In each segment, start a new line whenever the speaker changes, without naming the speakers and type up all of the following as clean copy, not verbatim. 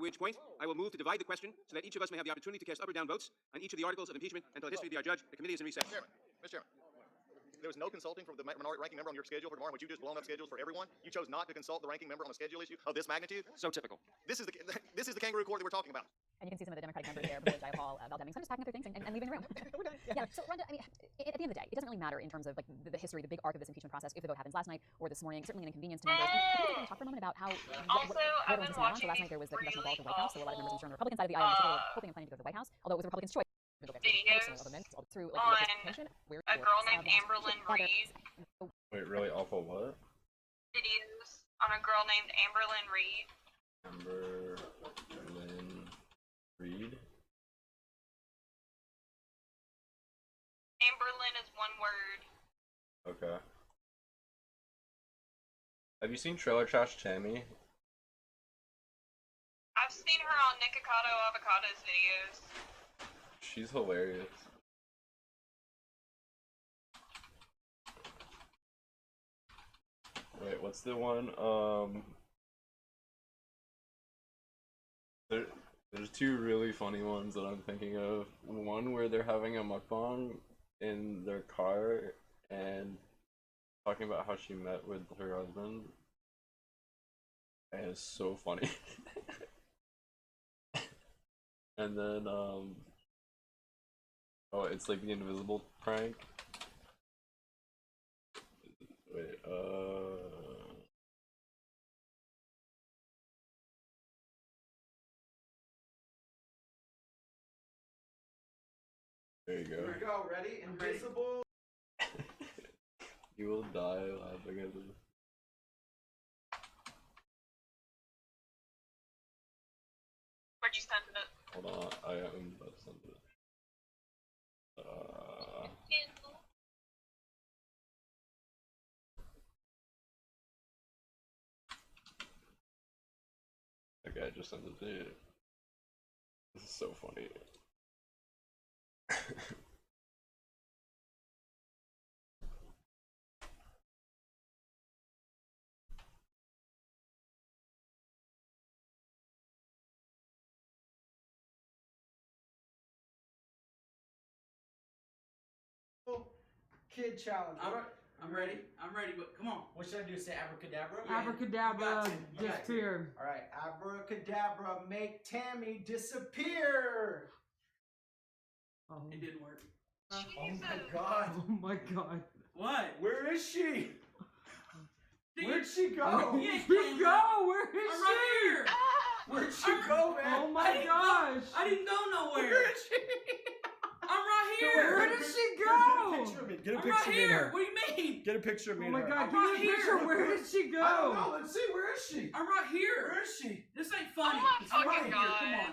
which point I will move to divide the question so that each of us may have the opportunity to cast up or down votes on each of the articles of impeachment until history be our judge. The committee is in recess.
Mr. Chairman, there was no consulting from the minority ranking member on your schedule for tomorrow, in which you just blown up schedules for everyone. You chose not to consult the ranking member on a schedule issue of this magnitude.
So typical.
This is the kangaroo court that we're talking about.
And you can see some of the Democratic members there, Privilege, Hall, Valdeming, some just packing up their things and leaving the room. Yeah, so Rhonda, I mean, at the end of the day, it doesn't really matter in terms of like the history, the big arc of this impeachment process, if the vote happens last night or this morning. Certainly an inconvenience to members. I think we can talk for a moment about how
Also, I've been watching
so last night there was the congressional ball at the White House, so a lot of members on the Republican side of the aisle hoping and planning to go to the White House, although it was the Republicans' choice.
Videos
through
on a girl named Amberlynn Reed.
Wait, really awful what?
Videos on a girl named Amberlynn Reed.
Amberlynn Reed?
Amberlynn is one word.
Okay. Have you seen Trailer Trash Tammy?
I've seen her on Nikocado Avocados videos.
She's hilarious. Wait, what's the one? There's two really funny ones that I'm thinking of. One where they're having a mukbang in their car and talking about how she met with her husband. And it's so funny. And then, oh, it's like the invisible prank. Wait, there you go.
Here we go, ready? Invisible.
You will die laughing at this.
Where'd you send it?
Hold on, I am about to send it. Okay, I just sent it to you. This is so funny.
Kid challenge.
I'm ready. I'm ready, but come on.
What should I do? Say abracadabra?
Abracadabra, disappear.
All right, abracadabra, make Tammy disappear.
Oh. It didn't work.
Oh my god.
Oh my god. What?
Where is she?
Dude,
Where'd she go?
Where'd she go? Where is
I'm
she?
right here. Where'd she go, man?
Oh my gosh. I didn't go nowhere.
Where is she?
I'm right here. Where did she go?
Get a picture of me. Get a
I'm
picture
right
of me.
here. What do you mean?
Get a picture of me.
Oh my
and her.
god,
I'm
give me
right
a picture.
here.
Where did she go?
I don't know. Let's see. Where is she?
I'm right here.
Where is she?
This ain't funny.
Oh my
It's right
fucking
here.
God.
Come on.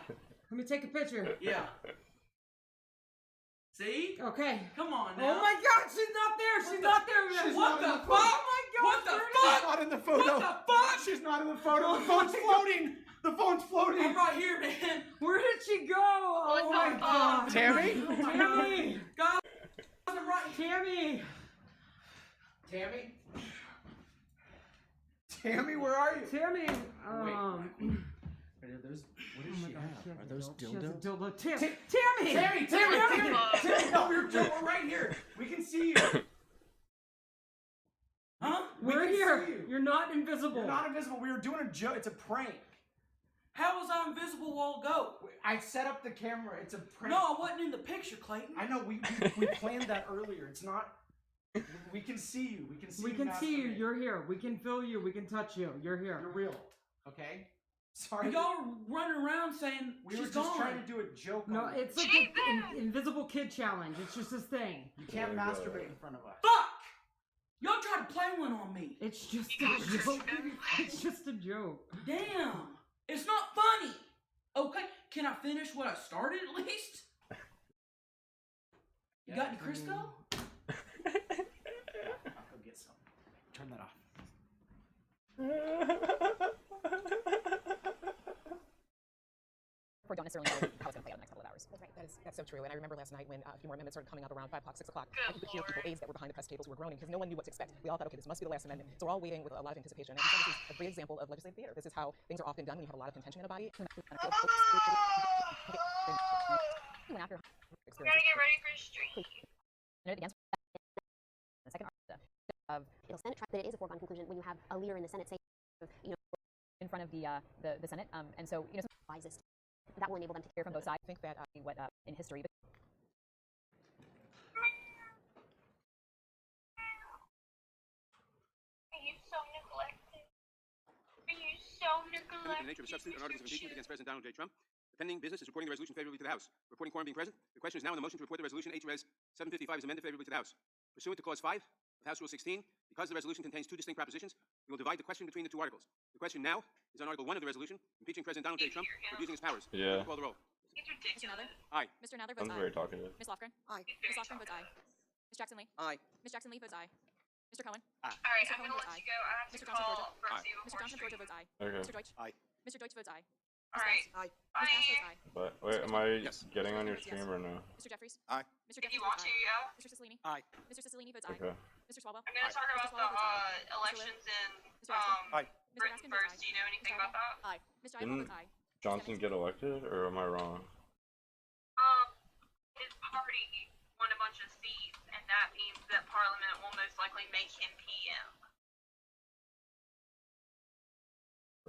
Let me take a picture. Yeah. See? Okay. Come on now. Oh my god, she's not there. She's not there, man.
She's
What
not
the
in
fuck?
the photo.
Oh my god.
What the fuck? She's not in the photo.
What the fuck?
She's not in the photo. The phone's floating. The phone's floating.
I'm right here, man. Where did she go? Oh
What
my
the
god.
fuck?
Tammy?
Oh my Tammy. God. I'm right. Tammy.
Tammy? Tammy, where are you?
Tammy.
There's, what does
Oh my
she
god,
have? Are those
She has a
dildos?
dildo.
Tammy!
Tammy!
Tammy! No, we're right here. We can see you.
Huh?
We
We're
can
here.
see you.
You're not invisible.
You're not invisible. We were doing a joke. It's a prank.
How was I invisible a while ago?
I set up the camera. It's a prank.
No, I wasn't in the picture, Clayton.
I know. We planned that earlier. It's not. We can see you. We can see.
We
you
can see you.
masturbate.
You're here. We can feel you. We can touch you. You're here.
You're real. Okay. Sorry.
Y'all are running around saying
we
she's
were just
gone.
trying to do a joke.
No,
on you.
it's like an invisible kid challenge. It's just this thing.
You can't masturbate in front of us.
Fuck! Y'all tried to play one on me. It's just
You
a
guys just
joke.
go.
It's just a joke. Damn. It's not funny. Okay, can I finish what I started at least? You got any Crisco?
I'll go get some. Turn that off.
We don't necessarily know how it's going to play out in the next couple of hours.
hours. That's right. That's so true. And I remember last night when a few more amendments started coming up around 5 o'clock, 6 o'clock.
Good
I could hear people,
Lord.
aides that were behind the press tables were groaning because no one knew what to expect. We all thought, okay, this must be the last amendment. So we're all waiting with a lot of anticipation. And I think this is a great example of legislative theater. This is how things are often done when you have a lot of contention in a body.
Went after
We gotta get ready for the street.
against the second of
Senate trial, but it is a foregone conclusion when you have a leader in the Senate saying,
in front of the Senate. And so,
wisest. That will enable them to
hear from both sides. I think that what in history.
Are you so neglected? Are you so neglected?
The nature of a substitute on articles of impeachment against President Donald J. Trump. The pending business is reporting the resolution favorably to the House. Reporting quorum being present, the question is now on the motion to report the resolution H.Res. 755 is amended favorably to the House. Pursuant to Clause 5 of House Rule 16, because the resolution contains two distinct propositions, we will divide the question between the two articles. The question now is on Article 1 of the resolution, impeaching President Donald J. Trump for abusing his powers.
Yeah.
Call the roll.
It's ridiculous.
Aye.
Mr. Nather votes
Sounds
aye.
very talkative.
Ms. Lofgren.
Aye.
Ms. Lofgren votes aye. Ms. Jackson Lee.
Aye.
Ms. Jackson Lee votes aye. Mr. Cohen.
Alright,
Mr.
I'm
Cohen
gonna
votes
let
aye.
you go. I have to
Mr. Johnson,
call
Georgia.
for
Aye.
Mr. Johnson, Georgia votes aye.
Okay.
Mr. Deutsch.
Aye.
Mr. Deutsch votes aye.
Alright.
Aye.
Ms. Bass votes aye.
But wait, am I
Yes.
getting on your
Yes.
stream or no?
Mr. Jeffries.
Aye.
Mr.
If
Jeffries
you want
votes
to,
aye.
yeah.
Mr. Cicilline.
Aye.
Mr. Cicilline votes aye.
Okay.
Mr. Swalwell.
I'm gonna talk
Mr.
about the
Swalwell votes aye.
elections in
Mr. Raskin.
Aye.
Mr.
Britain
Raskin votes
first.
aye.
Do you know anything about that?
Aye. Mr. Ivo
Didn't
votes aye.
Johnson get elected, or am I wrong?
His party won a bunch of seats, and that means that Parliament will most likely make him PM.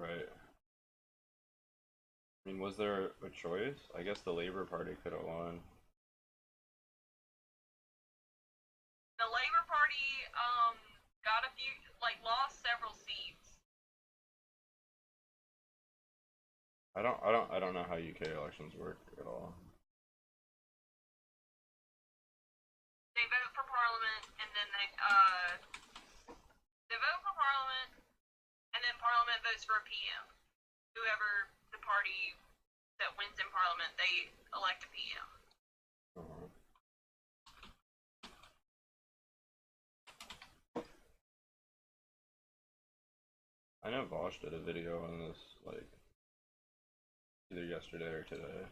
Right. I mean, was there a choice? I guess the Labour Party could have won.
The Labour Party got a few, lost several seats.
I don't know how UK elections work at all.
They vote for Parliament, and then they vote for Parliament, and then Parliament votes for a PM. Whoever the party that wins in Parliament, they elect a PM.
Uh-huh. I know Vosh did a video on this, either yesterday or today.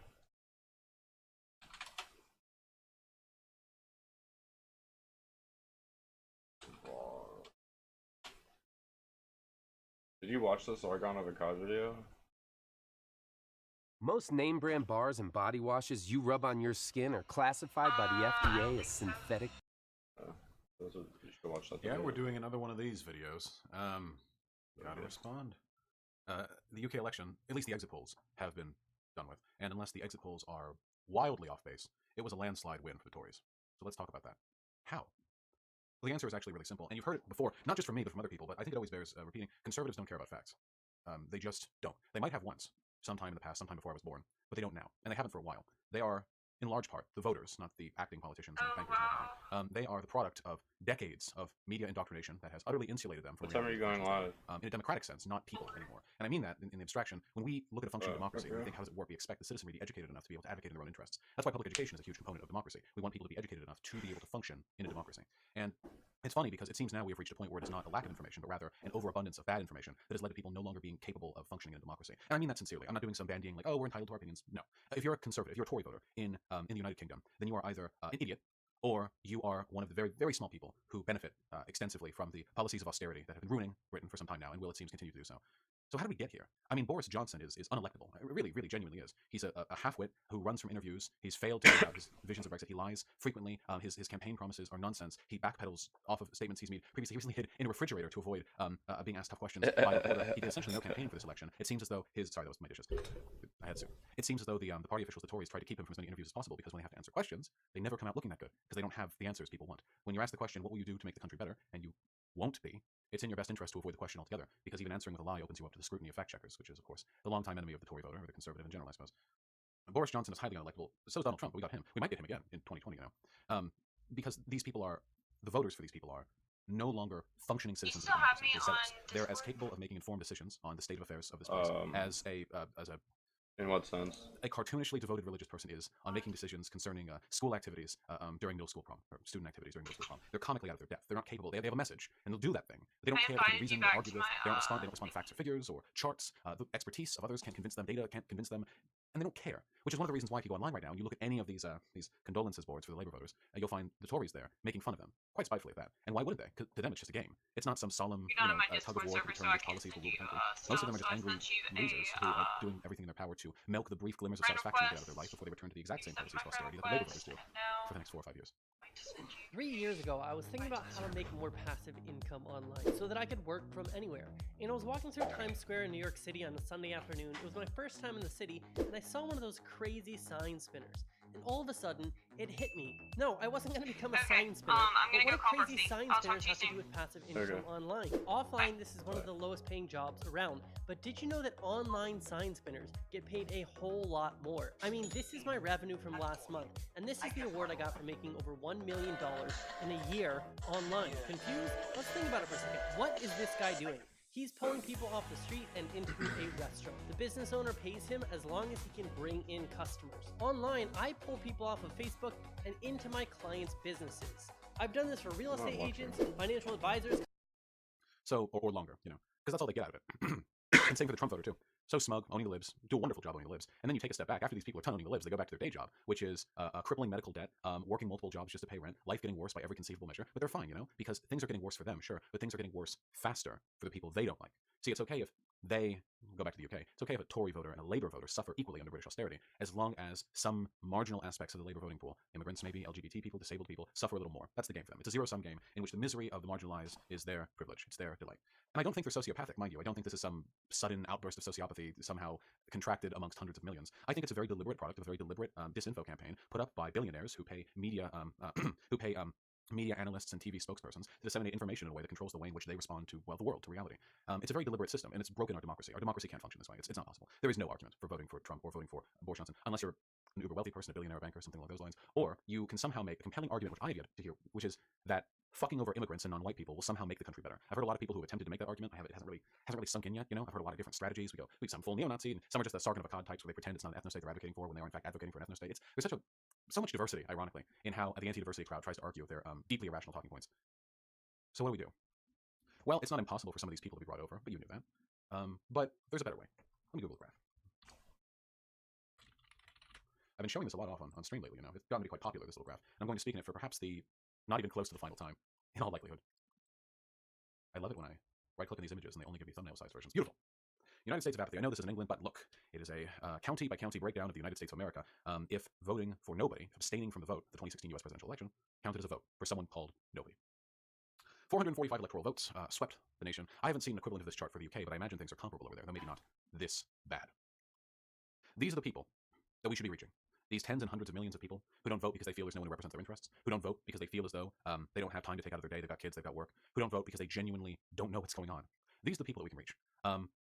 Did you watch this Oregon of a Cause video?
Most name brand bars and body washes you rub on your skin are classified by the FDA as synthetic.
You should watch that
Yeah,
video.
we're doing another one of these videos. Gotta respond. The UK election, at least the exit polls, have been done with. And unless the exit polls are wildly off base, it was a landslide win for the Tories. So let's talk about that. How? Well, the answer is actually really simple. And you've heard it before, not just from me, but from other people, but I think it always bears repeating. Conservatives don't care about facts. They just don't. They might have once, sometime in the past, sometime before I was born, but they don't now. And they haven't for a while. They are, in large part, the voters, not the acting politicians and bankers. They are the product of decades of media indoctrination that has utterly insulated them from
What time are you going live?
In a democratic sense, not people anymore. And I mean that in the abstraction. When we look at a functioning democracy, we think, how does it work? We expect the citizenry to be educated enough to be able to advocate in their own interests. That's why public education is a huge component of democracy. We want people to be educated enough to be able to function in a democracy. And it's funny because it seems now we have reached a point where it is not a lack of information, but rather an overabundance of bad information that has led to people no longer being capable of functioning in a democracy. And I mean that sincerely. I'm not doing some bandying like, oh, we're entitled to our opinions. No. If you're a conservative, if you're a Tory voter in the United Kingdom, then you are either an idiot or you are one of the very, very small people who benefit extensively from the policies of austerity that have been ruining Britain for some time now and will, it seems, continue to do so. So how did we get here? I mean, Boris Johnson is unelectable. It really, really genuinely is. He's a half-wit who runs from interviews. He's failed to carry out his visions of Brexit. He lies frequently. His campaign promises are nonsense. He backpedals off of statements he's made previously. He recently hid in a refrigerator to avoid being asked tough questions by the reporter. He did essentially no campaign for this election. It seems as though his... Sorry, that was my dishes. I had soup. It seems as though the party officials, the Tories, try to keep him from as many interviews as possible because when they have to answer questions, they never come out looking that good because they don't have the answers people want. When you're asked the question, what will you do to make the country better? And you won't be. It's in your best interest to avoid the question altogether, because even answering with a lie opens you up to the scrutiny of fact checkers, which is, of course, the longtime enemy of the Tory voter, or the conservative in general, I suppose. Boris Johnson is highly unelectable. So is Donald Trump. We got him. We might get him again in 2020, because these people are, the voters for these people are no longer functioning citizens of the democracy. They're zealots. They're as capable of making informed decisions on the state of affairs of this place as a
in what sense?
A cartoonishly devoted religious person is on making decisions concerning school activities during middle school prom, or student activities during middle school prom. They're comically out of their depth. They're not capable. They have a message, and they'll do that thing. They don't care if it's reason to argue with. They don't respond to facts or figures or charts. The expertise of others can't convince them. Data can't convince them. and they don't care. Which is one of the reasons why if you go online right now and you look at any of these condolences boards for the Labour voters, you'll find the Tories there making fun of them, quite spitefully at that. And why wouldn't they? Because to them it's just a game. It's not some solemn, tug of war to determine which policies will rule the country. Most of them are just angry losers who are doing everything in their power to milk the brief glimmers of satisfaction they get out of their life before they return to the exact same policies of austerity that the Labour voters do for the next 4 or 5 years.
3 years ago, I was thinking about how to make more passive income online so that I could work from anywhere. And I was walking through Times Square in New York City on a Sunday afternoon. It was my first time in the city, and I saw one of those crazy sign spinners. And all of a sudden, it hit me. No, I wasn't going to become a sign spinner. But what do crazy sign spinners have to do with passive income online? Offline, this is one of the lowest paying jobs around. But did you know that online sign spinners get paid a whole lot more? I mean, this is my revenue from last month. And this is the award I got for making over $1 million in a year online. Confused? Let's think about it for a second. What is this guy doing? He's pulling people off the street and into a restaurant. The business owner pays him as long as he can bring in customers. Online, I pull people off of Facebook and into my clients' businesses. I've done this for real estate agents and financial advisors.
So, or longer, because that's all they get out of it. And same for the Trump voter, too. So smug, owning the libs, do a wonderful job owning the libs, and then you take a step back. After these people are done owning the libs, they go back to their day job, which is a crippling medical debt, working multiple jobs just to pay rent, life getting worse by every conceivable measure, but they're fine, because things are getting worse for them, sure, but things are getting worse faster for the people they don't like. See, it's okay if they go back to the UK. It's okay if a Tory voter and a Labour voter suffer equally under British austerity, as long as some marginal aspects of the Labour voting pool, immigrants maybe, LGBT people, disabled people, suffer a little more. That's the game for them. It's a zero-sum game in which the misery of the marginalized is their privilege. It's their delight. And I don't think they're sociopathic, mind you. I don't think this is some sudden outburst of sociopathy somehow contracted amongst hundreds of millions. I think it's a very deliberate product of a very deliberate disinfo campaign put up by billionaires who pay media media analysts and TV spokespersons to disseminate information in a way that controls the way in which they respond to, well, the world, to reality. It's a very deliberate system, and it's broken our democracy. Our democracy can't function this way. It's not possible. There is no argument for voting for Trump or voting for Boris Johnson, unless you're an uber wealthy person, a billionaire, a banker, something along those lines, or you can somehow make a compelling argument, which I have yet to hear, which is that fucking over immigrants and non-white people will somehow make the country better. I've heard a lot of people who attempted to make that argument. It hasn't really sunk in yet. I've heard a lot of different strategies. We some full neo-Nazi, and some are just the sargon of Akkad types where they pretend it's not an ethno-state they're advocating for when they are in fact advocating for an ethno-state. There's so much diversity, ironically, in how the anti-diversity crowd tries to argue their deeply irrational talking points. So what do we do? Well, it's not impossible for some of these people to be brought over, but you knew that. But there's a better way. Let me Google the graph. I've been showing this a lot off on stream lately, It's gotten to be quite popular, this little graph. And I'm going to speak in it for perhaps not even close to the final time, in all likelihood. I love it when I right-click on these images and they only give me thumbnail-sized versions. Beautiful. United States of apathy. I know this is in England, but look, it is a county-by-county breakdown of the United States of America. If voting for nobody, abstaining from the vote, the 2016 U.S. presidential election, counted as a vote for someone called nobody. 445 electoral votes swept the nation. I haven't seen an equivalent of this chart for the UK, but I imagine things are comparable over there, though maybe not this bad. These are the people that we should be reaching. These tens and hundreds of millions of people who don't vote because they feel there's no one who represents their interests, who don't vote because they feel as though they don't have time to take out of their day, they've got kids, they've got work, who don't vote because they genuinely don't know what's going on. These are the people that we can reach.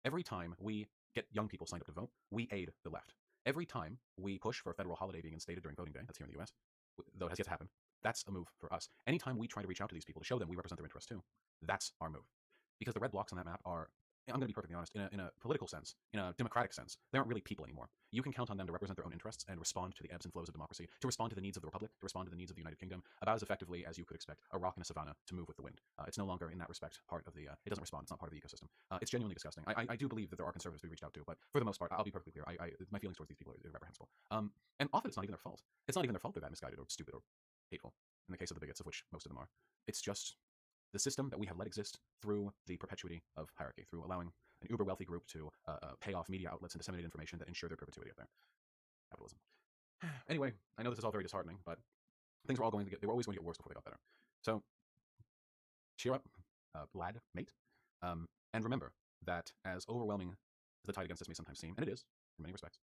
Every time we get young people signed up to vote, we aid the left. Every time we push for a federal holiday being instated during voting day, that's here in the US, though it has yet to happen, that's a move for us. Anytime we try to reach out to these people to show them we represent their interests too, that's our move. Because the red blocks on that map are, I'm going to be perfectly honest, in a political sense, in a democratic sense, they aren't really people anymore. You can count on them to represent their own interests and respond to the ebbs and flows of democracy, to respond to the needs of the Republic, to respond to the needs of the United Kingdom, about as effectively as you could expect a rock in a savanna to move with the wind. It's no longer, in that respect, part of the, it doesn't respond, it's not part of the ecosystem. It's genuinely disgusting. I do believe that there are conservatives to be reached out to, but for the most part, I'll be perfectly clear, my feelings towards these people are reprehensible. And often it's not even their fault. It's not even their fault they're that misguided or stupid or hateful, in the case of the bigots, of which most of them are. It's just the system that we have let exist through the perpetuity of hierarchy, through allowing an uber-wealthy group to pay off media outlets and disseminate information that ensure their perpetuity out there. Capitalism. Anyway, I know this is all very disheartening, but things were always going to get worse before they got better. So, cheer up, lad, mate, and remember that as overwhelming as the tide against us may sometimes seem, and it is, in many respects,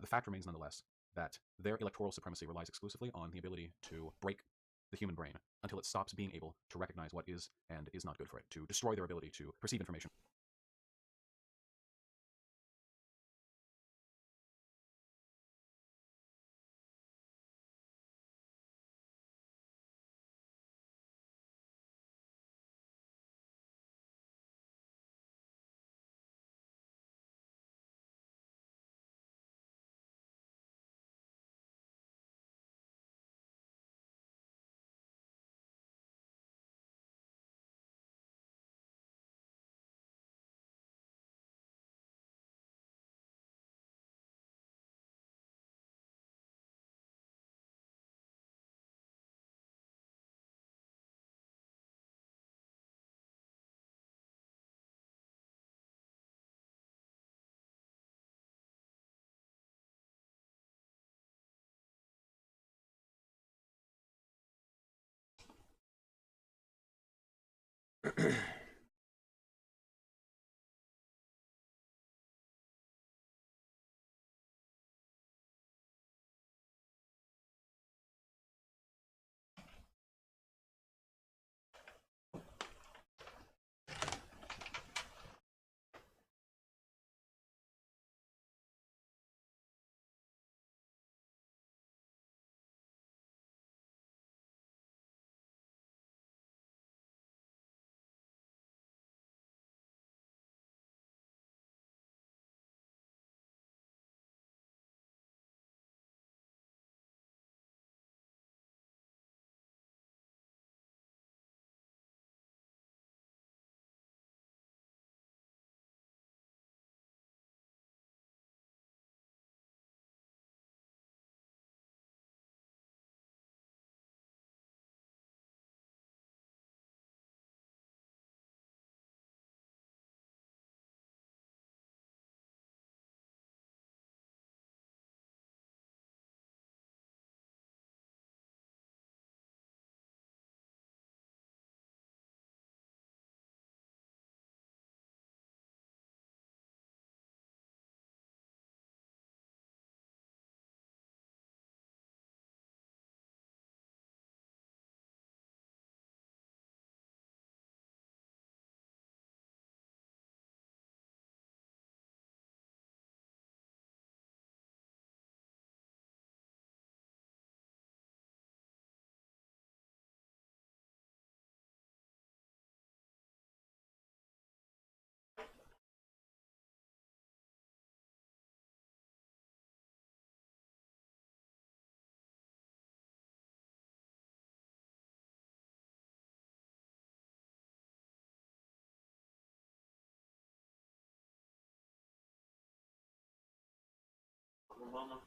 the fact remains nonetheless that their electoral supremacy relies exclusively on the ability to break the human brain until it stops being able to recognize what is and is not good for it, to destroy their ability to perceive information.
Mama.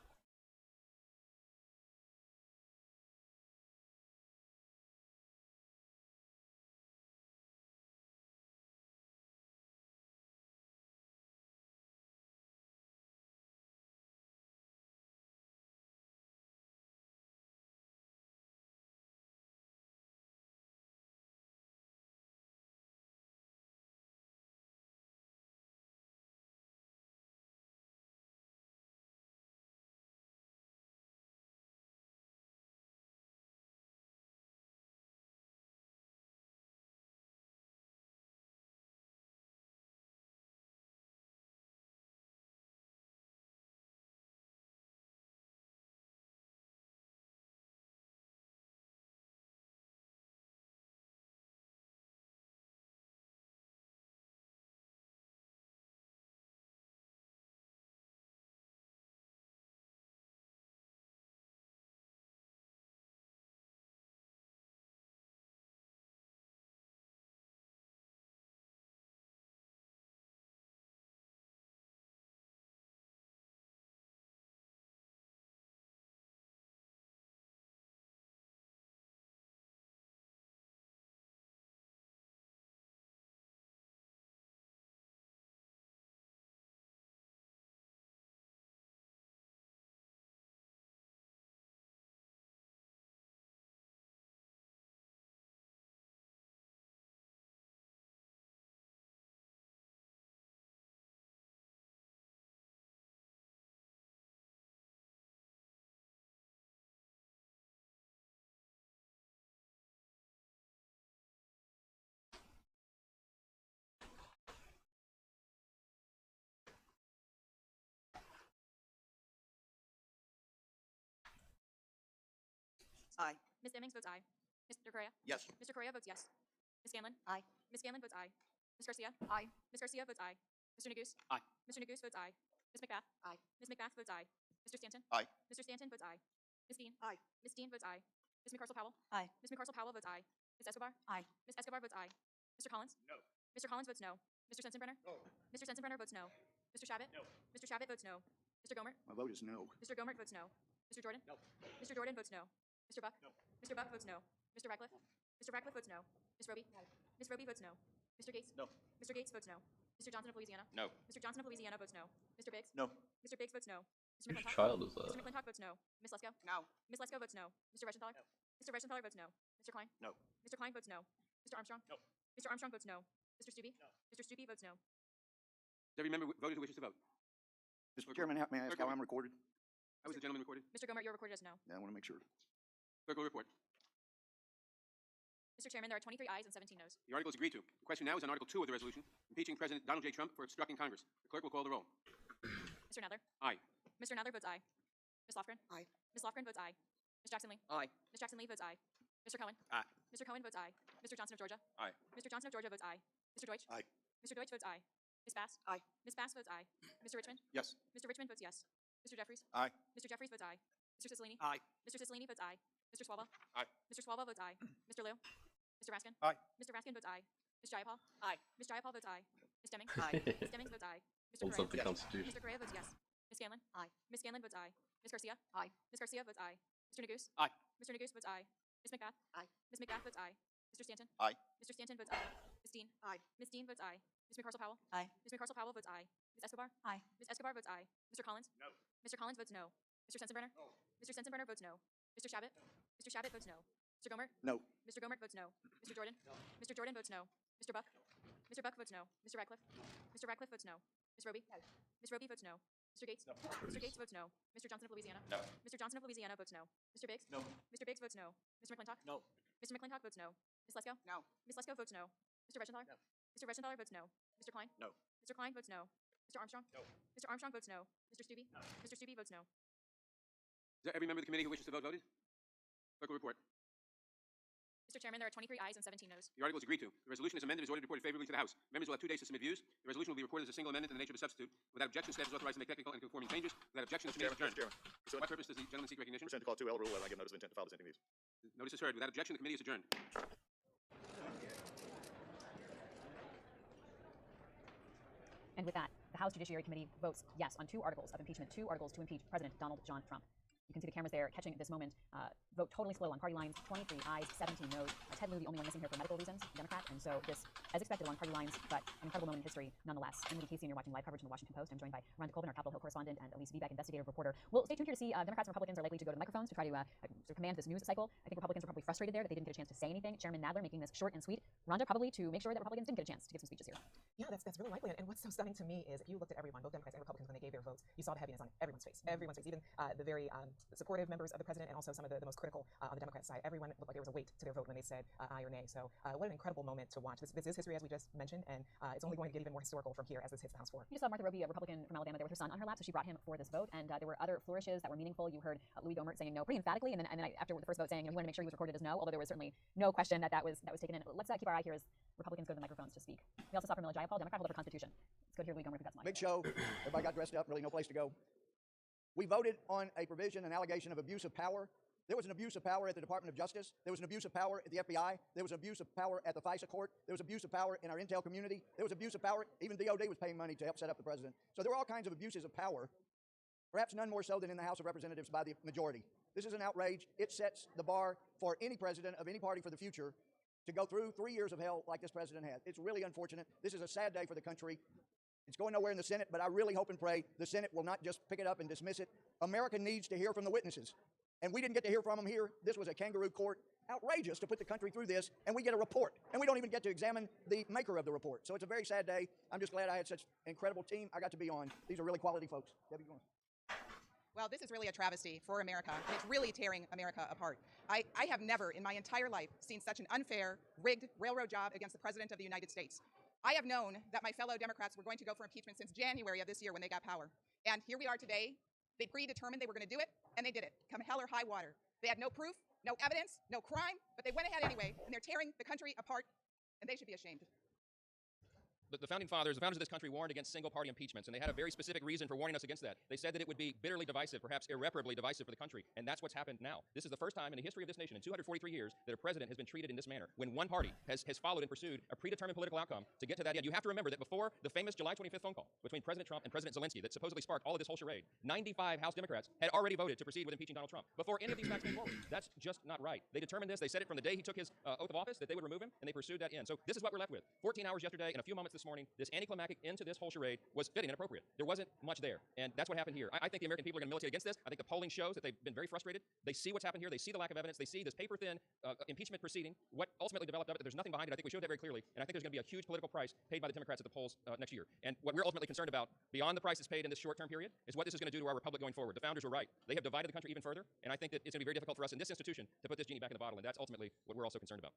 Aye. Ms. Demings votes aye. Mr. Correa?
Yes.
Mr. Correa votes yes. Ms. Scanlon?
Aye.
Ms. Scanlon votes aye. Ms. Garcia? Aye. Ms. Garcia votes aye. Mr. Neguse?
Aye.
Mr. Neguse votes aye. Ms. McBath?
Aye.
Ms. McBath votes aye. Mr. Stanton?
Aye.
Mr. Stanton votes aye. Ms. Dean?
Aye.
Ms. Dean votes aye. Ms. McCarcel-Powell?
Aye.
Ms. McCarcel-Powell votes aye. Ms. Escobar?
Aye.
Ms. Escobar votes aye. Mr. Collins?
No.
Mr. Collins votes no. Mr. Sensenbrenner?
No.
Mr. Sensenbrenner votes no. Mr. Shabbat?
No.
Mr. Shabbat votes no. Mr. Gomert?
My vote is no.
Mr. Gomert votes no. Mr. Jordan?
No.
Mr. Jordan votes no. Mr. Buck?
No.
Mr. Buck votes no. Mr. Radcliffe? Mr. Radcliffe votes no. Ms. Roby? Ms. Roby votes no. Mr. Gates?
No.
Mr. Gates votes no. Mr. Johnson of Louisiana?
No.
Mr. Johnson of Louisiana votes no. Mr. Biggs?
No.
Mr. Biggs votes no. Mr.
Whose
McClintock?
child is that?
Mr. McClintock votes no. Ms. Lesko?
No.
Ms. Lesko votes no. Mr. Reschenthaler?
No.
Mr. Reschenthaler votes no. Mr. Klein?
No.
Mr. Klein votes no. Mr. Armstrong?
No.
Mr. Armstrong votes no. Mr. Stubbe? No. Mr. Stubbe votes no.
Does every member voted who wishes to vote?
Mr. Chairman, may I ask how I'm recorded?
How was the gentleman recorded?
Mr. Gomer, you're recorded as no.
Yeah, I want to make sure.
Clerk will report.
Mr. Chairman, there are 23 ayes and 17 noes.
The article is agreed to. The question now is on Article 2 of the resolution, impeaching President Donald J. Trump for obstructing Congress. The clerk will call the roll.
Mr. Nather?
Aye.
Mr. Nather votes aye. Ms. Lofgren?
Aye.
Ms. Lofgren votes aye. Ms. Jackson Lee?
Aye.
Ms. Jackson Lee votes aye. Mr. Cohen?
Aye.
Mr. Cohen votes aye. Mr. Johnson of Georgia?
Aye.
Mr. Johnson of Georgia votes aye. Mr. Deutsch?
Aye.
Mr. Deutsch votes aye. Ms. Bass?
Aye.
Ms. Bass votes aye. Mr. Richmond?
Yes.
Mr. Richmond votes yes. Mr. Jeffries?
Aye.
Mr. Jeffries votes aye. Mr. Cicilline?
Aye.
Mr. Cicilline votes aye. Mr. Swalwell?
Aye.
Mr. Swalwell votes aye. Mr. Liu? Mr. Raskin?
Aye.
Mr. Raskin votes aye. Ms. Jayapal?
Aye.
Ms. Jayapal votes aye. Ms. Demings?
Aye.
Ms. Demings votes aye. Mr.
Holds
Correa?
up the Constitution.
Mr. Correa votes yes. Ms. Scanlon?
Aye.
Ms. Scanlon votes aye. Ms. Garcia?
Aye.
Ms. Garcia votes aye. Mr. Neguse?
Aye.
Mr. Neguse votes aye. Ms. McBath?
Aye.
Ms. McBath votes aye. Mr. Stanton?
Aye.
Mr. Stanton votes aye. Ms. Dean?
Aye.
Ms. Dean votes aye. Ms. McCarcel-Powell?
Aye.
Ms. McCarcel-Powell votes aye. Ms. Escobar?
Aye.
Ms. Escobar votes aye. Mr. Collins?
No.
Mr. Collins votes no. Mr. Sensenbrenner?
No.
Mr. Sensenbrenner votes no. Mr. Shabbat? Mr. Shabbat votes no. Mr. Gomer?
No.
Mr. Gomer votes no. Mr. Jordan? No. Mr. Jordan votes no. Mr. Buck? Mr. Buck votes no. Mr. Radcliffe? Mr. Radcliffe votes no. Ms. Roby?
No.
Ms. Roby votes no. Mr. Gates?
No.
Mr. Gates votes no. Mr. Johnson of Louisiana?
No.
Mr. Johnson of Louisiana votes no. Mr. Biggs?
No.
Mr. Biggs votes no. Mr. McClintock?
No.
Mr. McClintock votes no. Ms. Lesko?
No.
Ms. Lesko votes no. Mr. Reschenthaler?
No.
Mr. Reschenthaler votes no. Mr. Klein?
No.
Mr. Klein votes no. Mr. Armstrong?
No.
Mr. Armstrong votes no. Mr. Stubbe?
No.
Mr. Stubbe votes no.
Is there every member of the committee who wishes to vote voted? Clerk will report.
Mr. Chairman, there are 23 ayes and 17 noes.
The article is agreed to. The resolution is amended as ordered reported favorably to the House. Members will have 2 days to submit views. The resolution will be reported as a single amendment in the nature of a substitute. Without objection, staff is authorized to make technical and conforming changes. Without objection, the committee is adjourned.
Mr.
For what purpose does the gentleman seek recognition?
Pursuant to Clause 2L rule, I give notice of intent to file dissenting views.
Notice is heard. Without objection, the committee is adjourned.
And with that, the House Judiciary Committee votes yes on 2 articles of impeachment, 2 articles to impeach President Donald John Trump. You can see the cameras there catching this moment. Vote totally split along party lines, 23 ayes, 17 noes. Ted Lieu, the only one missing here for medical reasons, Democrat. And so this, as expected, along party lines, but an incredible moment in history nonetheless. I'm Lee Casey, and you're watching live coverage from the Washington Post. I'm joined by Rhonda Colvin, our Capitol Hill correspondent, and Elise Vivek, investigative reporter. We'll stay tuned here to see Democrats and Republicans are likely to go to the microphones to try to sort of command this news cycle. I think Republicans are probably frustrated there that they didn't get a chance to say anything. Chairman Nadler making this short and sweet. Rhonda probably to make sure that Republicans didn't get a chance to give some speeches here.
Yeah, that's really likely. And what's so stunning to me is if you looked at everyone, both Democrats and Republicans, when they gave their votes, you saw the heaviness on everyone's face. Everyone's face, even the very supportive members of the president, and also some of the most critical on the Democrat side. Everyone looked like there was a weight to their vote when they said aye or nay. So what an incredible moment to watch. This is history, as we just mentioned, and it's only going to get even more historical from here as this hits the House floor.
You just saw Martha Roby, a Republican from Alabama, there with her son on her lap, so she brought him for this vote. And there were other flourishes that were meaningful. You heard Louis Gohmert saying no pretty emphatically, and then after the first vote saying he wanted to make sure he was recorded as no, although there was certainly no question that was taken in. Let's keep our eye here as Republicans go to the microphones to speak. We also saw Pramila Jayapal, Democrat, hold up her Constitution. Let's go to hear Louis Gohmert, who got some
Big show. Everybody got dressed up. Really no place to go. We voted on a provision, an allegation of abuse of power. There was an abuse of power at the Department of Justice. There was an abuse of power at the FBI. There was abuse of power at the FISA court. There was abuse of power in our intel community. There was abuse of power. Even DOD was paying money to help set up the president. So there were all kinds of abuses of power, perhaps none more so than in the House of Representatives by the majority. This is an outrage. It sets the bar for any president of any party for the future to go through 3 years of hell like this president has. It's really unfortunate. This is a sad day for the country. It's going nowhere in the Senate, but I really hope and pray the Senate will not just pick it up and dismiss it. America needs to hear from the witnesses. And we didn't get to hear from them here. This was a kangaroo court. Outrageous to put the country through this, and we get a report. And we don't even get to examine the maker of the report. So it's a very sad day. I'm just glad I had such an incredible team I got to be on. These are really quality folks. Debbie, go on.
Well, this is really a travesty for America, and it's really tearing America apart. I have never in my entire life seen such an unfair, rigged railroad job against the President of the United States. I have known that my fellow Democrats were going to go for impeachment since January of this year when they got power. And here we are today. They predetermined they were going to do it, and they did it, come hell or high water. They had no proof, no evidence, no crime, but they went ahead anyway, and they're tearing the country apart, and they should be ashamed.
The founding fathers, the founders of this country, warned against single-party impeachments, and they had a very specific reason for warning us against that. They said that it would be bitterly divisive, perhaps irreparably divisive for the country, and that's what's happened now. This is the first time in the history of this nation, in 243 years, that a president has been treated in this manner, when one party has followed and pursued a predetermined political outcome to get to that end. You have to remember that before the famous July 25th phone call between President Trump and President Zelensky that supposedly sparked all of this whole charade, 95 House Democrats had already voted to proceed with impeaching Donald Trump before any of these facts came forward. That's just not right. They determined this. They said it from the day he took his oath of office that they would remove him, and they pursued that end. So this is what we're left with. 14 hours yesterday and a few moments this morning, this anticlimactic end to this whole charade, was fitting and appropriate. There wasn't much there, and that's what happened here. I think the American people are going to militate against this. I think the polling shows that they've been very frustrated. They see what's happened here. They see the lack of evidence. They see this paper-thin impeachment proceeding, what ultimately developed of it. There's nothing behind it. I think we showed that very clearly, and I think there's going to be a huge political price paid by the Democrats at the polls next year. And what we're ultimately concerned about, beyond the price that's paid in this short-term period, is what this is going to do to our republic going forward. The founders were right. They have divided the country even further, and I think that it's going to be very difficult for us in this institution to put this genie back in the bottle, and that's ultimately what we're also concerned about.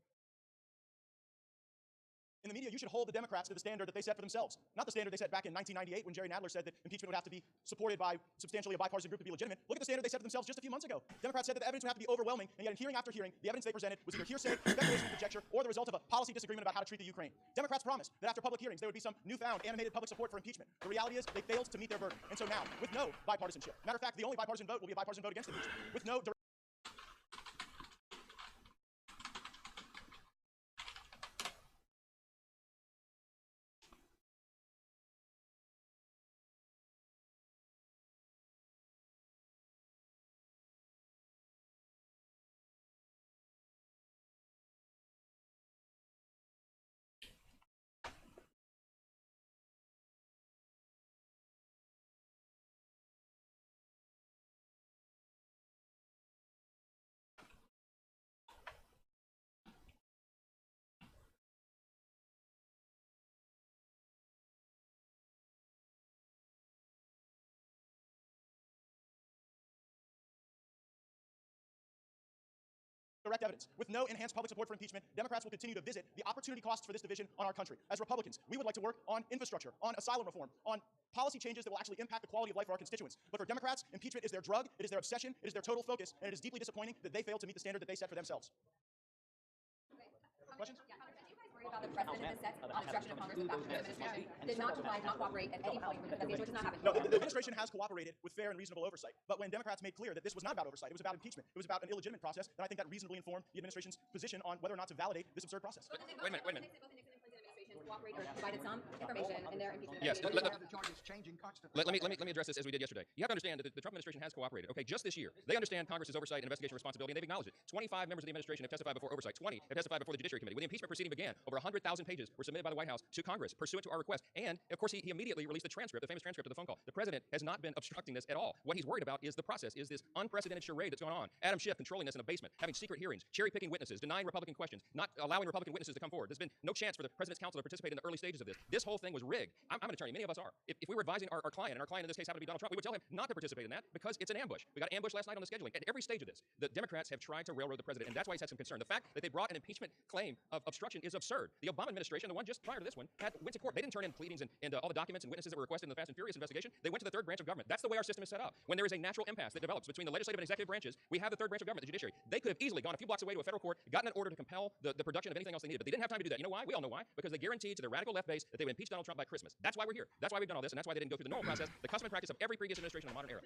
In the media, you should hold the Democrats to the standard that they set for themselves, not the standard they set back in 1998 when Jerry Nadler said that impeachment would have to be supported by substantially a bipartisan group to be legitimate. Look at the standard they set for themselves just a few months ago. Democrats said that the evidence would have to be overwhelming, and yet in hearing after hearing, the evidence they presented was either hearsay, speculation, conjecture, or the result of a policy disagreement about how to treat the Ukraine. Democrats promised that after public hearings there would be some newfound animated public support for impeachment. The reality is they failed to meet their verdict. And so now, with no bipartisanship, matter of fact, the only bipartisan vote will be a bipartisan vote against impeachment. With no direct evidence, with no enhanced public support for impeachment, Democrats will continue to visit the opportunity costs for this division on our country. As Republicans, we would like to work on infrastructure, on asylum reform, on policy changes that will actually impact the quality of life for our constituents. But for Democrats, impeachment is their drug, it is their obsession, it is their total focus, and it is deeply disappointing that they failed to meet the standard that they set for themselves. Questions?
About the precedent that sets on obstruction of Congress and faction administration did not comply, not cooperate at any point with that the does not happen.
No, the administration has cooperated with fair and reasonable oversight. But when Democrats made clear that this was not about oversight, it was about impeachment, it was about an illegitimate process, then I think that reasonably informed the administration's position on whether or not to validate this absurd process.
Wait a minute.
Cooperated or provided some information in their impeachment.
Yes, let me address this as we did yesterday. You have to understand that the Trump administration has cooperated. Okay, just this year, they understand Congress's oversight and investigation responsibility, and they've acknowledged it. 25 members of the administration have testified before oversight. 20 have testified before the Judiciary Committee. When the impeachment proceeding began, over 100,000 pages were submitted by the White House to Congress pursuant to our request. And of course, he immediately released the transcript, the famous transcript of the phone call. The president has not been obstructing this at all. What he's worried about is the process, is this unprecedented charade that's going on. Adam Schiff controlling this in a basement, having secret hearings, cherry-picking witnesses, denying Republican questions, not allowing Republican witnesses to come forward. There's been no chance for the president's counsel to participate in the early stages of this. This whole thing was rigged. I'm an attorney. Many of us are. If we were advising our client, and our client in this case happened to be Donald Trump, we would tell him not to participate in that because it's an ambush. We got ambushed last night on the scheduling. At every stage of this, the Democrats have tried to railroad the president, and that's why he's had some concern. The fact that they brought an impeachment claim of obstruction is absurd. The Obama administration, the one just prior to this one, went to court. They didn't turn in pleadings and all the documents and witnesses that were requested in the Fast and Furious investigation. They went to the third branch of government. That's the way our system is set up. When there is a natural impasse that develops between the legislative and executive branches, we have the third branch of government, the judiciary. They could have easily gone a few blocks away to a federal court, gotten an order to compel the production of anything else they needed, but they didn't have time to do that. You know why? We all know why. Because they guaranteed to their radical left base that they would impeach Donald Trump by Christmas. That's why we're here. That's why we've done all this, and that's why they didn't go through the normal process, the custom and practice of every previous administration in the modern era.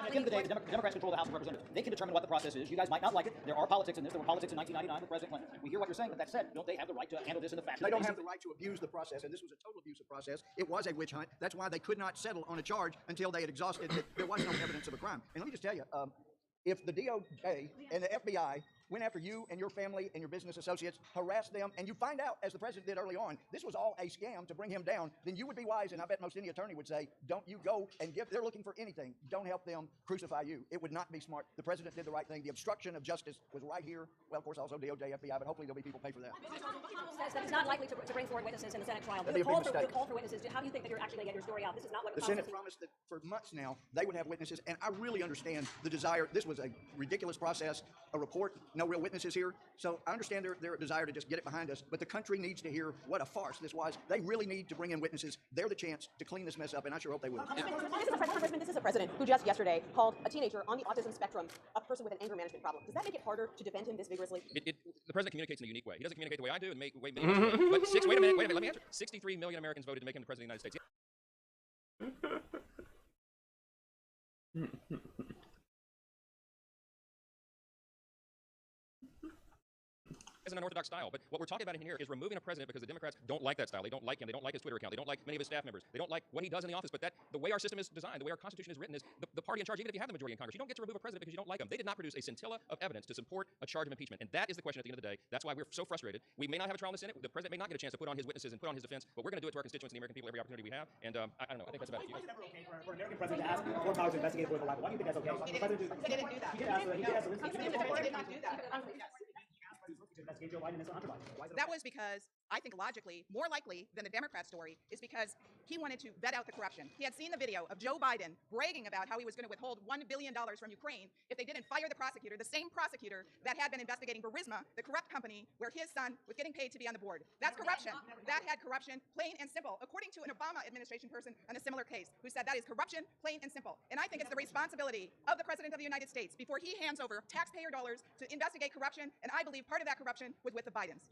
At the end of the day, the Democrats control the House of Representatives. They can determine what the process is. You guys might not like it. There are politics in this. There were politics in 1999 with President Clinton. We hear what you're saying, but that said, don't they have the right to handle this in the fashion?
They don't have the right to abuse the process, and this was a total abusive process. It was a witch hunt. That's why they could not settle on a charge until they had exhausted it. There was no evidence of a crime. And let me just tell you, if the DOJ and the FBI went after you and your family and your business associates, harassed them, and you find out, as the president did early on, this was all a scam to bring him down, then you would be wise, and I bet most any attorney would say, don't you go and give, they're looking for anything. Don't help them crucify you. It would not be smart. The president did the right thing. The obstruction of justice was right here. Well, of course, also DOJ, FBI, but hopefully there'll be people pay for that.
Says that it's not likely to bring forward witnesses in the Senate trial.
That'd be a big mistake.
Call for witnesses. How do you think that you're actually going to get your story out? This is not what
the Senate promised that for months now they would have witnesses, and I really understand the desire. This was a ridiculous process, a report, no real witnesses here. So I understand their desire to just get it behind us, but the country needs to hear what a farce this was. They really need to bring in witnesses. They're the chance to clean this mess up, and I sure hope they will.
This is a president who just yesterday called a teenager on the autism spectrum a person with an anger management problem. Does that make it harder to defend him this vigorously?
The president communicates in a unique way. He doesn't communicate the way I do, and wait a minute, let me answer. 63 million Americans voted to make him the president of the United States. as an unorthodox style. But what we're talking about in here is removing a president because the Democrats don't like that style. They don't like him. They don't like his Twitter account. They don't like many of his staff members. They don't like what he does in the office. But the way our system is designed, the way our Constitution is written, is the party in charge, even if you have the majority in Congress, you don't get to remove a president because you don't like him. They did not produce a scintilla of evidence to support a charge of impeachment. And that is the question at the end of the day. That's why we're so frustrated. We may not have a trial in the Senate. The president may not get a chance to put on his witnesses and put on his defense, but we're going to do it to our constituents and the American people every opportunity we have. And I don't know. I think that's about it.
Why is it ever okay for an American president to ask foreign powers to investigate political libel? Why do you think that's okay?
He didn't do that.
He did ask Zelensky.
He did not do that. That was because I think logically, more likely than the Democrat story, is because he wanted to vet out the corruption. He had seen the video of Joe Biden bragging about how he was going to withhold $1 billion from Ukraine if they didn't fire the prosecutor, the same prosecutor that had been investigating Burisma, the corrupt company where his son was getting paid to be on the board. That's corruption. That had corruption, plain and simple, according to an Obama administration person on a similar case who said that is corruption, plain and simple. And I think it's the responsibility of the President of the United States before he hands over taxpayer dollars to investigate corruption, and I believe part of that corruption was with the Bidens.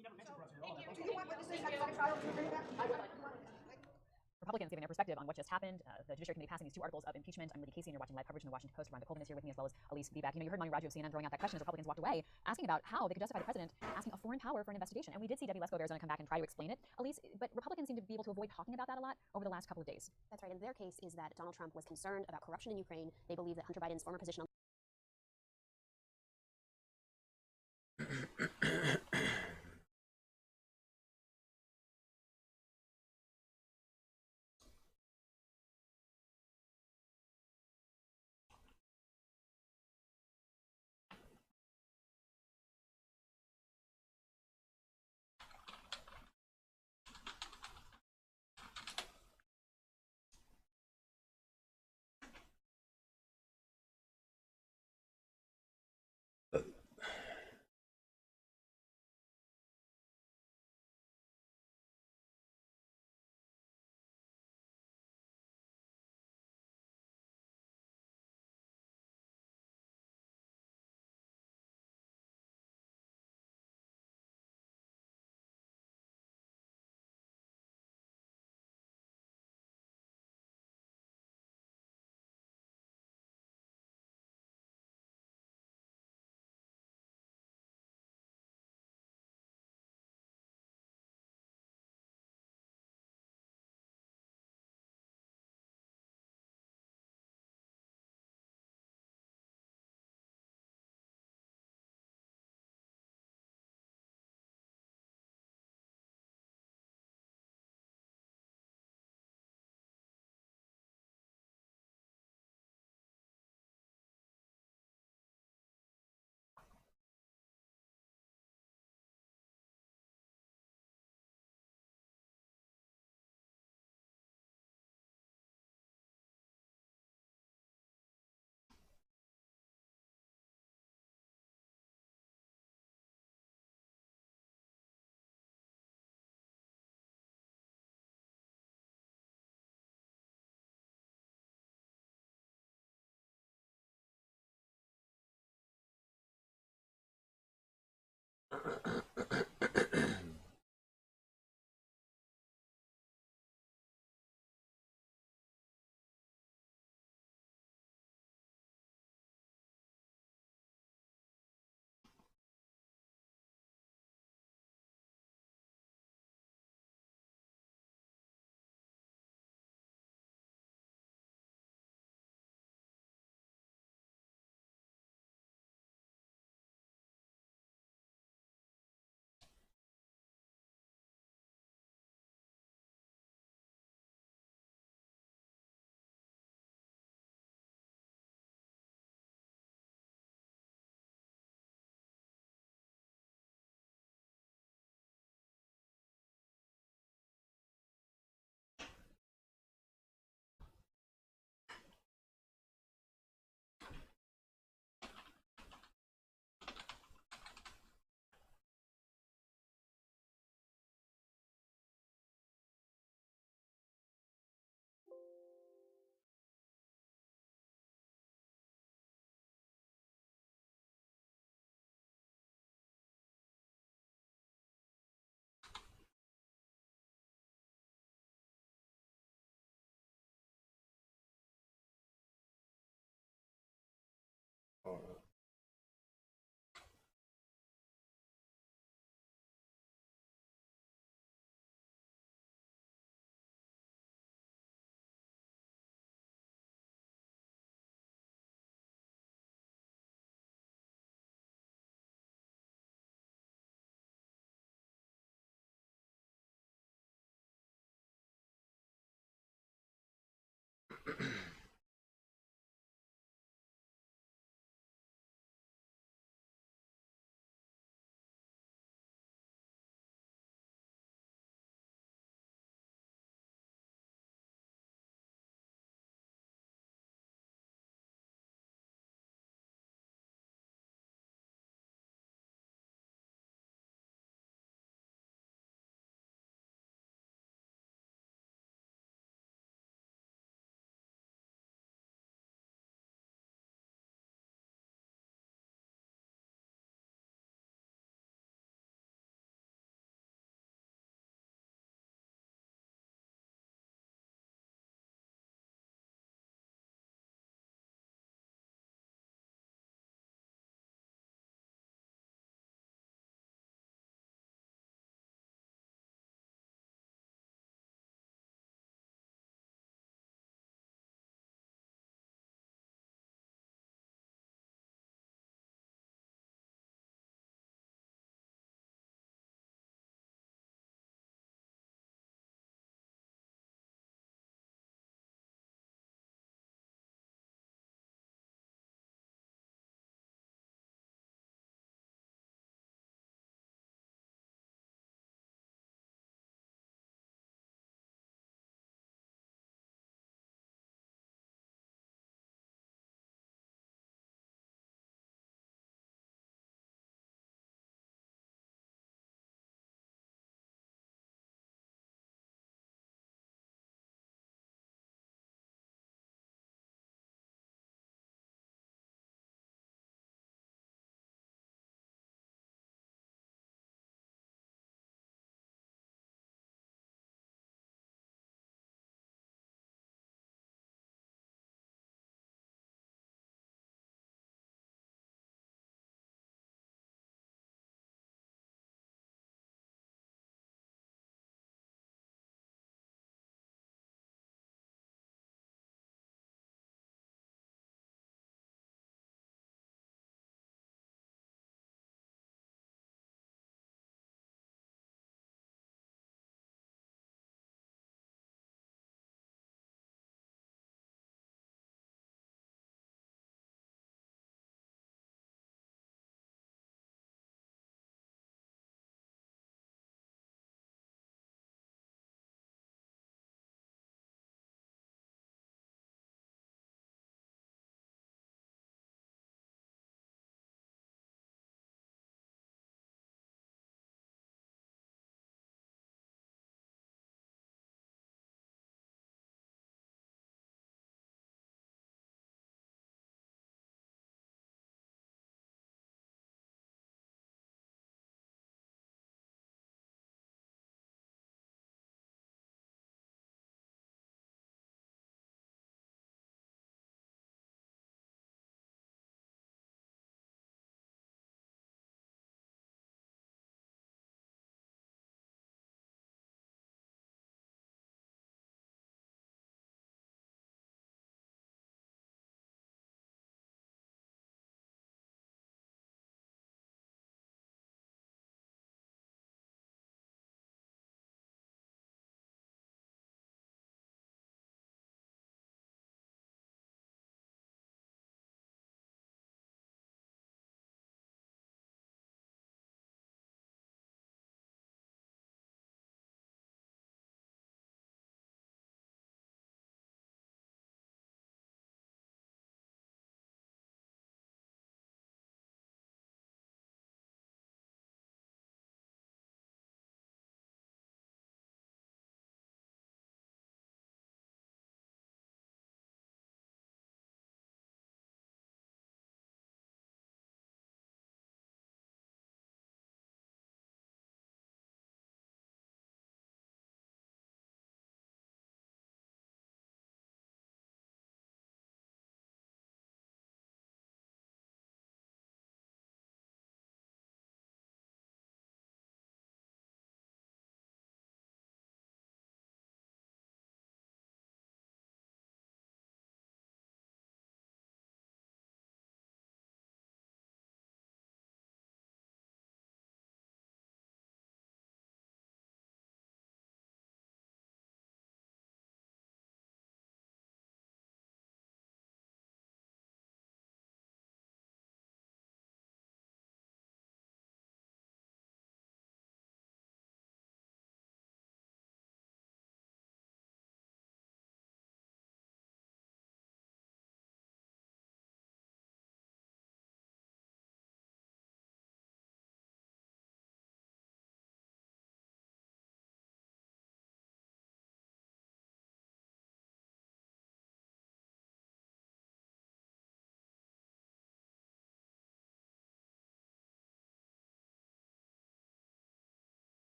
Republicans giving their perspective on what just happened. The Judiciary Committee passing these 2 articles of impeachment. I'm Liddy Casey, and you're watching live coverage in the Washington Post. Rhonda Colvin is here with me, as well as Elise Bieback. You heard Mani Raju of CNN throwing out that question as Republicans walked away, asking about how they could justify the president asking a foreign power for an investigation. And we did see Debbie Lesko of Arizona come back and try to explain it. Elise, but Republicans seem to be able to avoid talking about that a lot over the last couple of days.
That's right. And their case is that Donald Trump was concerned about corruption in Ukraine. They believe that Hunter Biden's former position on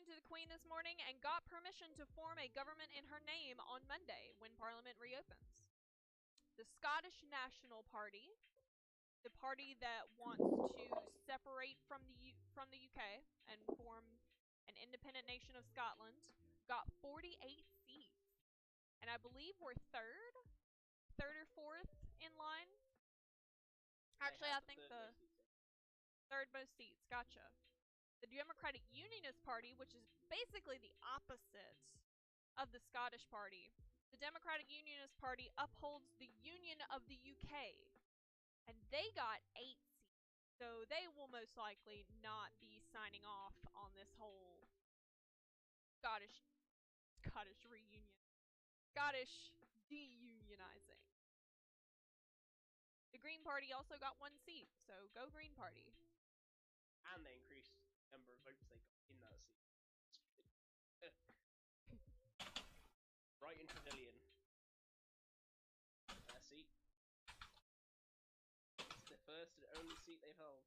to the Queen this morning and got permission to form a government in her name on Monday when Parliament reopens. The Scottish National Party, the party that wants to separate from the UK and form an independent nation of Scotland, got 48 seats. And I believe we're third or fourth in line. Actually, I think the third most seats. Gotcha. The Democratic Unionist Party, which is basically the opposite of the Scottish Party. The Democratic Unionist Party upholds the Union of the UK, and they got 8 seats. So they will most likely not be signing off on this whole Scottish reunion. Scottish de-unionizing. The Green Party also got 1 seat, so go Green Party.
And they increased the number of votes they got in that seat. Right in Pavilion. Their seat. It's the first and only seat they've held.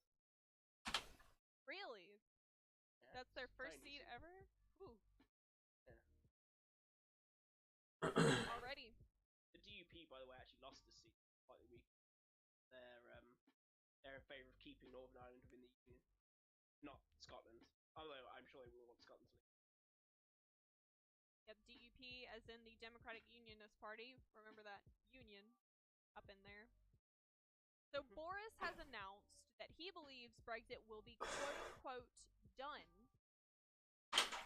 Really?
Yeah,
That's their first
tiny
seat ever? Ooh.
Yeah.
Already.
The DUP, by the way, actually lost this seat quite a week. They're in favour of keeping Northern Ireland within the Union, not Scotland. Although I'm sure they will want Scotland to leave.
Yep, DUP as in the Democratic Unionist Party. Remember that union up in there. So Boris has announced that he believes Brexit will be quote-unquote done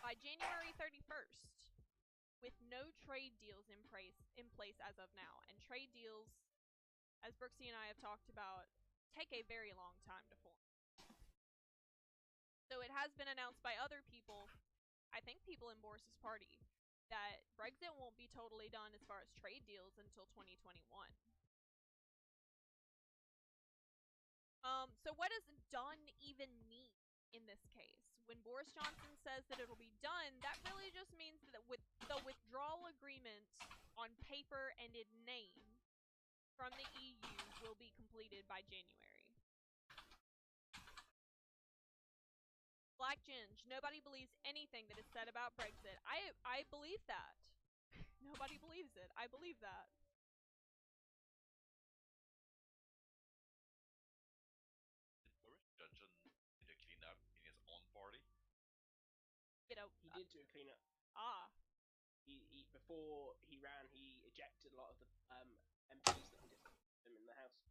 by January 31st with no trade deals in place as of now. And trade deals, as Brooksy and I have talked about, take a very long time to form. So it has been announced by other people, I think people in Boris's party, that Brexit won't be totally done as far as trade deals until 2021. So what does done even mean in this case? When Boris Johnson says that it'll be done, that really just means that with the withdrawal agreement on paper and in name from the EU will be completed by January. Black Ginge, nobody believes anything that is said about Brexit. I believe that. Nobody believes it. I believe that.
Boris Johnson did a cleanup in his own party?
He did do a cleanup. He before he ran, he ejected a lot of the MPs that he just him in the House.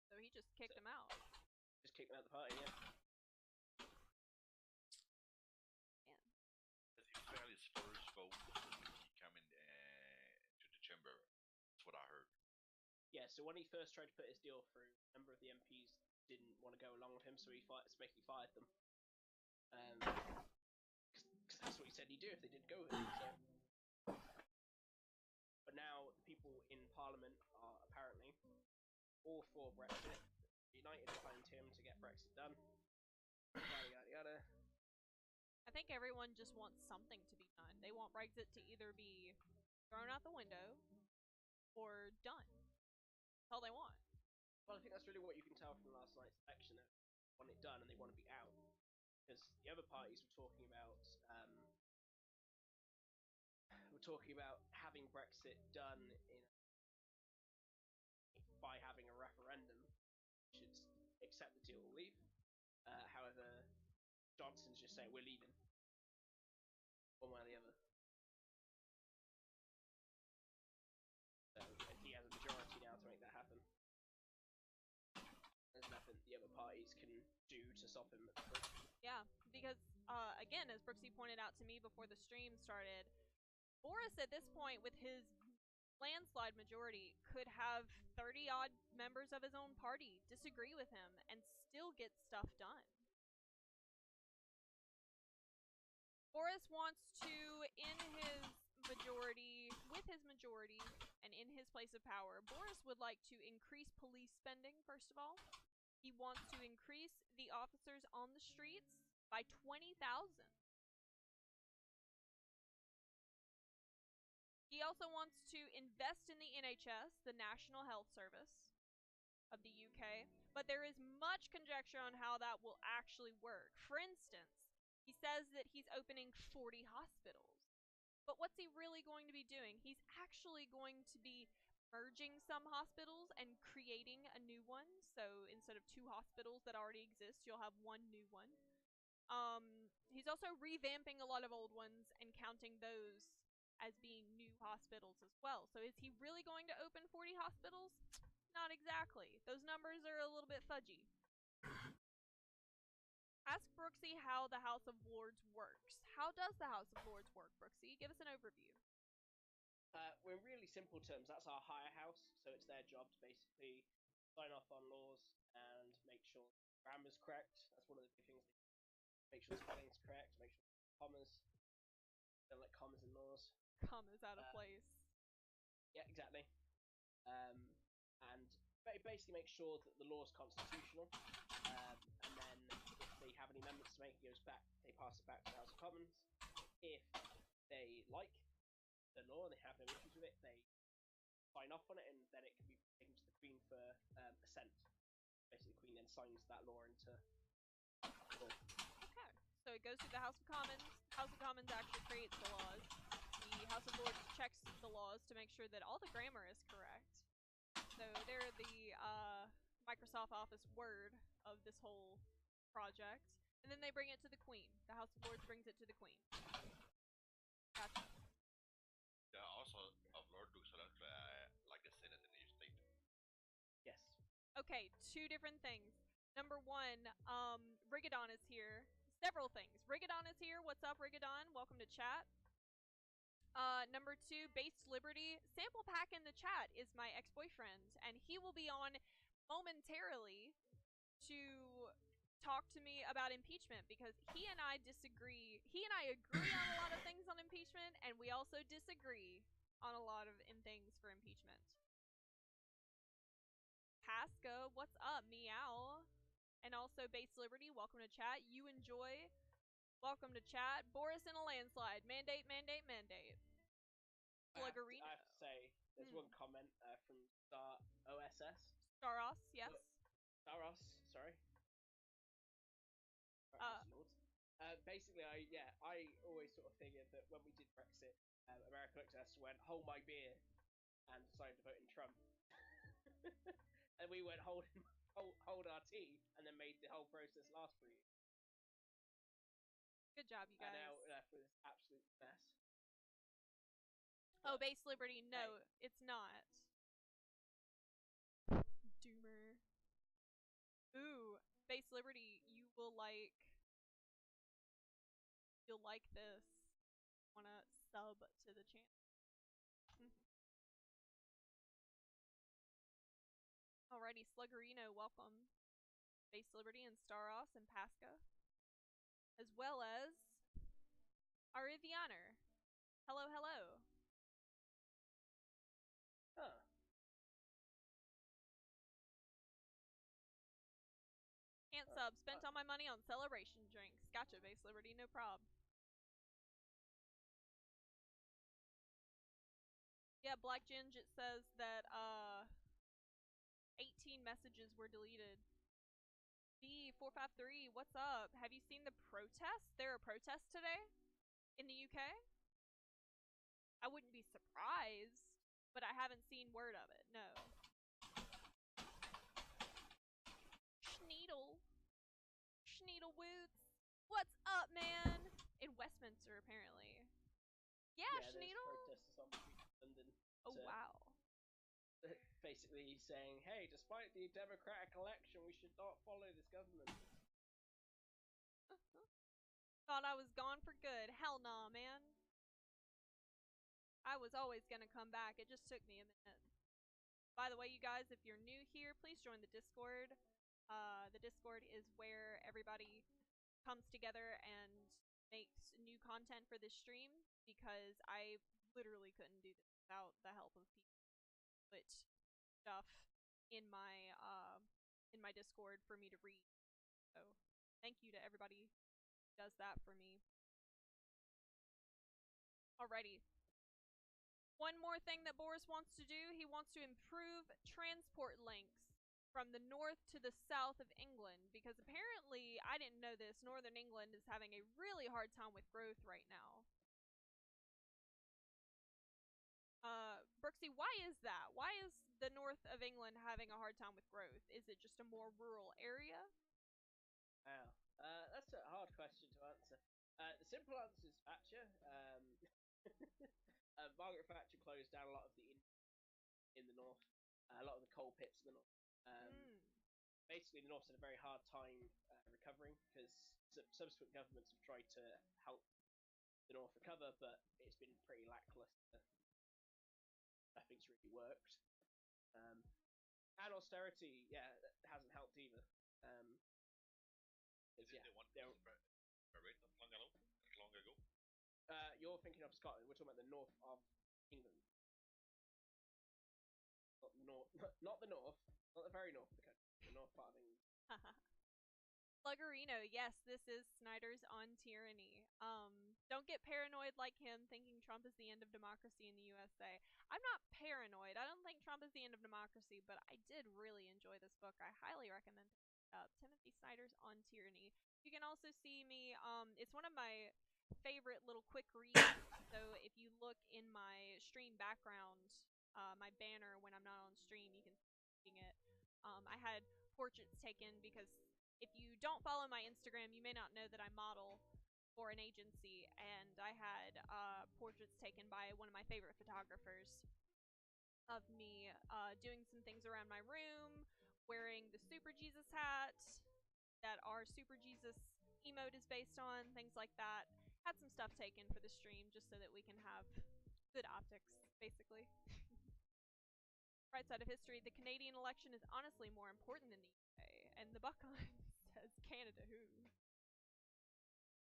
So he just kicked them out.
Just kicked them out of the party, yeah.
Because he failed his first vote when he came in to the chamber. That's what I heard.
Yeah, so when he first tried to put his deal through, a number of the MPs didn't want to go along with him, so he basically fired them. Because that's what he said he'd do if they didn't go with him. So. But now the people in Parliament are apparently all for Brexit, united behind him to get Brexit done. Yada yada yada.
I think everyone just wants something to be done. They want Brexit to either be thrown out the window or done. That's all they want.
Well, I think that's really what you can tell from last night's election. They want it done and they want to be out. Because the other parties were talking about having Brexit done by having a referendum, should accept the deal or leave. However, Johnson's just saying we're leaving, one way or the other. So he has a majority now to make that happen. There's nothing the other parties can do to stop him.
Yeah, because again, as Brooksy pointed out to me before the stream started, Boris at this point with his landslide majority could have 30-odd members of his own party disagree with him and still get stuff done. Boris wants to, with his majority, and in his place of power, Boris would like to increase police spending, first of all. He wants to increase the officers on the streets by 20,000. He also wants to invest in the NHS, the National Health Service of the UK, but there is much conjecture on how that will actually work. For instance, He says that he's opening 40 hospitals. But what's he really going to be doing? He's actually going to be merging some hospitals and creating a new one. So instead of 2 hospitals that already exist, you'll have 1 new one. He's also revamping a lot of old ones and counting those as being new hospitals as well. So is he really going to open 40 hospitals? Not exactly. Those numbers are a little bit fudgy. Ask Brooksy how the House of Lords works. How does the House of Lords work, Brooksy? Give us an overview.
Well, in really simple terms, that's our higher house, so it's their job to basically sign off on laws and make sure grammar's correct. That's one of the big things. Make sure spelling's correct, make sure commas. Don't like commas in laws.
Commas out of place.
Yeah, exactly. And basically make sure that the law is constitutional. And then if they have any amendments to make, it goes back. They pass it back to the House of Commons. If they like the law and they have no issues with it, they sign off on it, and then it can be taken to the Queen for assent. Basically, the Queen then signs that law into law.
Okay, so it goes to the House of Commons. House of Commons actually creates the laws. The House of Lords checks the laws to make sure that all the grammar is correct. So they're the Microsoft Office Word of this whole project. And then they bring it to the Queen. The House of Lords brings it to the Queen. Gotcha.
There are also of Lord looks like the Senate in each state.
Yes.
Okay, 2 different things. Number 1, Rigadon is here. Several things. Rigadon is here. What's up, Rigadon? Welcome to chat. Number 2, Based Liberty. Sample Pack in the chat is my ex-boyfriend, and he will be on momentarily to talk to me about impeachment, because he and I disagree. He and I agree on a lot of things on impeachment, and we also disagree on a lot of things for impeachment. Pasca, what's up? Meow. And also Based Liberty, welcome to chat. You enjoy. Welcome to chat. Boris in a landslide. Mandate, mandate, mandate. Sluggerino.
I have to say, there's one comment from Star OSS.
Staros, yes.
Staros, sorry. Basically, I always sort of figured that when we did Brexit, America looked at us and went, hold my beer, and decided to vote in Trump. And we went, hold our tea, and then made the whole process last for you.
Good job, you guys.
And now left with this absolute mess.
Oh, Based Liberty, no, it's not. Doomer. Ooh, Based Liberty, you'll like this. Wanna sub to the channel. Alrighty, Sluggerino, welcome. Based Liberty and Staros and Pasca. As well as Arivianer. Hello, hello.
Huh.
Can't sub. Spent all my money on celebration drinks. Gotcha, Based Liberty, no prob. Yeah, Black Ginge, it says that 18 messages were deleted. B453, what's up? Have you seen the protests? There are protests today in the UK. I wouldn't be surprised, but I haven't seen word of it. No. Schneedlewoots. What's up, man? In Westminster, apparently. Yeah, Schneedle.
There's protests on the streets of London.
Oh, wow.
Basically saying, hey, despite the democratic election, we should not follow this government.
Thought I was gone for good. Hell nah, man. I was always gonna come back. It just took me a minute. By the way, you guys, if you're new here, please join the Discord. The Discord is where everybody comes together and makes new content for this stream, because I literally couldn't do this without the help of people who put stuff in my Discord for me to read. So thank you to everybody who does that for me. Alrighty. One more thing that Boris wants to do, he wants to improve transport links. from the north to the south of England, because apparently, I didn't know this, northern England is having a really hard time with growth right now. Brooksy, why is that? Why is the north of England having a hard time with growth? Is it just a more rural area?
Wow. That's a hard question to answer. The simple answer is Thatcher. Margaret Thatcher closed down a lot of the in the north, a lot of the coal pits in the north. Basically, the north's had a very hard time recovering because subsequent governments have tried to help the north recover, but it's been pretty lackluster. Nothing's really worked. And austerity, yeah, hasn't helped either.
Is it the one long ago?
You're thinking of Scotland. We're talking about the north of England. Not the north, not the very north of the country, the north part of England.
Sluggerino, yes, this is Snyder's on tyranny. Don't get paranoid like him thinking Trump is the end of democracy in the USA. I'm not paranoid. I don't think Trump is the end of democracy, but I did really enjoy this book. I highly recommend it. Timothy Snyder's on tyranny. You can also see me, it's one of my favorite little quick reads. So if you look in my stream background, my banner when I'm not on stream, you can see it. I had portraits taken because if you don't follow my Instagram, you may not know that I model for an agency, and I had portraits taken by one of my favorite photographers of me doing some things around my room, wearing the Super Jesus hat that our Super Jesus emote is based on, things like that. Had some stuff taken for the stream just so that we can have good optics, basically. Right side of history, the Canadian election is honestly more important than the UK, and the Buckeye says Canada who.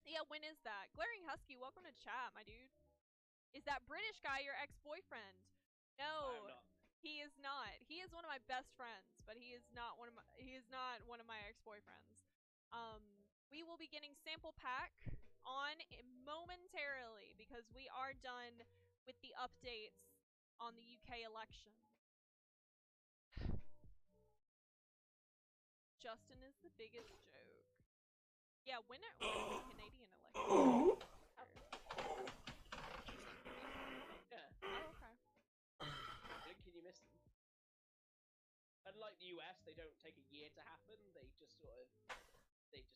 Yeah, when is that? Glaring Husky, welcome to chat, my dude. Is that British guy your ex-boyfriend? No, he is not. He is one of my best friends, but he is not one of my ex-boyfriends. We will be getting sample pack on momentarily because we are done with the updates on the UK election. Justin is the biggest joke. Yeah, when is the Canadian election?
Yeah.
Oh, okay.
Can you miss them? Unlike the US, they don't take a year to happen. They just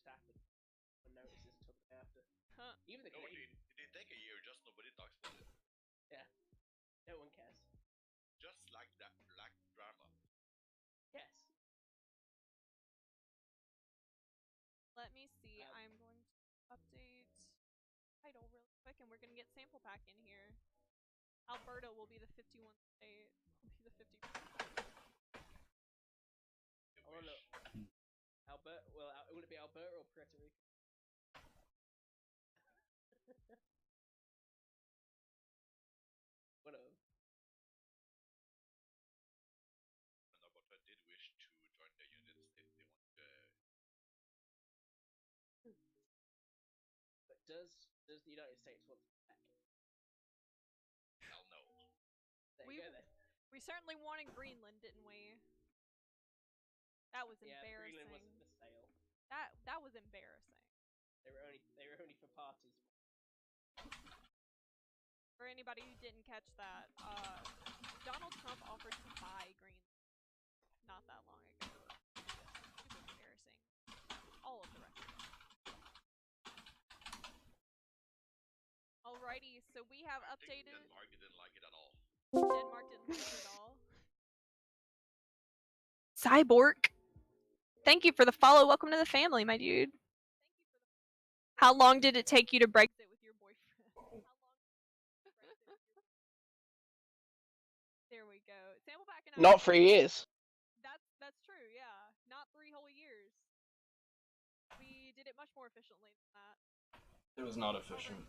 happen. No notices until the day after.
Huh.
Even the Canadian.
It didn't take a year, just nobody talks about it.
Yeah. No one cares.
Just like that black drama.
Yes.
Let me see. I'm going to update title really quick, and we're going to get sample pack in here. Alberta will be the 51 state. Will be the 50.
Oh look. Alberta. Well, will it be Alberta or Puerto Rico? One of them.
And Alberta did wish to join the United States. They want
But does the United States want to back?
Hell no.
There you go then.
We certainly wanted Greenland, didn't we? That was embarrassing.
Greenland wasn't for sale.
That was embarrassing.
They were only for parties.
For anybody who didn't catch that, Donald Trump offered to buy Greenland not that long ago. Super embarrassing. All of the rest of it. Alrighty, so we have updated.
Denmark didn't like it at all.
Denmark didn't like it at all.
Cyborg, thank you for the follow. Welcome to the family, my dude. How long did it take you to Brexit
with your boyfriend? There we go. Sample pack and
Not 3 years.
That's true. Yeah, not 3 whole years. We did it much more efficiently than that.
It was not efficient.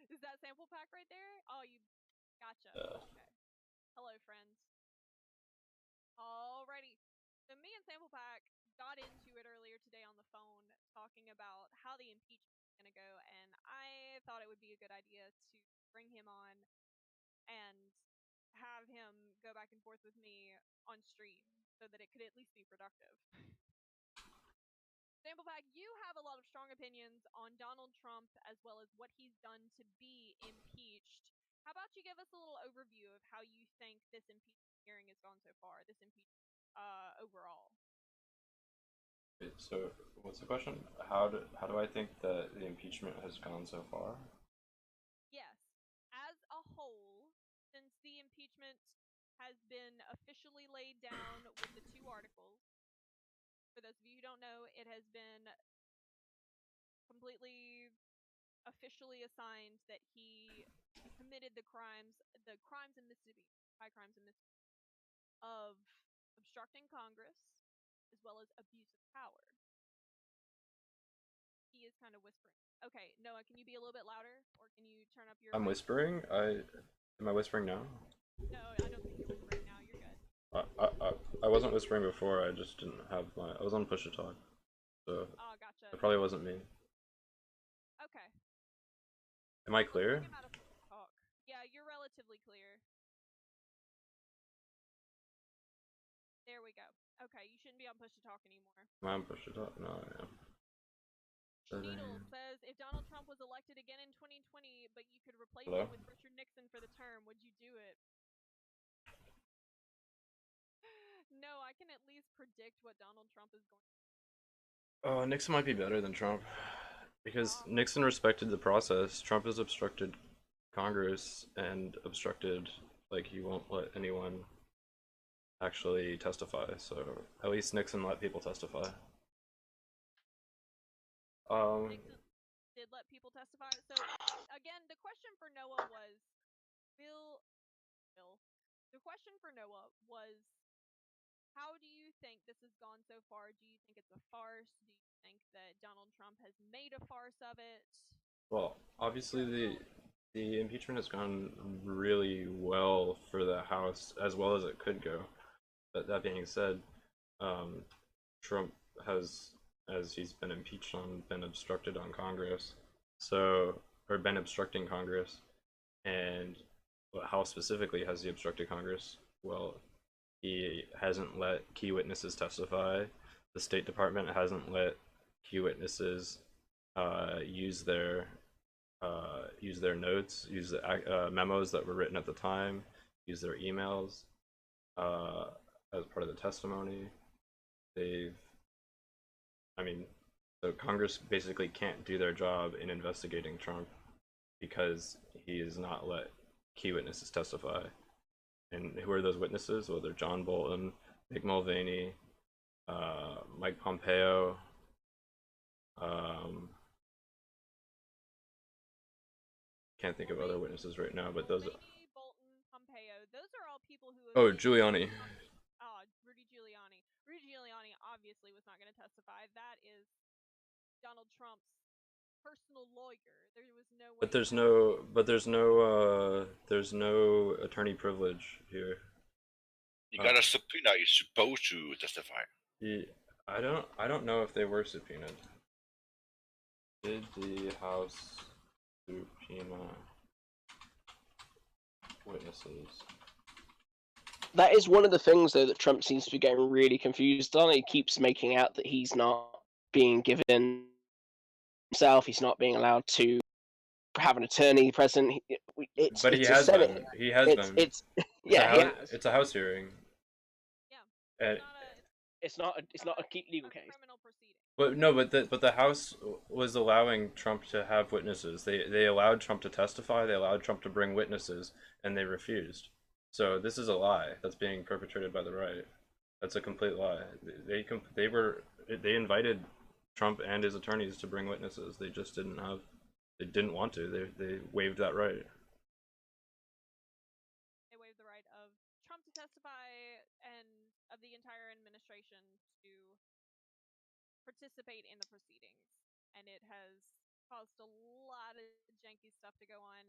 Is that sample pack right there? Oh, you gotcha. Okay. Hello, friends. Alrighty. So me and sample pack got into it earlier today on the phone, talking about how the impeachment is gonna go, and I thought it would be a good idea to bring him on and have him go back and forth with me on stream so that it could at least be productive. Sample Pack, you have a lot of strong opinions on Donald Trump as well as what he's done to be impeached. How about you give us a little overview of how you think this impeachment hearing has gone so far, this impeachment overall?
Wait, so what's the question? How do I think that the impeachment has gone so far?
Yes. As a whole, since the impeachment has been officially laid down with the 2 articles, for those of you who don't know, it has been completely officially assigned that he committed the crimes in Mississippi, high crimes in Mississippi, of obstructing Congress as well as abuse of power. He is kind of whispering. Okay, Noah, can you be a little bit louder, or can you turn up your?
I'm whispering. Am I whispering now?
No, I don't think you're whispering now. You're good.
I wasn't whispering before. I just didn't have my. I was on push to talk, so
Oh, gotcha.
it probably wasn't me.
Okay.
Am I clear?
Talk. Yeah, you're relatively clear. There we go. Okay, you shouldn't be on push to talk anymore.
Am I on push to talk? No, I am.
Needle says, if Donald Trump was elected again in 2020, but you could replace
Hello?
him with Richard Nixon for the term, would you do it? No, I can at least predict what Donald Trump is going to do.
Oh, Nixon might be better than Trump, because Nixon respected the process. Trump has obstructed Congress and obstructed, like, he won't let anyone actually testify. So at least Nixon let people testify.
Nixon did let people testify. So again, the question for Noah was, the question for Noah was, how do you think this has gone so far? Do you think it's a farce? Do you think that Donald Trump has made a farce of it?
Well, obviously the impeachment has gone really well for the House, as well as it could go. But that being said, Trump has, as he's been impeached on, been obstructed on Congress, or been obstructing Congress. And how specifically has he obstructed Congress? Well, he hasn't let key witnesses testify. The State Department hasn't let key witnesses use their notes, use the memos that were written at the time, use their emails as part of the testimony. So Congress basically can't do their job in investigating Trump because he has not let key witnesses testify. And who are those witnesses? Well, they're John Bolton, Mick Mulvaney, Mike Pompeo, can't think of other witnesses right now, but those.
Bolton, Pompeo, those are all people who.
Oh, Giuliani.
Rudy Giuliani. Rudy Giuliani obviously was not going to testify. That is Donald Trump's personal lawyer. There was no way.
There's no attorney privilege here.
You got a subpoena. You're supposed to testify.
I don't know if they were subpoenaed. Did the House subpoena witnesses?
That is one of the things, though, that Trump seems to be getting really confused on. He keeps making out that he's not being given himself. He's not being allowed to have an attorney present.
But he has been. He has been.
It's
It's a House hearing.
Yeah.
It's not a legal case.
But no, but the House was allowing Trump to have witnesses. They allowed Trump to testify. They allowed Trump to bring witnesses, and they refused. So this is a lie that's being perpetrated by the right. That's a complete lie. They invited Trump and his attorneys to bring witnesses. They just didn't want to. They waived that right.
They waived the right of Trump to testify and of the entire administration to participate in the proceedings, and it has caused a lot of janky stuff to go on.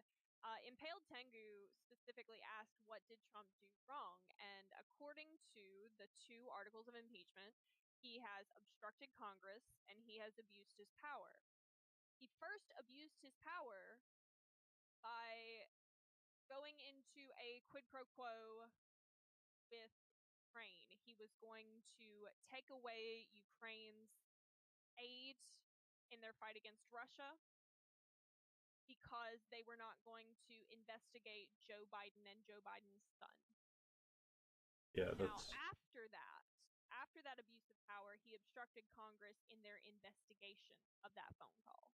Impaled Tengu specifically asked, what did Trump do wrong? And according to the 2 articles of impeachment, he has obstructed Congress and he has abused his power. He first abused his power by going going into a quid pro quo with Ukraine. He was going to take away Ukraine's aid in their fight against Russia because they were not going to investigate Joe Biden and Joe Biden's son.
Yeah,
Now,
that's
after that abuse of power, he obstructed Congress in their investigation of that phone call.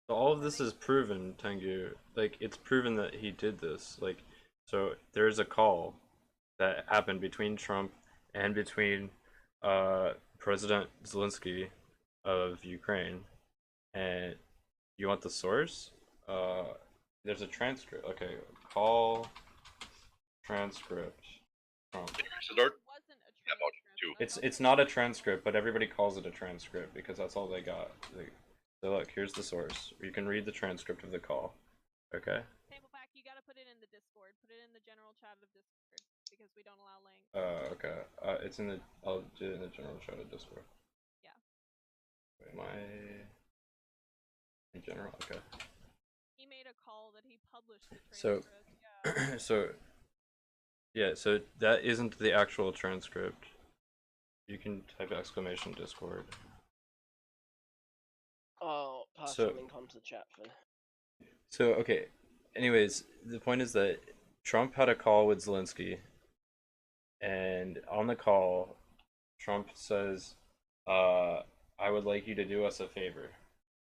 so all of this is proven, Tengu. Like it's proven that he did this. Like so there's a call that happened between Trump and between President Zelensky of Ukraine, and you want the source? There's a transcript. Okay, call transcript. Trump. It's not a transcript, but everybody calls it a transcript because that's all they got. So look, here's the source. You can read the transcript of the call. Okay.
Tableback, you gotta put it in the Discord. Put it in the general chat of Discord because we don't allow links.
Okay. It's in the. I'll do it in the general chat of Discord.
Yeah.
Wait, am I in general? Okay.
He made a call that he published the
So,
transcript.
yeah, so that isn't the actual transcript. You can type exclamation Discord.
I'll pass
So-
the link onto the chat for.
So, okay. Anyways, the point is that Trump had a call with Zelensky, and on the call, Trump says, I would like you to do us a favor.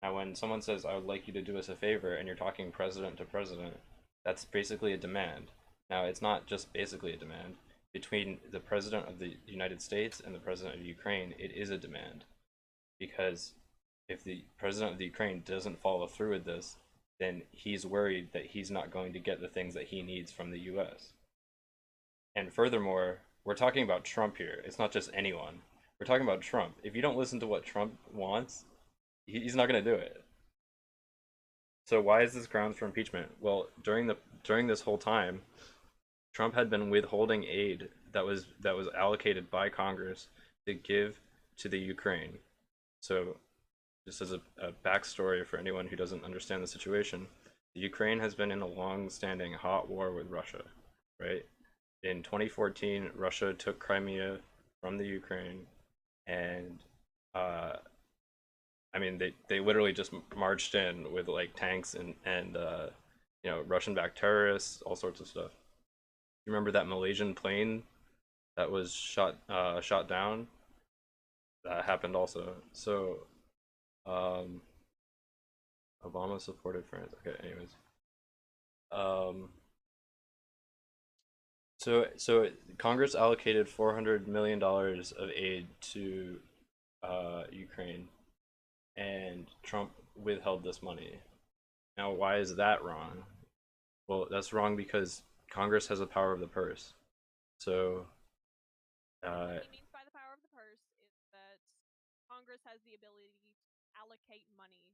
Now, when someone says, I would like you to do us a favor, and you're talking president to president, that's basically a demand. Now, it's not just basically a demand. Between the president of the United States and the president of Ukraine, it is a demand. Because if the president of the Ukraine doesn't follow through with this, then he's worried that he's not going to get the things that he needs from the US. And furthermore, we're talking about Trump here. It's not just anyone. We're talking about Trump. If you don't listen to what Trump wants, he's not going to do it. So why is this grounds for impeachment? Well, during this whole time, Trump had been withholding aid that was allocated by Congress to give to the Ukraine. So, just as a backstory for anyone who doesn't understand the situation, the Ukraine has been in a long-standing hot war with Russia, right? In 2014, Russia took Crimea from the Ukraine, and I mean, they literally just marched in with like tanks and Russian-backed terrorists, all sorts of stuff. You remember that Malaysian plane that was shot down? That happened also. So, Obama supported France. Okay, anyways. So Congress allocated $400 million of aid to Ukraine, and Trump withheld this money. Now, why is that wrong? Well, that's wrong because Congress has the power of the purse. So,
What he means by the power of the purse is that Congress has the ability to allocate money to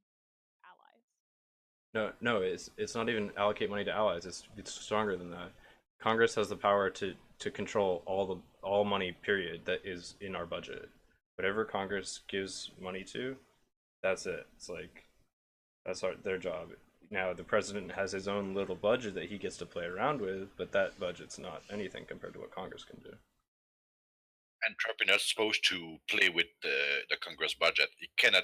allies.
no, it's not even allocate money to allies. It's stronger than that. Congress has the power to control all money, period, that is in our budget. Whatever Congress gives money to, that's it. It's like that's their job. Now the president has his own little budget that he gets to play around with, but that budget's not anything compared to what Congress can do.
And Trump is not supposed to play with the Congress budget. He cannot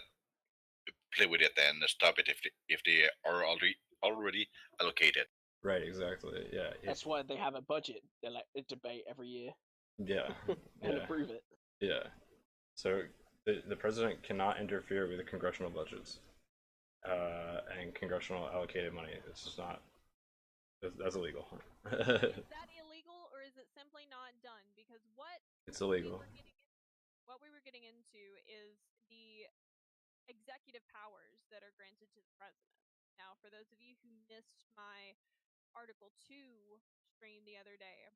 play with it and stop it if they are already allocated.
Right, exactly. Yeah.
That's why they have a budget. They're like a debate every year.
Yeah.
And
Yeah.
approve it.
Yeah. So the president cannot interfere with the congressional budgets and congressional allocated money. It's just not. That's illegal.
Is that illegal, or is it simply not done? Because
It's illegal.
what we were getting into is the executive powers that are granted to the president. Now, for those of you who missed my Article 2 stream the other day,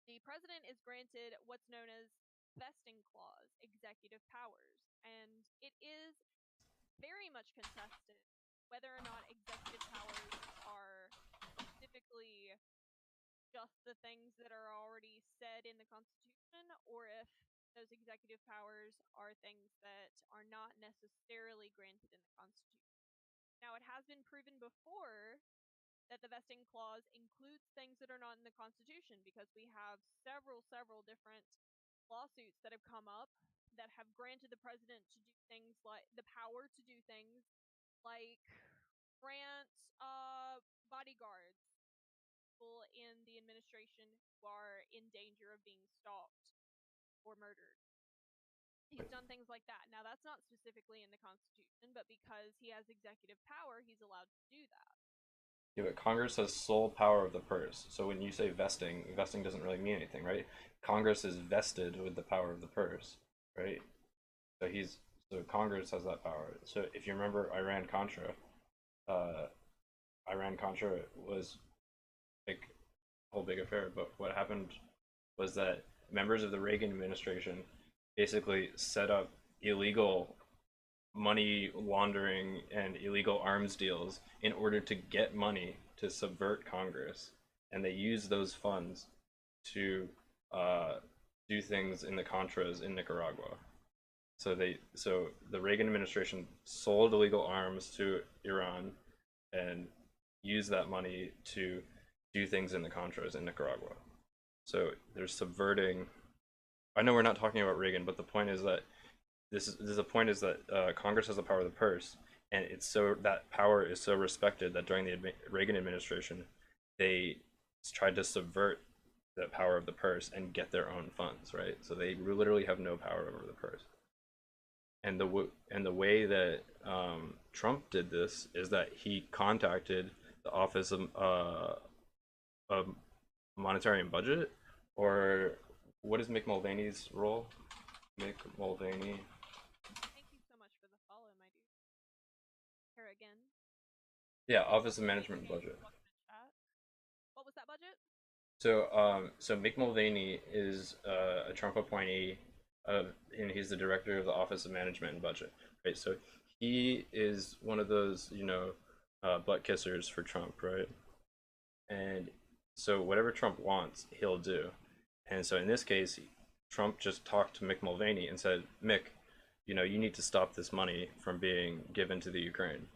the president is granted what's known as vesting clause executive powers, and it is very much contested whether or not executive powers are specifically just the things that are already said in the Constitution, or if those executive powers are things that are not necessarily granted in the Constitution. Now, it has been proven before that the vesting clause includes things that are not in the Constitution, because we have several different lawsuits that have come up that have granted the president to do things like the power to do things like grant bodyguards people in the administration who are in danger of being stalked or murdered. He's done things like that. Now, that's not specifically in the Constitution, but because he has executive power, he's allowed to do that.
Yeah, but Congress has sole power of the purse. So when you say vesting, vesting doesn't really mean anything, right? Congress is vested with the power of the purse, right? So Congress has that power. So if you remember Iran-Contra, Iran-Contra was like a whole big affair, but what happened was that members of the Reagan administration basically set up illegal money laundering and illegal arms deals in order to get money to subvert Congress, and they used those funds to do things in the Contras in Nicaragua. So the Reagan administration sold illegal arms to Iran and used that money to do things in the Contras in Nicaragua. So they're subverting. I know we're not talking about Reagan, but the point is that Congress has the power of the purse, and that power is so respected that during the Reagan administration, they tried to subvert the power of the purse and get their own funds, right? So they literally have no power over the purse. And the way that Trump did this is that he contacted the Office of Monetary and Budget, or what is Mick Mulvaney's role? Mick Mulvaney.
Thank you so much for the follow, my dude. Here again.
Yeah, Office of Management and Budget.
What was that budget?
So Mick Mulvaney is a Trump appointee, and he's the director of the Office of Management and Budget. Right, so he is one of those, butt kissers for Trump, right? And so whatever Trump wants, he'll do. And so in this case, Trump just talked to Mick Mulvaney and said, Mick, you need to stop this money from being given to the Ukraine.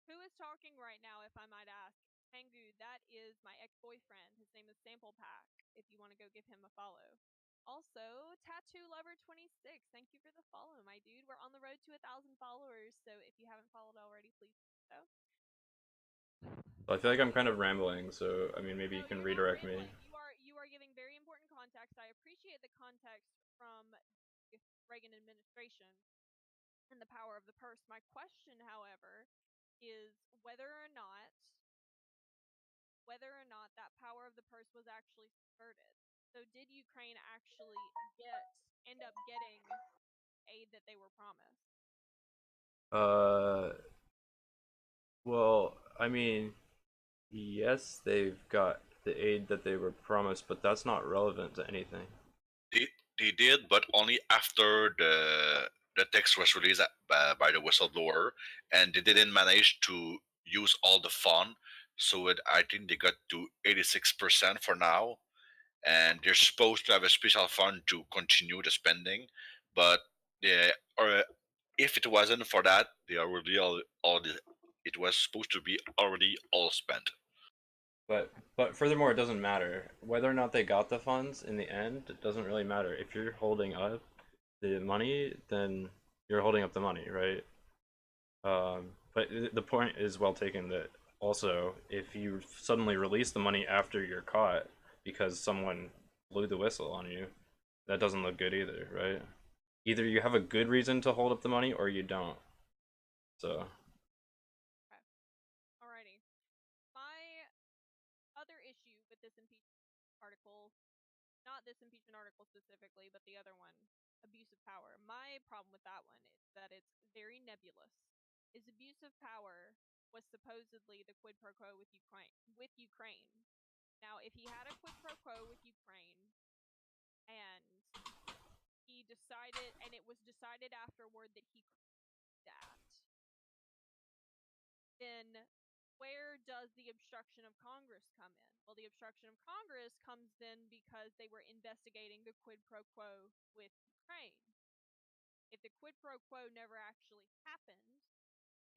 Who is talking right now, if I might ask? Pangu, that is my ex-boyfriend. His name is Sample Pack, if you want to go give him a follow. Also, Tattoo Lover 26, thank you for the follow, my dude. We're on the road to 1,000 followers, so if you haven't followed already, please do so.
Well, I feel like I'm kind of rambling, so maybe you can redirect me.
You are giving very important context. I appreciate the context from the Reagan administration and the power of the purse. My question, however, is whether or not that power of the purse was actually subverted. So did Ukraine actually end up getting aid that they were promised?
Well, yes, they've got the aid that they were promised, but that's not relevant to anything.
They did, but only after the text was released by the whistleblower, and they didn't manage to use all the fund. So I think they got to 86% for now, and they're supposed to have a special fund to continue the spending. But if it wasn't for that, they already it was supposed to be already all spent.
But furthermore, it doesn't matter whether or not they got the funds in the end. It doesn't really matter. If you're holding up the money, then you're holding up the money, right? But the point is well taken that also if you suddenly release the money after you're caught because someone blew the whistle on you, that doesn't look good either, right? Either you have a good reason to hold up the money or you don't. So.
Okay. Alrighty. My other issue with this impeachment article, not this impeachment article specifically, but the other one, abuse of power. My problem with that one is that it's very nebulous. His abuse of power was supposedly the quid pro quo with Ukraine. Now, if he had a quid pro quo with Ukraine, and it was decided afterward that he could do that, then where does the obstruction of Congress come in? Well, the obstruction of Congress comes then because they were investigating the quid pro quo with Ukraine. If the quid pro quo never actually happened,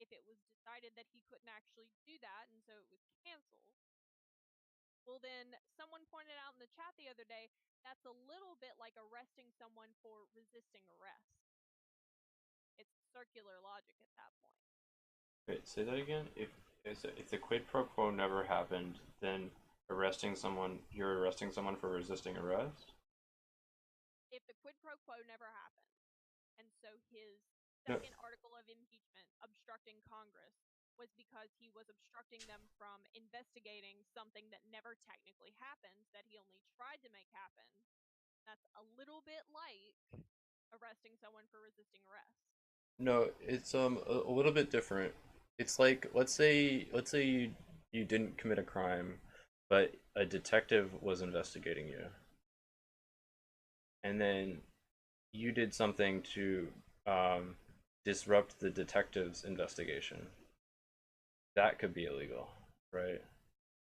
if it was decided that he couldn't actually do that, and so it was canceled. Well, then someone pointed out in the chat the other day that's a little bit like arresting someone for resisting arrest. It's circular logic at that point.
Wait, say that again. If the quid pro quo never happened, then you're arresting someone for resisting arrest?
If the quid pro quo never happened, and so his
No.
second article of impeachment, obstructing Congress, was because he was obstructing them from investigating something that never technically happened, that he only tried to make happen. That's a little bit like arresting someone for resisting arrest.
No, it's a little bit different. It's like let's say you didn't commit a crime, but a detective was investigating you. And then you did something to disrupt the detective's investigation. That could be illegal, right?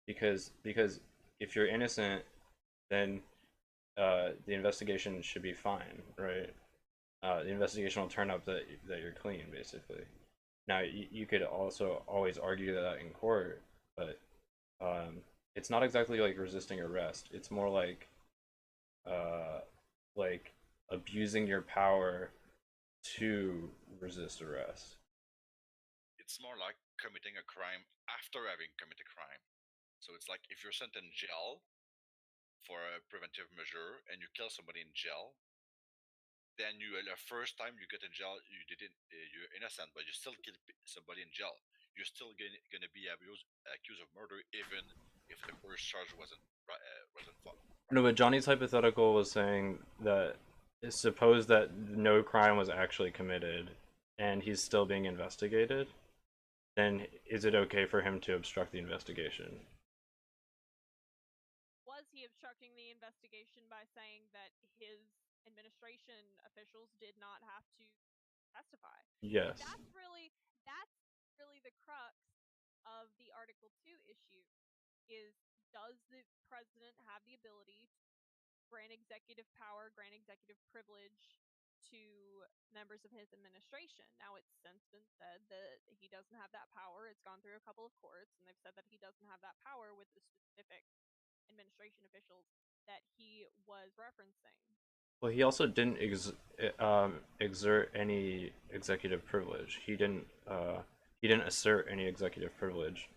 Because if you're innocent, then the investigation should be fine, right? The investigation will turn up that you're clean, basically. Now, you could also always argue that in court, but it's not exactly like resisting arrest. It's more like abusing your power to resist arrest.
It's more like committing a crime after having committed a crime. So it's like if you're sent in jail for a preventive measure and you kill somebody in jail, then the first time you get in jail, you're innocent, but you still kill somebody in jail. You're still gonna be accused of murder, even if the first charge wasn't false.
No, but Johnny's hypothetical was saying that suppose that no crime was actually committed and he's still being investigated, then is it okay for him to obstruct the investigation?
Was he obstructing the investigation by saying that his administration officials did not have to testify?
Yes.
That's really the crux of the Article 2 issue, is does the president have the ability to grant executive power, grant executive privilege to members of his administration? Now, it's since been said that he doesn't have that power. It's gone through a couple of courts, and they've said that he doesn't have that power with the specific administration officials that he was referencing.
Well, he also didn't exert any executive privilege. He didn't assert any executive privilege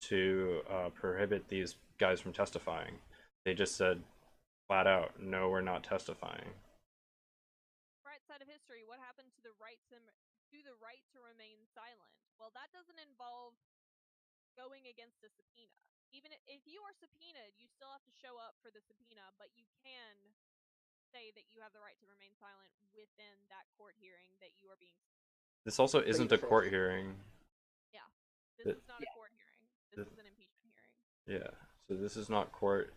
to prohibit these guys from testifying. They just said flat out, no, we're not testifying.
Right side of history, what happened to the right to remain silent? Well, that doesn't involve going against a subpoena. Even if you are subpoenaed, you still have to show up for the subpoena, but you can say that you have the right to remain silent within that court hearing that you are being.
This also isn't a court hearing.
Yeah, this is not a court hearing. This is an impeachment hearing.
Yeah, so this is not court,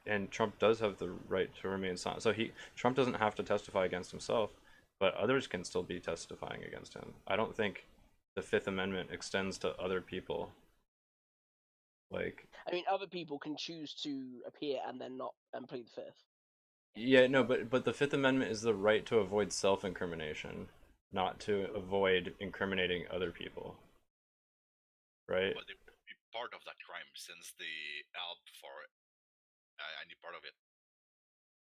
and Trump does have the right to remain silent. So Trump doesn't have to testify against himself, but others can still be testifying against him. I don't think the Fifth Amendment extends to other people.
I mean, other people can choose to appear and then not plead the Fifth.
Yeah, no, but the Fifth Amendment is the right to avoid self-incrimination, not to avoid incriminating other people. Right?
But they would be part of that crime since they helped for any part of it.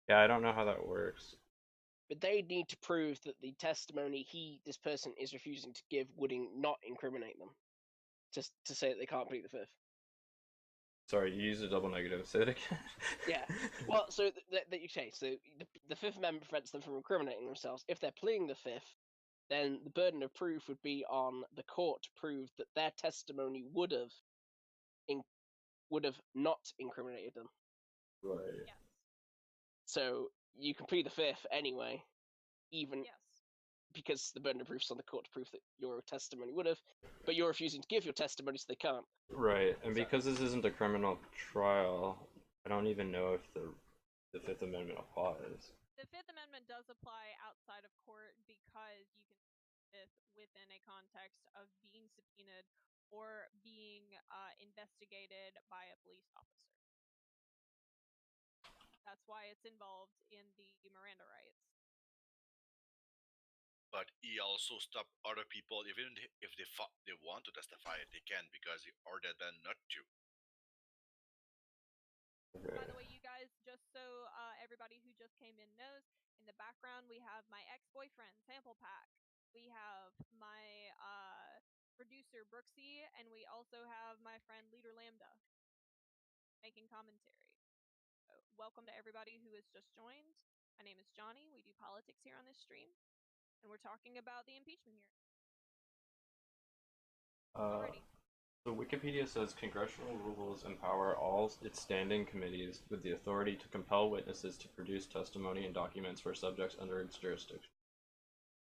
Yeah, I don't know how that works.
But they need to prove that the testimony this person is refusing to give would not incriminate them. Just to say that they can't plead the Fifth.
Sorry, you used a double negative. Say it again.
Yeah. Well, so the Fifth Amendment prevents them from incriminating themselves. If they're pleading the Fifth, then the burden of proof would be on the court to prove that their testimony would have not incriminated them.
Right.
Yes.
So you can plead the Fifth anyway, even because the burden of proof is on the court to prove that your testimony would have, but you're refusing to give your testimony, so they can't.
Right, and because this isn't a criminal trial, I don't even know if the Fifth Amendment applies.
The Fifth Amendment does apply outside of court because you can this within a context of being subpoenaed or being investigated by a police officer. That's why it's involved in the Miranda rights.
But he also stopped other people, even if they want to testify, they can because he ordered them not to.
By the way, you guys, just so everybody who just came in knows, in the background we have my ex-boyfriend, Sample Pack. We have my producer, Brooksy, and we also have my friend, Leader Lambda, making commentary. So, welcome to everybody who has just joined. My name is Johnny. We do politics here on this stream, and we're talking about the impeachment hearing.
So Wikipedia says congressional rules empower all its standing committees with the authority to compel witnesses to produce testimony and documents for subjects under its jurisdiction.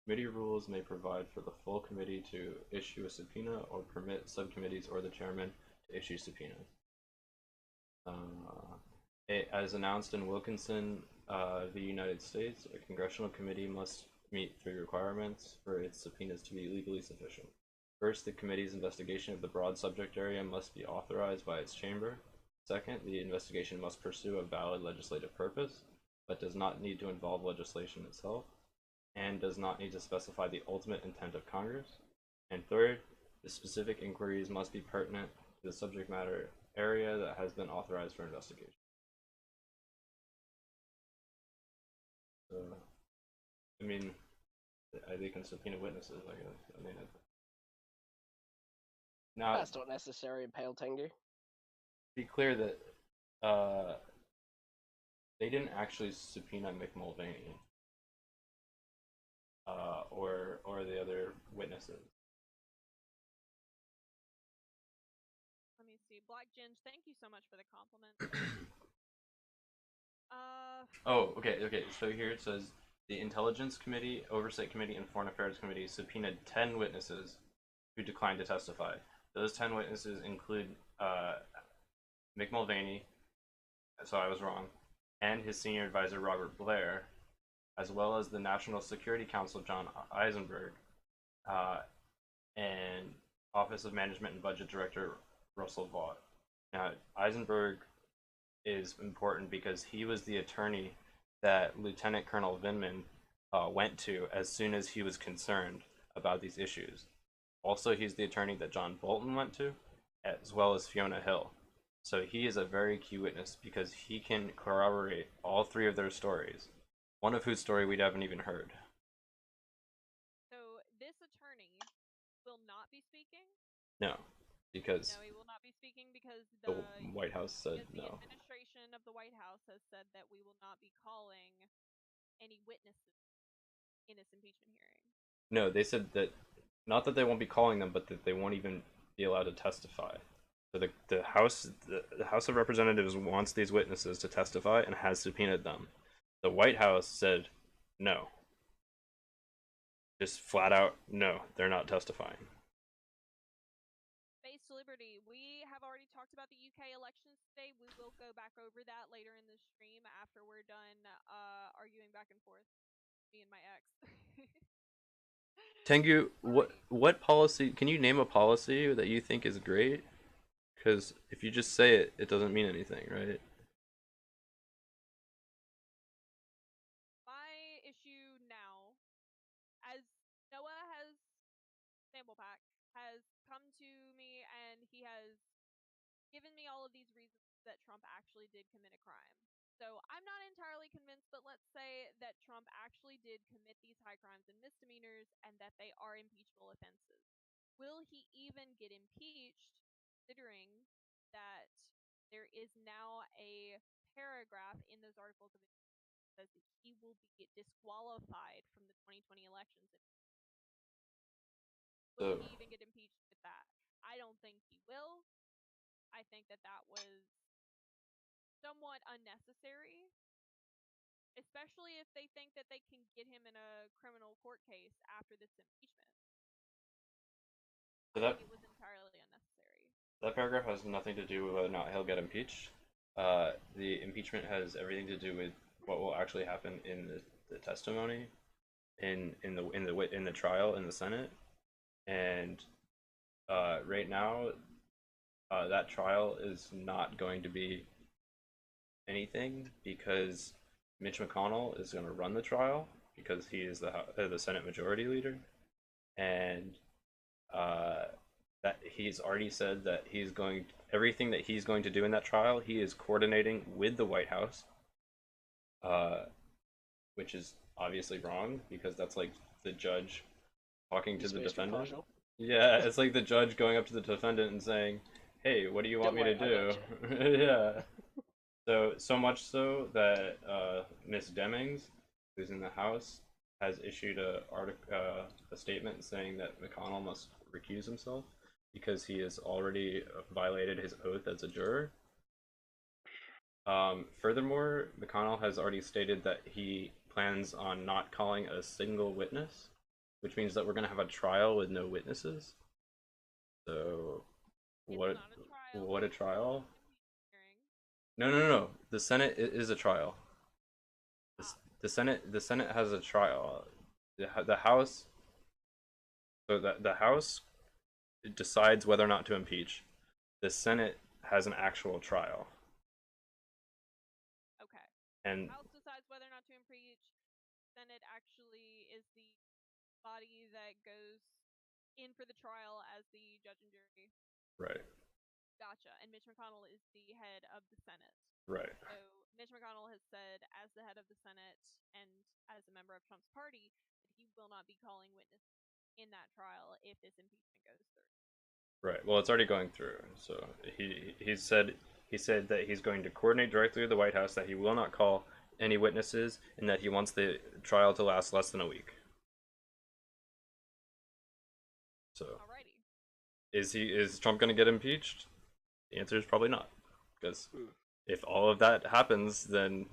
Committee rules may provide for the full committee to issue a subpoena or permit subcommittees or the chairman to issue subpoenas. As announced in Wilkinson v. United States, a congressional committee must meet 3 requirements for its subpoenas to be legally sufficient. First, the committee's investigation of the broad subject area must be authorized by its chamber. Second, the investigation must pursue a valid legislative purpose, but does not need to involve legislation itself, and does not need to specify the ultimate intent of Congress. And third, the specific inquiries must be pertinent to the subject matter area that has been authorized for investigation. So, I mean, they can subpoena witnesses, I guess. I mean, now,
That's not necessary in Pale Tengu.
be clear that they didn't actually subpoena Mick Mulvaney or the other witnesses.
Let me see. Black Ginge, thank you so much for the compliment.
Oh, okay. So here it says the Intelligence Committee, Oversight Committee, and Foreign Affairs Committee subpoenaed 10 witnesses who declined to testify. Those 10 witnesses include Mick Mulvaney, so I was wrong, and his senior advisor Robert Blair, as well as the National Security Council John Eisenberg, and Office of Management and Budget Director Russell Vaught. Now, Eisenberg is important because he was the attorney that Lieutenant Colonel Vindman went to as soon as he was concerned about these issues. Also, he's the attorney that John Bolton went to, as well as Fiona Hill. So he is a very key witness because he can corroborate all 3 of their stories, one of whose story we haven't even heard.
So this attorney will not be speaking?
No, because
No, he will not be speaking because
the White House said
the
no.
administration of the White House has said that we will not be calling any witnesses in this impeachment hearing.
No, they said that, not that they won't be calling them, but that they won't even be allowed to testify. So the House of Representatives wants these witnesses to testify and has subpoenaed them. The White House said no. Just flat out, no, they're not testifying.
Base to Liberty, we have already talked about the UK elections today. We will go back over that later in the stream after we're done arguing back and forth, me and my ex.
Tengu, what policy, can you name a policy that you think is great? Because if you just say it, it doesn't mean anything, right?
My issue now, as Noah has, Sample Pack, has come to me and he has given me all of these reasons that Trump actually did commit a crime. So I'm not entirely convinced, but let's say that Trump actually did commit these high crimes and misdemeanors and that they are impeachable offenses. Will he even get impeached, considering that there is now a paragraph in those articles of impeachment that says that he will be disqualified from the 2020 elections? Will he even get impeached with that? I don't think he will. I think that that was somewhat unnecessary, especially if they think that they can get him in a criminal court case after this impeachment.
So
I think it was entirely unnecessary.
That paragraph has nothing to do with whether or not he'll get impeached. The impeachment has everything to do with what will actually happen in the testimony, in the trial in the Senate, and right now, that trial is not going to be anything because Mitch McConnell is going to run the trial, because he is the Senate Majority Leader, and that he's already said that everything that he's going to do in that trial, he is coordinating with the White House, which is obviously wrong because that's like the judge talking to the defendant. Yeah, it's like the judge going up to the defendant and saying, "Hey, what do you want me to do?" Yeah. So much so that Miss Demings, who's in the House, has issued a statement saying that McConnell must recuse himself because he has already violated his oath as a juror. Furthermore, McConnell has already stated that he plans on not calling a single witness, which means that we're going to have a trial with no witnesses. So, what a trial? No. The Senate is a trial. The Senate has a trial. The House. So the House decides whether or not to impeach. The Senate has an actual trial.
Okay.
And
House decides whether or not to impeach. Senate actually is the body that goes in for the trial as the judge and jury.
Right.
Gotcha. And Mitch McConnell is the head of the Senate.
Right.
So Mitch McConnell has said, as the head of the Senate and as a member of Trump's party, that he will not be calling witnesses in that trial if this impeachment goes through.
Right. Well, it's already going through. So he said that he's going to coordinate directly with the White House, that he will not call any witnesses, and that he wants the trial to last less than a week. So,
alrighty.
Is Trump going to get impeached? The answer is probably not, because if all of that happens, then,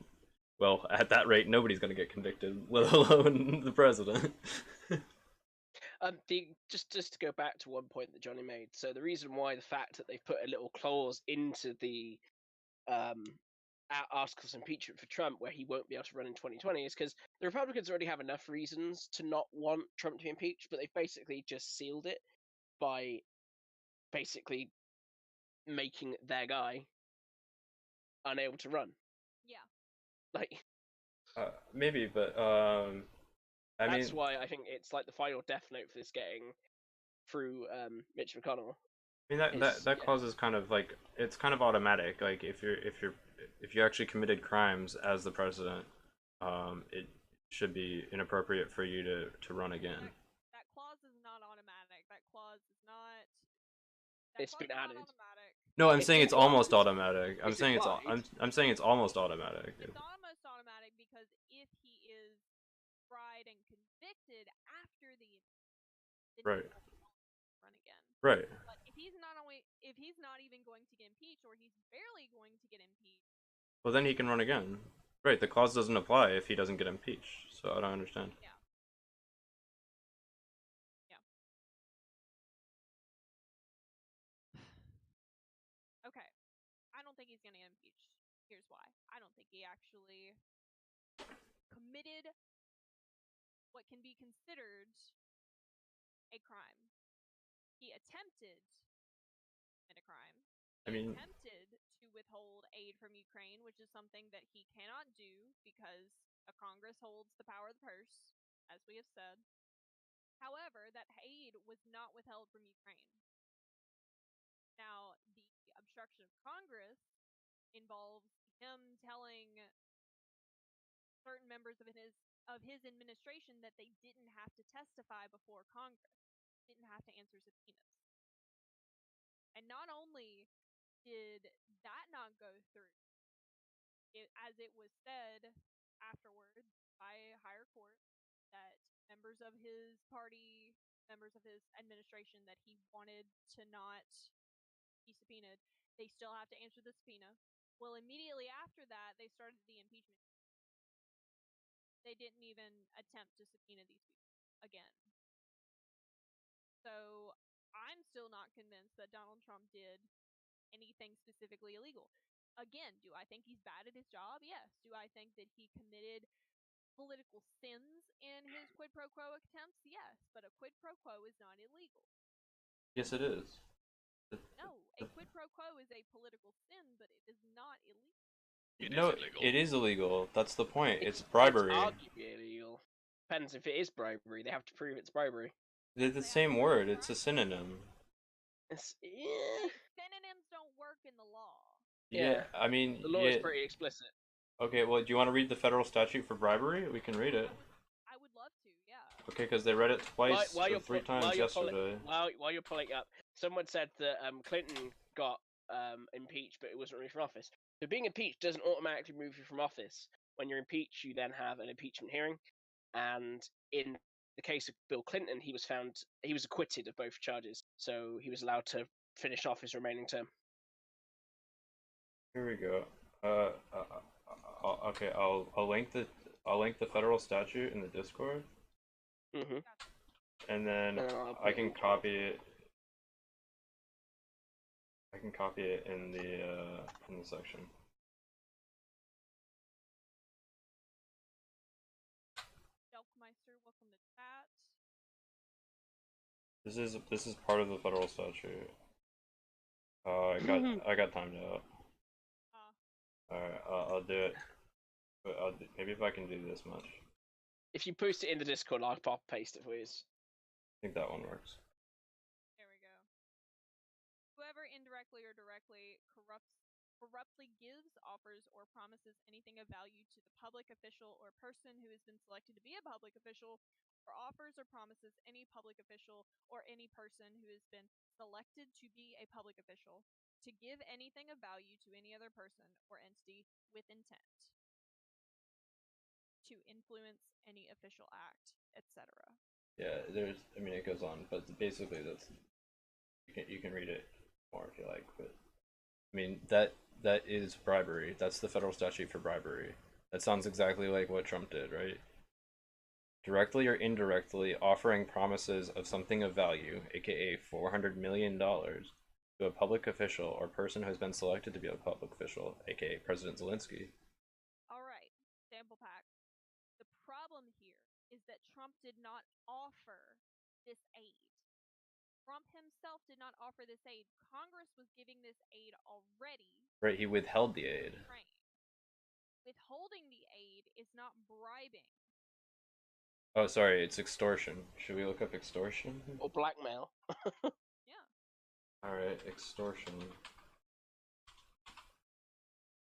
well, at that rate, nobody's going to get convicted, let alone the president.
Just to go back to one point that Johnny made. So the reason why the fact that they've put a little clause into the articles of impeachment for Trump where he won't be able to run in 2020 is because the Republicans already have enough reasons to not want Trump to be impeached, but they've basically just sealed it by basically making their guy unable to run.
Yeah.
Like
maybe, but
that's why I think it's like the final death note for this getting through Mitch McConnell.
I mean that clause is kind of like, it's kind of automatic. Like if you actually committed crimes as the president, it should be inappropriate for you to run again.
That clause is not automatic. That clause is not.
It's been added.
No, I'm saying it's almost automatic. I'm saying it's almost automatic.
It's almost automatic because if he is tried and convicted after the then
right.
he will run again.
Right.
But if he's not even going to get impeached, or he's barely going to get impeached.
Well, then he can run again. Right. The clause doesn't apply if he doesn't get impeached. So I don't understand.
Yeah. Okay. I don't think he's going to get impeached. Here's why. I don't think he actually committed what can be considered a crime. He attempted to commit a crime. He attempted to withhold aid from Ukraine, which is something that he cannot do because a Congress holds the power of the purse, as we have said. However, that aid was not withheld from Ukraine. Now, the obstruction of Congress involves him telling certain members of his administration that they didn't have to testify before Congress, didn't have to answer subpoenas. And not only did that not go through, as it was said afterward by higher court, that members of his party, members of his administration that he wanted to not be subpoenaed, they still have to answer the subpoena. Well, immediately after that, they started the impeachment. They didn't even attempt to subpoena these people again. So I'm still not convinced that Donald Trump did anything specifically illegal. Again, do I think he's bad at his job? Yes. Do I think that he committed political sins in his quid pro quo attempts? Yes. But a quid pro quo is not illegal.
Yes, it is.
No, a quid pro quo is a political sin, but it is not illegal.
It is illegal. That's the point. It's bribery.
It's arguably illegal. depends if it is bribery. They have to prove it's bribery.
They're the same word. It's a synonym.
Synonyms don't work in the law.
Yeah, I mean,
the law is pretty explicit.
Okay, well, do you want to read the federal statute for bribery? We can read it.
I would love to, yeah.
Okay, because they read it twice or three times yesterday.
While you're pulling up, someone said that Clinton got impeached, but it wasn't removed from office. So being impeached doesn't automatically remove you from office. When you're impeached, you then have an impeachment hearing, and in the case of Bill Clinton, he was acquitted of both charges, so he was allowed to finish off his remaining term.
Here we go. Okay, I'll link the federal statute in the Discord. And then I can copy it. I can copy it in the section.
Delkmeister, welcome to chat.
This is part of the federal statute. I got timed out. Alright, I'll do it. But maybe if I can do this much.
If you post it in the Discord, I'll paste it for you.
I think that one works.
There we go. Whoever indirectly or directly corruptly gives, offers, or promises anything of value to the public official or person who has been selected to be a public official, or offers or promises any public official or any person who has been selected to be a public official to give anything of value to any other person or entity with intent to influence any official act, etc.
Yeah, it goes on, but basically that's you can read it more if you like, but I mean that is bribery. That's the federal statute for bribery. That sounds exactly like what Trump did, right? Directly or indirectly offering promises of something of value, aka $400 million, to a public official or person who has been selected to be a public official, aka President Zelensky.
Alright, sample pack. The problem here is that Trump did not offer this aid. Trump himself did not offer this aid. Congress was giving this aid already.
Right, he withheld the aid.
Withholding the aid is not bribing.
Oh, sorry, it's extortion. Should we look up extortion?
Or blackmail.
Yeah.
Alright, extortion.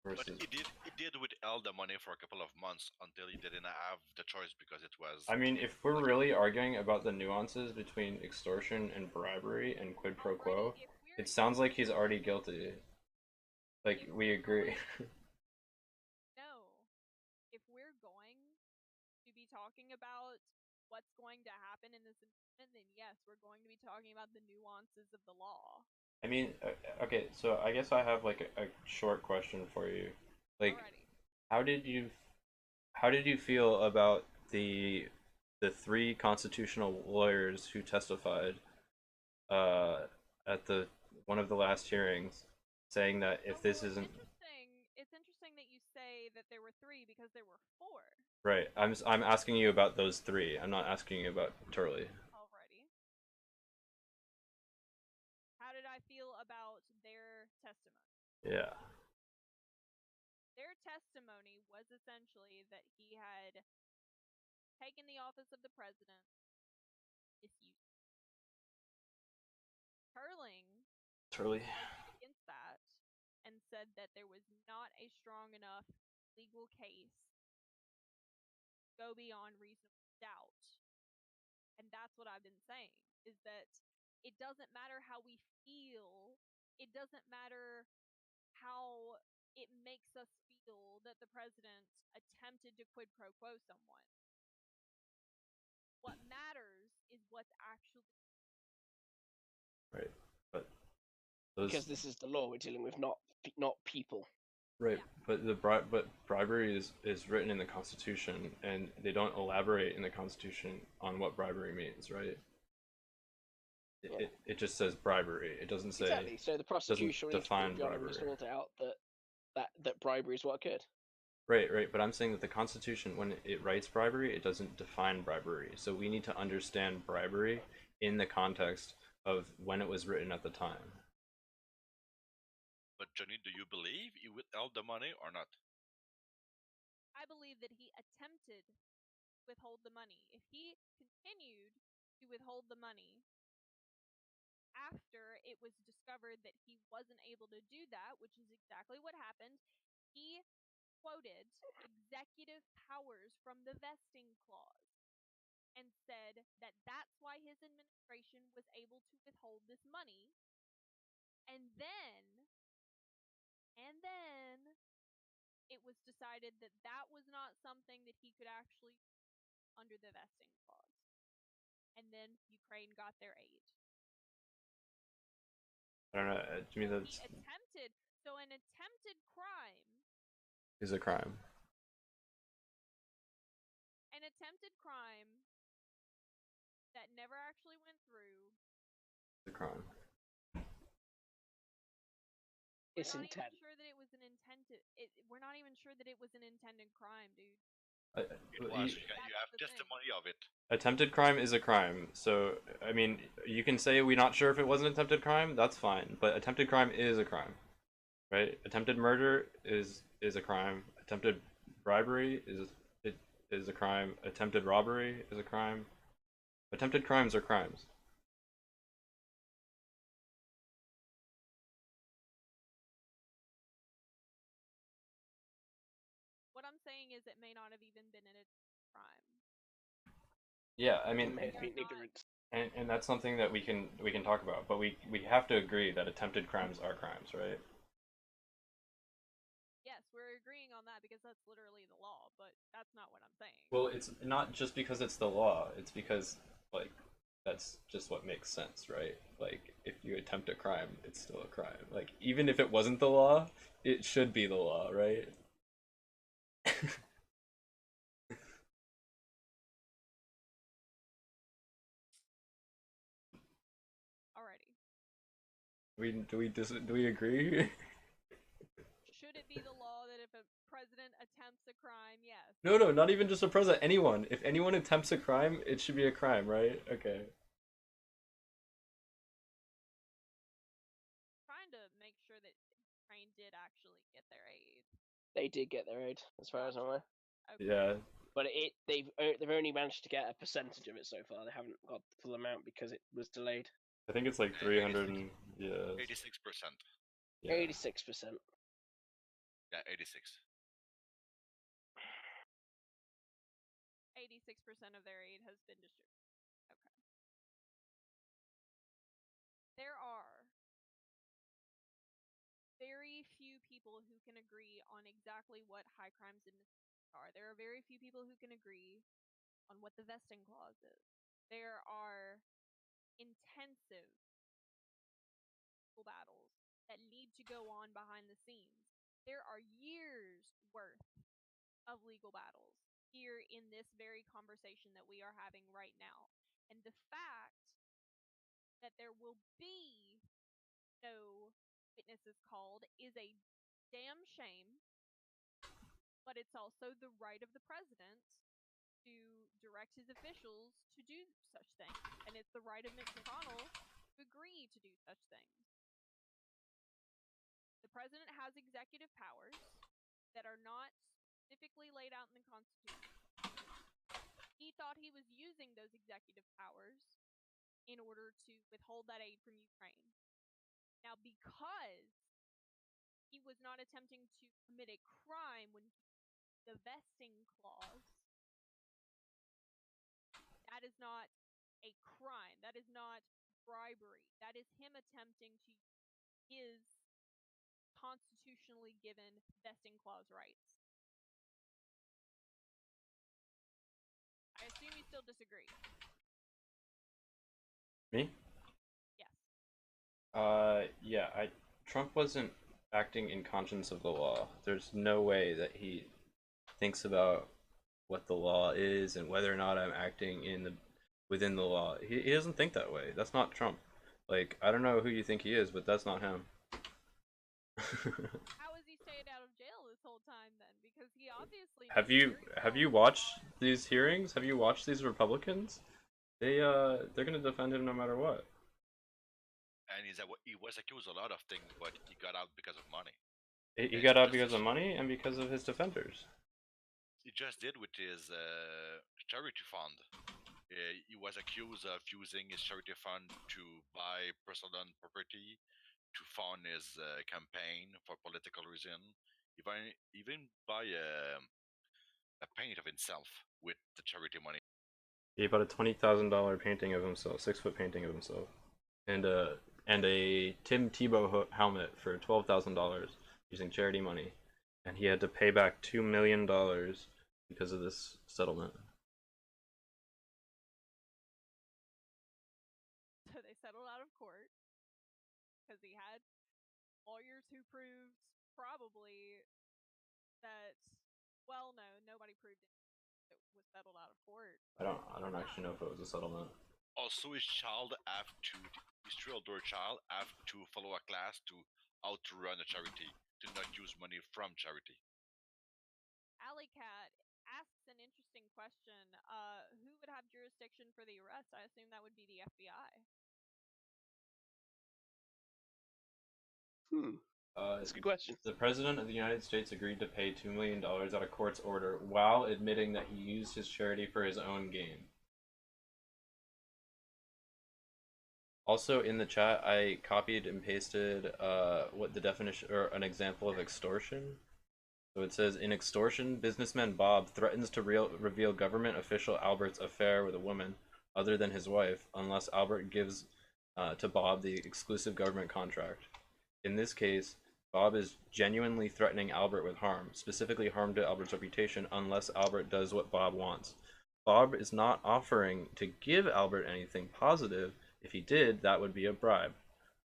But he did withhold the money for a couple of months until he didn't have the choice because it was...
I mean, if we're really arguing about the nuances between extortion and bribery and quid pro quo, it sounds like he's already guilty. Like, we agree.
No. If we're going to be talking about what's going to happen in this impeachment, then yes, we're going to be talking about the nuances of the law.
I mean, okay, so I guess I have like a short question for you. Like, how did you feel about the three constitutional lawyers who testified at one of the last hearings, saying that if this isn't
It's interesting that you say that there were three because there were four.
right, I'm asking you about those three. I'm not asking you about Turley.
Alrighty. How did I feel about their testimony?
Yeah.
Their testimony was essentially that he had taken the office of the president, misused it.
Turley.
argued against that and said that there was not a strong enough legal case to go beyond reasonable doubt. And that's what I've been saying, is that it doesn't matter how we feel, it doesn't matter how it makes us feel that the president attempted to quid pro quo someone. What matters is what's actually
Right, but
because this is the law we're dealing with, not people.
Right, but bribery is written in the Constitution, and they don't elaborate in the Constitution on what bribery means, right? It just says bribery. It doesn't say
Exactly. So the prosecution
doesn't define
needs to prove beyond a
bribery.
reasonable doubt that bribery is what occurred.
Right, but I'm saying that the Constitution, when it writes bribery, it doesn't define bribery. So we need to understand bribery in the context of when it was written at the time.
But Johnny, do you believe he withheld the money or not?
I believe that he attempted withhold the money. If he continued to withhold the money after it was discovered that he wasn't able to do that, which is exactly what happened, he quoted executive powers from the vesting clause and said that that's why his administration was able to withhold this money. And then it was decided that that was not something that he could actually do under the vesting clause. And then Ukraine got their aid.
I don't know. To me, that's
An attempted crime.
is a crime.
An attempted crime that never actually went through.
It's a crime.
It's
We're not
intent.
even sure that it was an intended. We're not even sure that it was an intended crime, dude.
It was. You have testimony of it.
Attempted crime is a crime. So, I mean, you can say we're not sure if it was an attempted crime. That's fine. But attempted crime is a crime, right? Attempted murder is a crime. Attempted bribery is a crime. Attempted robbery is a crime. Attempted crimes are crimes.
What I'm saying is it may not have even been a crime.
Yeah, I mean, and that's something that we can talk about, but we have to agree that attempted crimes are crimes, right?
Yes, we're agreeing on that because that's literally the law, but that's not what I'm saying.
Well, it's not just because it's the law, it's because, like, that's just what makes sense, right? Like, if you attempt a crime, it's still a crime. Like, even if it wasn't the law, it should be the law, right?
Alrighty.
Do we agree?
Should it be the law that if a president attempts a crime, yes.
No, not even just a president. Anyone. If anyone attempts a crime, it should be a crime, right? Okay.
Trying to make sure that Ukraine did actually get their aid.
They did get their aid, as far as I'm aware.
Okay.
Yeah.
But they've only managed to get a percentage of it so far. They haven't got the full amount because it was delayed.
I think it's like 300 and, yeah.
86%.
Yeah.
86%.
Yeah, 86.
86% of their aid has been distributed. Okay. There are very few people who can agree on exactly what high crimes and misdemeanors are. There are very few people who can agree on what the vesting clause is. There are intensive legal battles that need to go on behind the scenes. There are years worth of legal battles here in this very conversation that we are having right now. And the fact that there will be no witnesses called is a damn shame, but it's also the right of the president to direct his officials to do such things. And it's the right of Mitch McConnell to agree to do such things. The president has executive powers that are not specifically laid out in the Constitution. He thought he was using those executive powers in order to withhold that aid from Ukraine. Now, because he was not attempting to commit a crime when he used the vesting clause, that is not a crime. That is not bribery. That is him attempting to use his constitutionally given vesting clause rights. I assume you still disagree.
Me?
Yes.
Yeah, Trump wasn't acting in conscience of the law. There's no way that he thinks about what the law is and whether or not I'm acting within the law. He doesn't think that way. That's not Trump. Like, I don't know who you think he is, but that's not him.
How has he stayed out of jail this whole time then? Because he obviously
Have you watched these hearings? Have you watched these Republicans? They're gonna defend him no matter what.
And he was accused of a lot of things, but he got out because of money.
He got out because of money and because of his defenders.
he just did with his charity fund. He was accused of using his charity fund to buy personal property, to fund his campaign for political reason, even buy a paint of himself with the charity money.
He bought a $20,000 painting of himself, 6-foot painting of himself, and a Tim Tebow helmet for $12,000 using charity money, and he had to pay back $2 million because of this settlement.
So they settled out of court because he had lawyers who proved probably that. Well, no, nobody proved it. It was settled out of court.
I don't actually know if it was a settlement.
Also, his three-year-old child have to follow a class to how to run a charity, to not use money from charity.
Alley Cat asks an interesting question. Who would have jurisdiction for the arrest? I assume that would be the FBI.
That's a good question.
The President of the United States agreed to pay $2 million out of court's order while admitting that he used his charity for his own gain. Also in the chat, I copied and pasted what the definition, or an example of extortion. So it says, in extortion, businessman Bob threatens to reveal government official Albert's affair with a woman other than his wife unless Albert gives to Bob the exclusive government contract. In this case, Bob is genuinely threatening Albert with harm, specifically harm to Albert's reputation, unless Albert does what Bob wants. Bob is not offering to give Albert anything positive. If he did, that would be a bribe.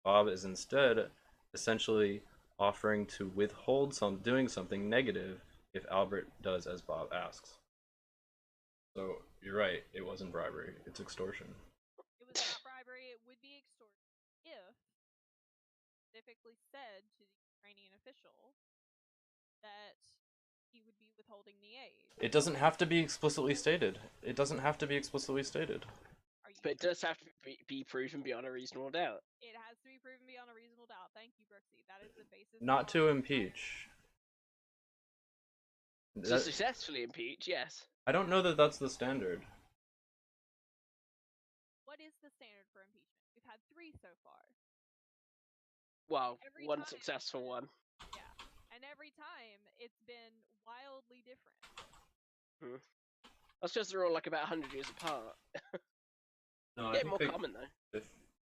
Bob is instead essentially offering to withhold doing something negative if Albert does as Bob asks. So you're right, it wasn't bribery, it's extortion.
It was not bribery, it would be extortion if specifically said to the Ukrainian official that he would be withholding the aid.
It doesn't have to be explicitly stated. It doesn't have to be explicitly stated.
But it does have to be proven beyond a reasonable doubt.
It has to be proven beyond a reasonable doubt. Thank you, Brooksy. That is the basis.
Not to impeach.
To successfully impeach, yes.
I don't know that that's the standard.
What is the standard for impeachment? We've had 3 so far.
Well, one successful one.
Yeah, and every time it's been wildly different.
That's just they're all like about 100 years apart.
No,
Getting more common though.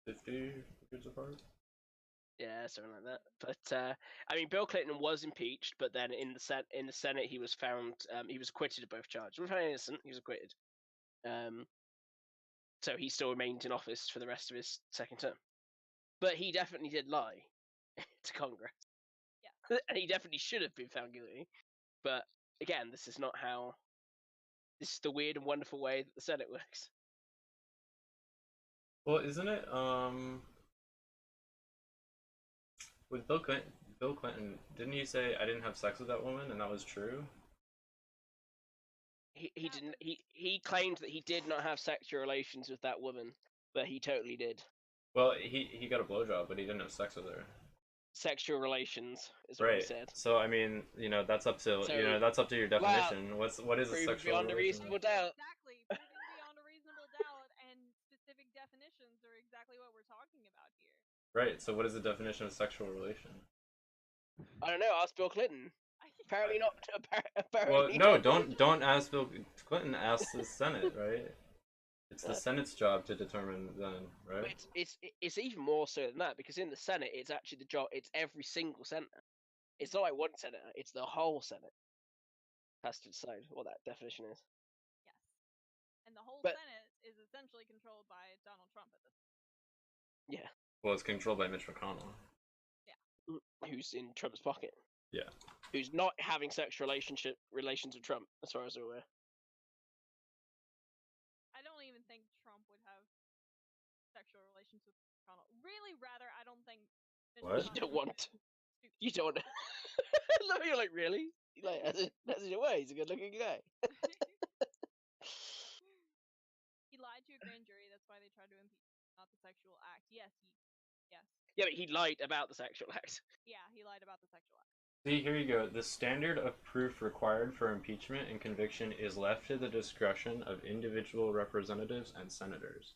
50 years apart?
Yeah, something like that. But I mean, Bill Clinton was impeached, but then in the Senate he was found he was acquitted of both charges. He was found innocent. He was acquitted. So he still remained in office for the rest of his second term. But he definitely did lie to Congress. Yeah. And he definitely should have been found guilty. But again, this is not how. This is the weird and wonderful way that the Senate works.
Well, isn't it, with Bill Clinton, didn't he say, I didn't have sex with that woman, and that was true?
He didn't. He claimed that he did not have sexual relations with that woman, but he totally did.
Well, he got a blowjob, but he didn't have sex with her.
Sexual relations is what he said.
So I mean, that's up to that's up to your definition. What is a sexual
beyond
relation?
A reasonable doubt.
Exactly, proving beyond a reasonable doubt, and specific definitions are exactly what we're talking about here.
Right. So what is the definition of sexual relation?
I don't know. Ask Bill Clinton. Apparently not.
Well, no, don't ask Bill Clinton. Ask the Senate, right? It's the Senate's job to determine then, right?
It's even more so than that, because in the Senate, it's actually the job. It's every single senator. It's not like one senator. It's the whole Senate has to decide what that definition is.
Yes, and the whole Senate is essentially controlled by Donald Trump at this point.
Yeah.
Well, it's controlled by Mitch McConnell.
Yeah.
Who's in Trump's pocket?
Yeah.
Who's not having sexual relations with Trump, as far as I'm aware.
I don't even think Trump would have sexual relations with McConnell. Really, rather, I don't think.
What? You don't want. You don't. Look, you're like, really? Like, that's your way. He's a good-looking guy.
He lied to a grand jury. That's why they tried to impeach him, not the sexual act. Yes.
Yeah, but he lied about the sexual act.
Yeah, he lied about the sexual act.
See, here you go. The standard of proof required for impeachment and conviction is left to the discretion of individual representatives and senators.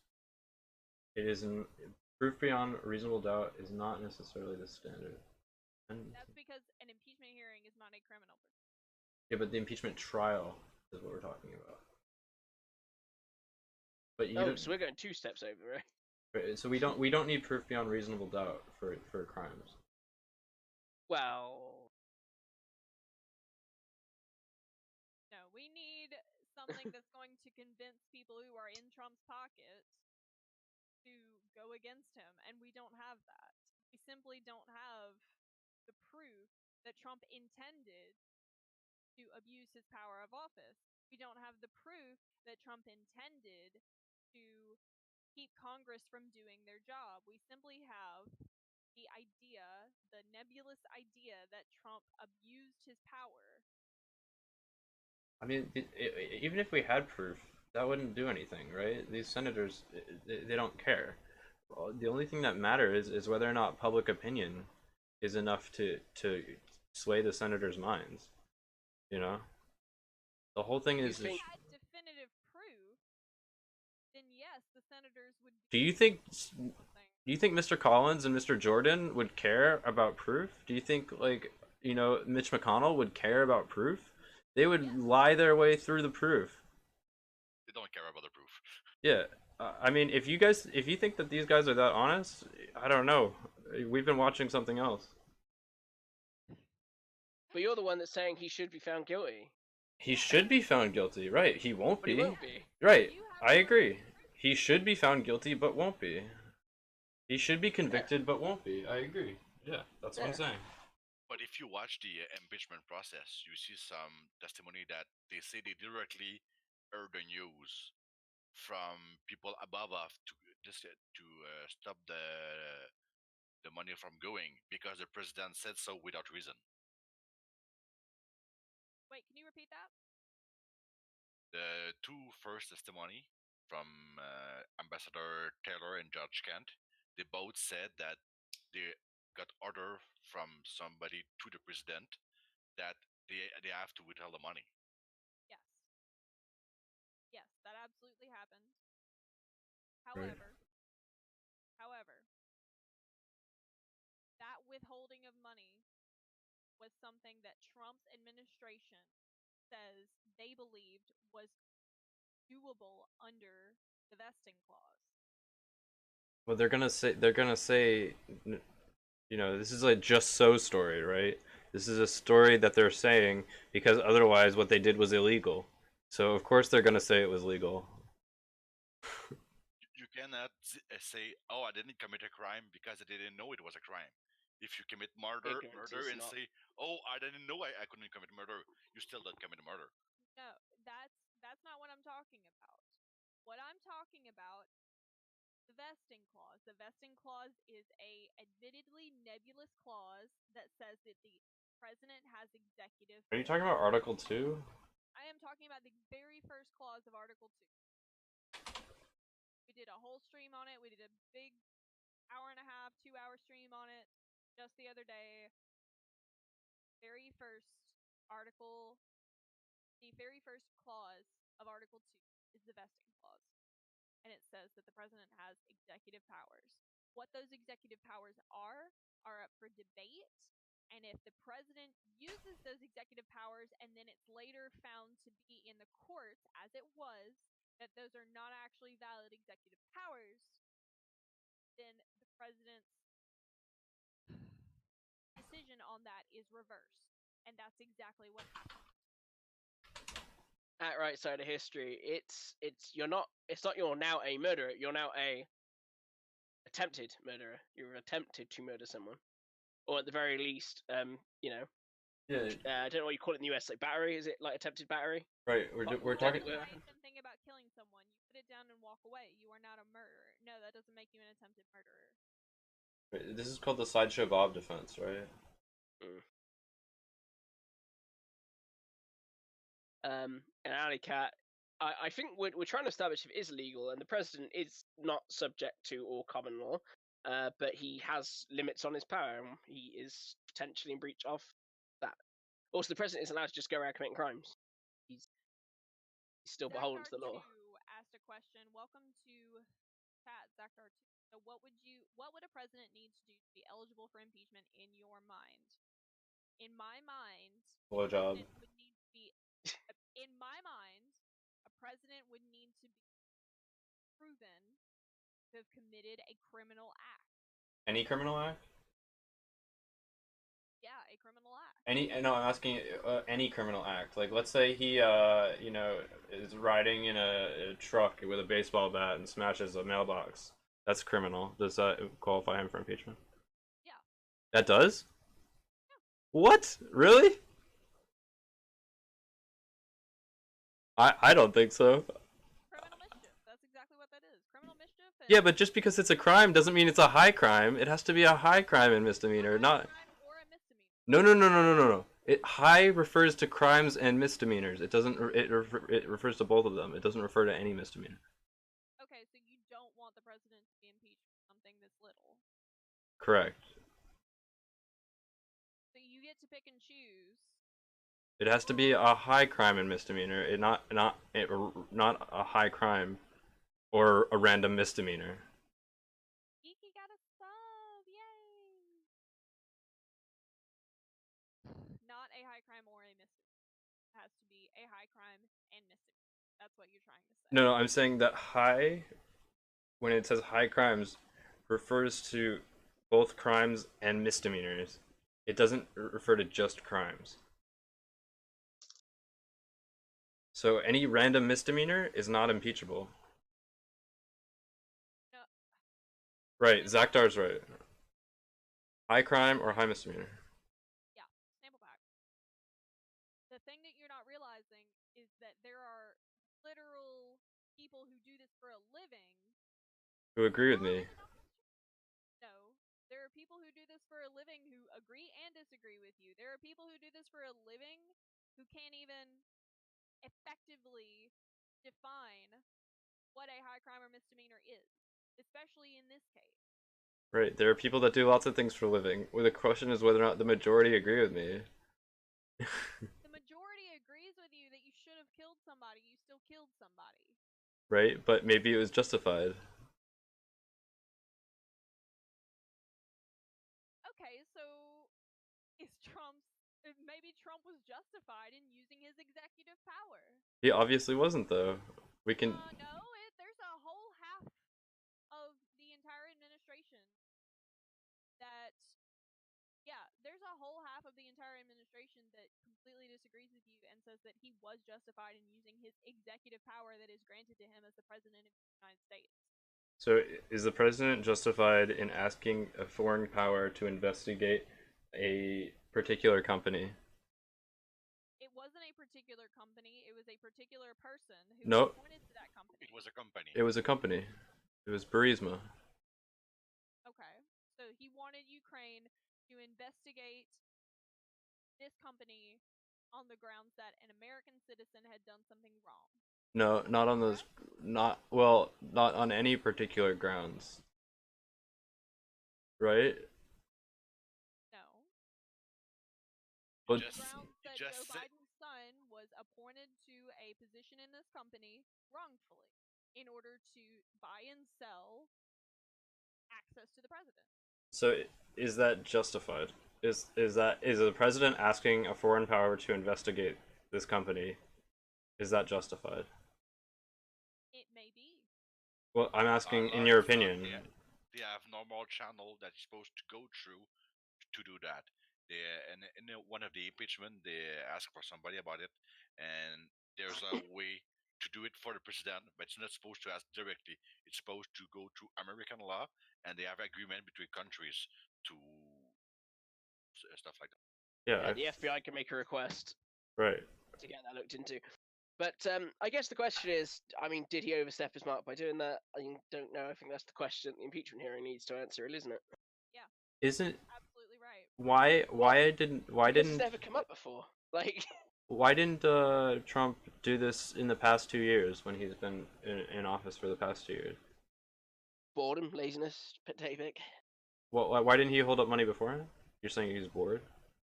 It is proof beyond reasonable doubt is not necessarily the standard. And,
That's because an impeachment hearing is not a criminal proceeding.
yeah, but the impeachment trial is what we're talking about. But you
so we're going 2 steps over, right?
Right, so we don't need proof beyond reasonable doubt for crimes.
Well,
no, we need something that's going to convince people who are in Trump's pocket to go against him, and we don't have that. We simply don't have the proof that Trump intended to abuse his power of office. We don't have the proof that Trump intended to keep Congress from doing their job. We simply have the idea, the nebulous idea that Trump abused his power.
I mean, even if we had proof, that wouldn't do anything, right? These senators, they don't care. The only thing that matters is whether or not public opinion is enough to sway the senators' minds. You know, the whole thing is.
If we had definitive proof, then yes, the senators would.
Do you think Mr. Collins and Mr. Jordan would care about proof? Do you think, like, Mitch McConnell would care about proof? They would lie their way through the proof.
They don't care about the proof.
Yeah, I mean, if you think that these guys are that honest, I don't know. We've been watching something else.
But you're the one that's saying he should be found guilty.
He should be found guilty, right? He won't
But he
be.
won't be.
Right, I agree. He should be found guilty, but won't be. He should be convicted, but won't be. I agree. Yeah, that's what I'm saying.
But if you watch the impeachment process, you see some testimony that they say they directly heard the news from people above us to stop the money from going because the president said so without reason.
Wait, can you repeat that?
The 2 first testimony from Ambassador Taylor and Judge Kent, they both said that they got order from somebody to the president that they have to withhold the money.
Yes. Yes, that absolutely happened. However, that withholding of money was something that Trump's administration says they believed was doable under the vesting clause.
Well, they're gonna say, this is a just so story, right? This is a story that they're saying because otherwise what they did was illegal. So of course they're gonna say it was legal.
You cannot say, "Oh, I didn't commit a crime" because I didn't know it was a crime. If you commit murder and say, "Oh, I didn't know I couldn't commit murder," you still don't commit murder.
No, that's not what I'm talking about. What I'm talking about, the vesting clause. The vesting clause is a admittedly nebulous clause that says that the president has executive.
Are you talking about Article 2?
I am talking about the very first clause of Article 2. We did a whole stream on it. We did a big 1.5-hour, 2-hour stream on it just the other day. Very first article, the very first clause of Article 2 is the vesting clause. And it says that the president has executive powers. What those executive powers are up for debate. And if the president uses those executive powers and then it's later found to be in the courts, as it was, that those are not actually valid executive powers, then the president's decision on that is reversed. And that's exactly what happened.
At right side of history, it's not you're now a murderer, you're now a attempted murderer. You've attempted to murder someone. Or at the very least,
Yeah.
I don't know what you call it in the US, like battery. Is it like attempted battery?
Right. We're talking.
Thing about killing someone, you put it down and walk away. You are not a murderer. No, that doesn't make you an attempted murderer.
This is called the Sideshow Bob defense, right?
And Alley Cat, I think we're trying to establish if it is legal, and the president is not subject to all common law, but he has limits on his power, and he is potentially in breach of Also, the president isn't allowed to just go around committing crimes. He's still beholden to the law.
Asked a question. Welcome to chat, Zaktar. So, what would a president need to do to be eligible for impeachment in your mind? In my mind,
Blowjob.
in my mind, a president would need to be proven to have committed a criminal act.
Any criminal act?
Yeah, a criminal act.
No, I'm asking any criminal act. Like, let's say he, is riding in a truck with a baseball bat and smashes a mailbox. That's criminal. Does that qualify him for impeachment?
Yeah.
That does? Yeah. What? Really? I don't think so.
Criminal mischief. That's exactly what that is. Criminal mischief.
Yeah, but just because it's a crime doesn't mean it's a high crime. It has to be a high crime and misdemeanor, not. No. High refers to crimes and misdemeanors. It doesn't. It refers to both of them. It doesn't refer to any misdemeanor.
Okay, so you don't want the president to be impeached for something this little.
Correct.
So you get to pick and choose.
It has to be a high crime and misdemeanor. Not a high crime, or a random misdemeanor.
Geeky got a sub, yay! Not a high crime or a misdemeanor. It has to be a high crime and misdemeanor. That's what you're trying to say.
No, I'm saying that high, when it says high crimes, refers to both crimes and misdemeanors. It doesn't refer to just crimes. So any random misdemeanor is not impeachable.
No.
Right, Zaktar's right. High crime or high misdemeanor.
Yeah, sample pack. The thing that you're not realizing is that there are literal people who do this for a living.
Who agree with me?
No. There are people who do this for a living who agree and disagree with you. There are people who do this for a living who can't even effectively define what a high crime or misdemeanor is, especially in this case.
Right, there are people that do lots of things for a living. Well, the question is whether or not the majority agree with me.
The majority agrees with you that you should have killed somebody. You still killed somebody.
Right, but maybe it was justified.
Okay, so maybe Trump was justified in using his executive power.
He obviously wasn't, though. We can.
No, there's a whole half of the entire administration there's a whole half of the entire administration that completely disagrees with you and says that he was justified in using his executive power that is granted to him as the president of the United States.
So, is the president justified in asking a foreign power to investigate a particular company?
It wasn't a particular company. It was a particular person who
No.
appointed to that company.
It was a company.
It was a company. It was Burisma.
Okay. So he wanted Ukraine to investigate this company on the grounds that an American citizen had done something wrong.
No, not on those. Not on any particular grounds. Right?
No.
But
Grounds that Joe Biden's son was appointed to a position in this company wrongfully in order to buy and sell access to the president.
So is that justified? Is the president asking a foreign power to investigate this company? Is that justified?
It may be.
Well, I'm asking in your opinion.
They have normal channel that is supposed to go through to do that. And in one of the impeachment, they ask for somebody about it, and there's a way to do it for the president, but it's not supposed to ask directly. It's supposed to go through American law, and they have agreement between countries to stuff like that.
Yeah,
the FBI can make a request.
Right.
To get that looked into. But I guess the question is, I mean, did he overstep his mark by doing that? I don't know. I think that's the question the impeachment hearing needs to answer, isn't it?
Yeah.
Isn't
absolutely right.
Why didn't
This has never come up before. Like
why didn't Trump do this in the past 2 years when he's been in office for the past 2 years?
Boredom, laziness, pandemic.
Well, why didn't he hold up money beforehand? You're saying he's bored?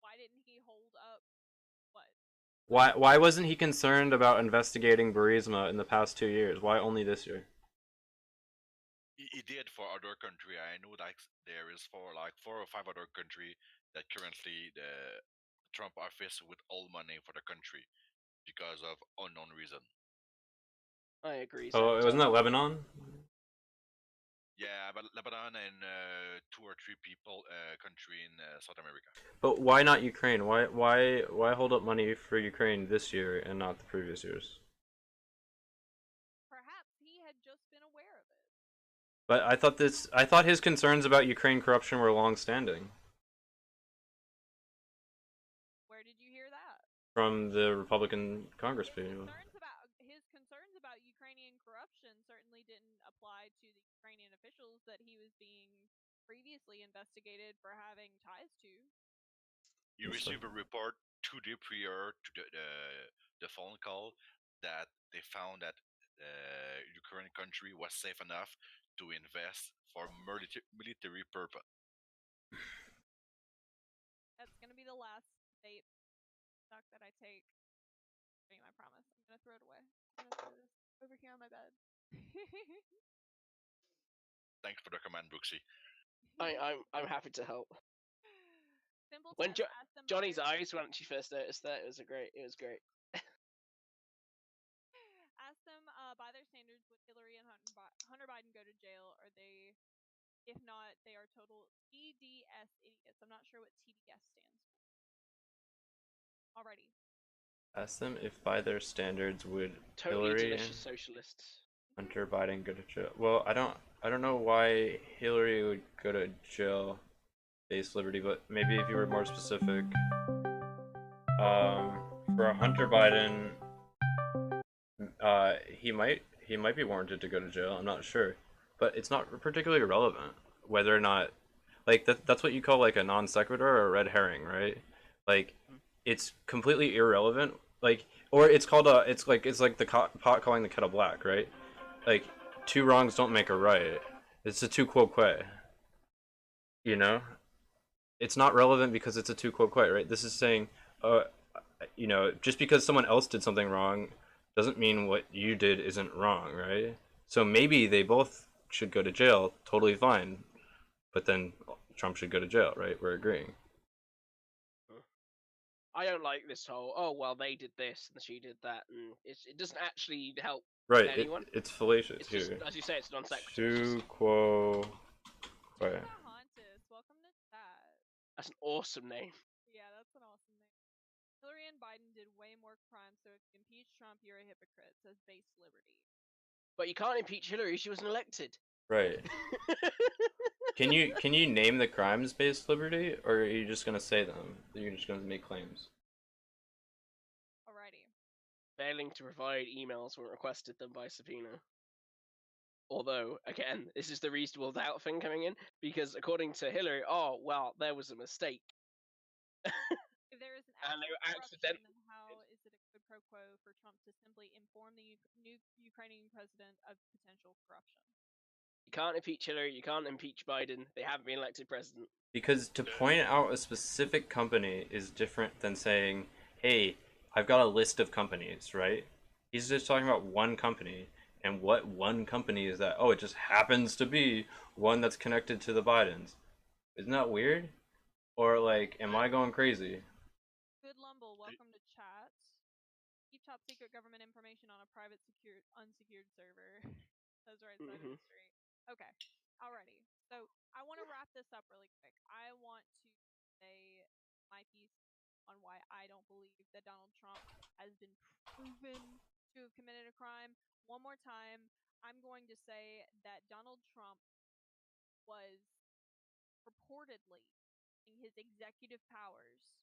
Why didn't he hold up
Why wasn't he concerned about investigating Burisma in the past 2 years? Why only this year?
He did for other country. I know that there is for like 4 or 5 other country that currently the Trump office with all money for the country because of unknown reason.
I agree.
Oh, wasn't that Lebanon?
Yeah, but Lebanon and 2 or 3 people country in South America.
But why not Ukraine? Why hold up money for Ukraine this year and not the previous years?
Perhaps he had just been aware of it.
But I thought his concerns about Ukraine corruption were long-standing.
Where did you hear that?
From the Republican Congress people.
His concerns about Ukrainian corruption certainly didn't apply to the Ukrainian officials that he was being previously investigated for having ties to.
You received a report 2 days prior to the phone call that they found that Ukraine country was safe enough to invest for military purpose.
That's gonna be the last vape stock that I take. I promise. I'm gonna throw it away. I'm gonna throw this over here on my bed.
Thanks for the command, Brooksy.
I'm happy to help.
Simple
When
test. Ask them
Johnny's eyes when she first noticed that, it was great.
Ask them by their standards, would Hillary and Hunter Biden go to jail? Or they, if not, they are total TDS idiots. I'm not sure what TDS stands for. Alrighty.
Ask them if by their standards would
Totally
Hillary
delicious socialists.
Hunter Biden go to jail. Well, I don't know why Hillary would go to jail based liberty, but maybe if you were more specific. For Hunter Biden, he might be warranted to go to jail. I'm not sure, but it's not particularly relevant whether or not, like that's what you call like a non sequitur or a red herring, right? Like it's completely irrelevant. Like, or it's called it's like the pot calling the kettle black, right? Like, two wrongs don't make a right. It's a tu quoque. You know, it's not relevant because it's a tu quoque, right? This is saying, just because someone else did something wrong doesn't mean what you did isn't wrong, right? So maybe they both should go to jail, totally fine. But then Trump should go to jail, right? We're agreeing.
I don't like this whole, oh, well, they did this and she did that, and it doesn't actually help
Right,
anyone.
it's fallacious
It's
here.
just, as you say, it's non sequitur.
Tu quo. Right.
Welcome to chat.
That's an awesome name.
Yeah, that's an awesome name. Hillary and Biden did way more crimes, so if you impeach Trump, you're a hypocrite, says Base Liberty.
But you can't impeach Hillary, she wasn't elected.
Right. Can you name the crimes based liberty, or are you just gonna say them? You're just gonna make claims?
Alrighty.
Failing to provide emails when requested them by subpoena. Although, again, this is the reasonable doubt thing coming in, because according to Hillary, oh, well, there was a mistake.
If there is an
and they were
accident, then how is it a quid pro quo for Trump to simply inform the new Ukrainian president of potential corruption?
You can't impeach Hillary, you can't impeach Biden, they haven't been elected president.
Because to point out a specific company is different than saying, hey, I've got a list of companies, right? He's just talking about one company. And what one company is that? Oh, it just happens to be one that's connected to the Bidens. Isn't that weird? Or, like, am I going crazy?
Good Lumble, welcome to chat. Keep top secret government information on a private, unsecured server. That's right side of the street. Okay, alrighty. So I want to wrap this up really quick. I want to say my piece on why I don't believe that Donald Trump has been proven to have committed a crime. One more time, I'm going to say that Donald Trump was purportedly in his executive powers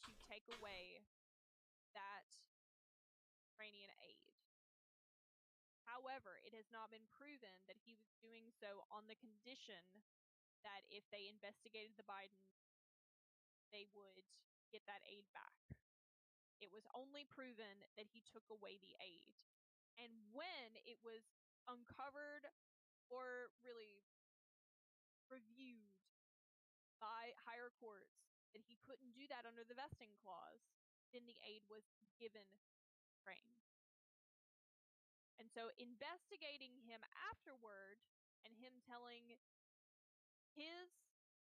to take away that Ukrainian aid. However, it has not been proven that he was doing so on the condition that if they investigated the Bidens, they would get that aid back. It was only proven that he took away the aid. And when it was uncovered or really reviewed by higher courts that he couldn't do that under the vesting clause, then the aid was given Ukraine. And so investigating him afterward and him telling his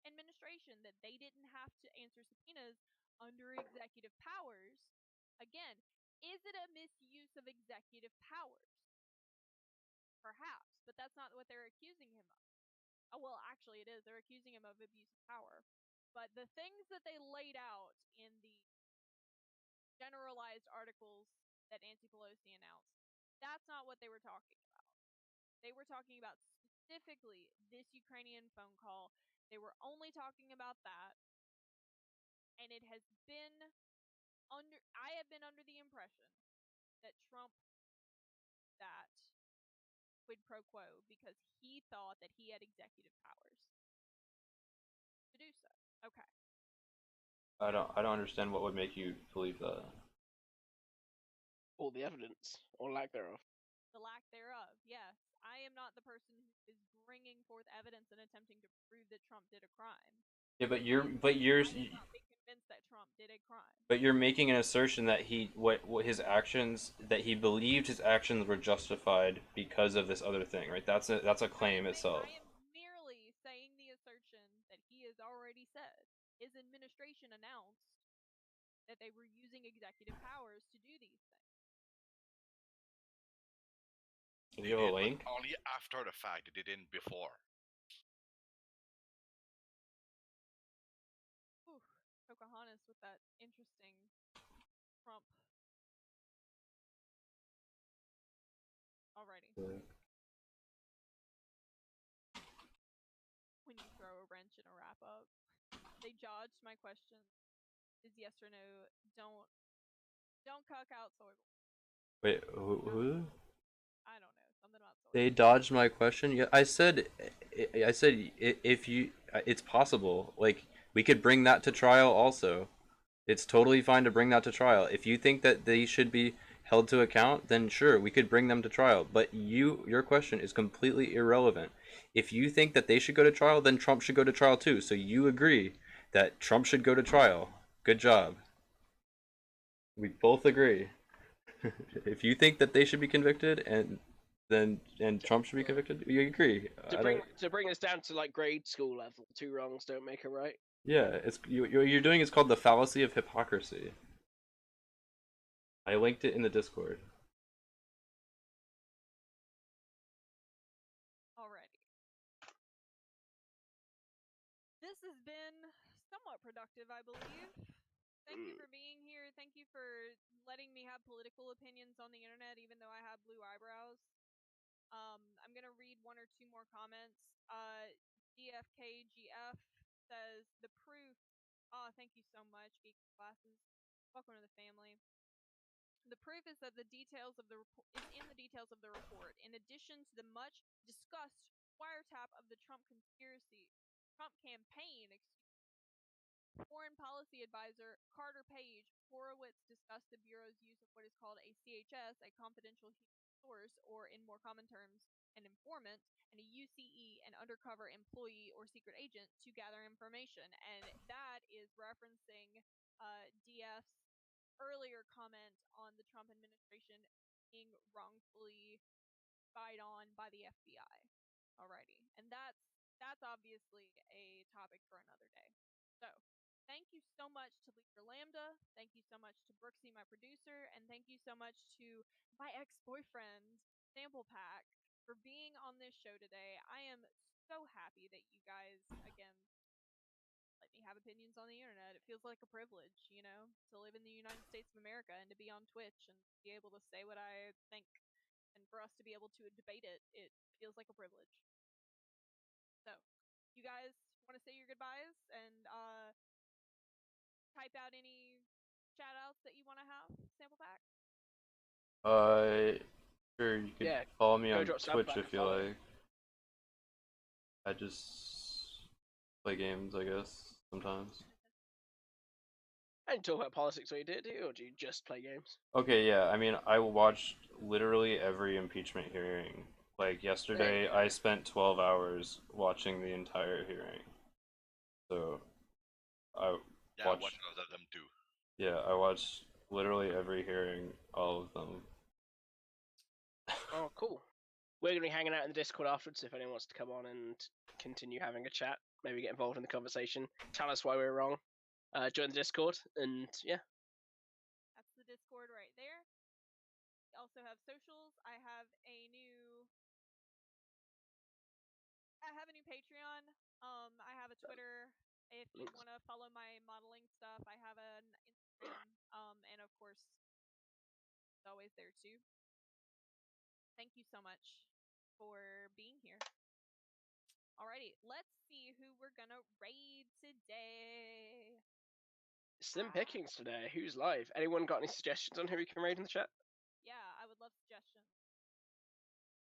administration that they didn't have to answer subpoenas under executive powers, again, is it a misuse of executive powers? Perhaps, but that's not what they're accusing him of. Oh, well, actually, it is. They're accusing him of abuse of power. But the things that they laid out in the generalized articles that Nancy Pelosi announced, that's not what they were talking about. They were talking about specifically this Ukrainian phone call. They were only talking about that. And it has been I have been under the impression that Trump that quid pro quo because he thought that he had executive powers to do so. Okay.
I don't understand what would make you believe that.
All the evidence, or lack thereof.
The lack thereof, yes. I am not the person who is bringing forth evidence and attempting to prove that Trump did a crime.
Yeah, but
I have not been convinced that Trump did a crime.
but you're making an assertion that what his actions, that he believed his actions were justified because of this other thing, right? That's a claim itself.
I am merely saying the assertion that he has already said. His administration announced that they were using executive powers to do these things.
Do you have a link?
Only after the fact, they didn't before.
Ooh, Pocahontas with that interesting Trump. Alrighty. When you throw a wrench in a wrap up, they dodged my question. Is yes or no? Don't cuck out soy.
Wait, who?
I don't know. Something about soy.
They dodged my question. Yeah, I said if you, it's possible. Like we could bring that to trial also. It's totally fine to bring that to trial. If you think that they should be held to account, then sure, we could bring them to trial. But your question is completely irrelevant. If you think that they should go to trial, then Trump should go to trial too. So you agree that Trump should go to trial. Good job. We both agree. If you think that they should be convicted and Trump should be convicted, you agree.
To bring us down to like grade school level, two wrongs don't make a right.
Yeah, it's what you're doing is called the fallacy of hypocrisy. I linked it in the Discord.
Alrighty. This has been somewhat productive, I believe. Thank you for being here. Thank you for letting me have political opinions on the internet, even though I have blue eyebrows. I'm gonna read one or two more comments. DFKGF says the proof. Oh, thank you so much, Geek Classes. Welcome to the family. The proof is that the details of the is in the details of the report. In addition to the much discussed wiretap of the Trump campaign, Foreign Policy Advisor Carter Page Horowitz discussed the Bureau's use of what is called a CHS, a confidential human source, or in more common terms, an informant, and a UCE, an undercover employee or secret agent, to gather information. And that is referencing DF's earlier comment on the Trump administration being wrongfully spied on by the FBI. Alrighty. And that's obviously a topic for another day. So, thank you so much to Leader Lambda. Thank you so much to Brooksy, my producer, and thank you so much to my ex-boyfriend, Sample Pack, for being on this show today. I am so happy that you guys, again, let me have opinions on the internet. It feels like a privilege, you know, to live in the United States of America and to be on Twitch and be able to say what I think. And for us to be able to debate it, it feels like a privilege. So, you guys want to say your goodbyes and type out any shout outs that you want to have, Sample Pack?
Sure, you could follow me on Twitch if you like. I just play games, I guess, sometimes.
I didn't talk about politics when you did, or do you just play games?
Okay, yeah, I mean, I watched literally every impeachment hearing. Like, yesterday, I spent 12 hours watching the entire hearing. So, I watched
one of them too.
Yeah, I watched literally every hearing, all of them.
Oh, cool. We're gonna be hanging out in the Discord afterwards. If anyone wants to come on and continue having a chat, maybe get involved in the conversation, tell us why we're wrong. Join the Discord, and yeah.
That's the Discord right there. We also have socials. I have a new Patreon. I have a Twitter. If you want to follow my modeling stuff, I have an Instagram. And of course, it's always there too. Thank you so much for being here. Alrighty, let's see who we're gonna raid today.
Slim pickings today. Who's live? Anyone got any suggestions on who we can raid in the chat?
Yeah, I would love suggestions.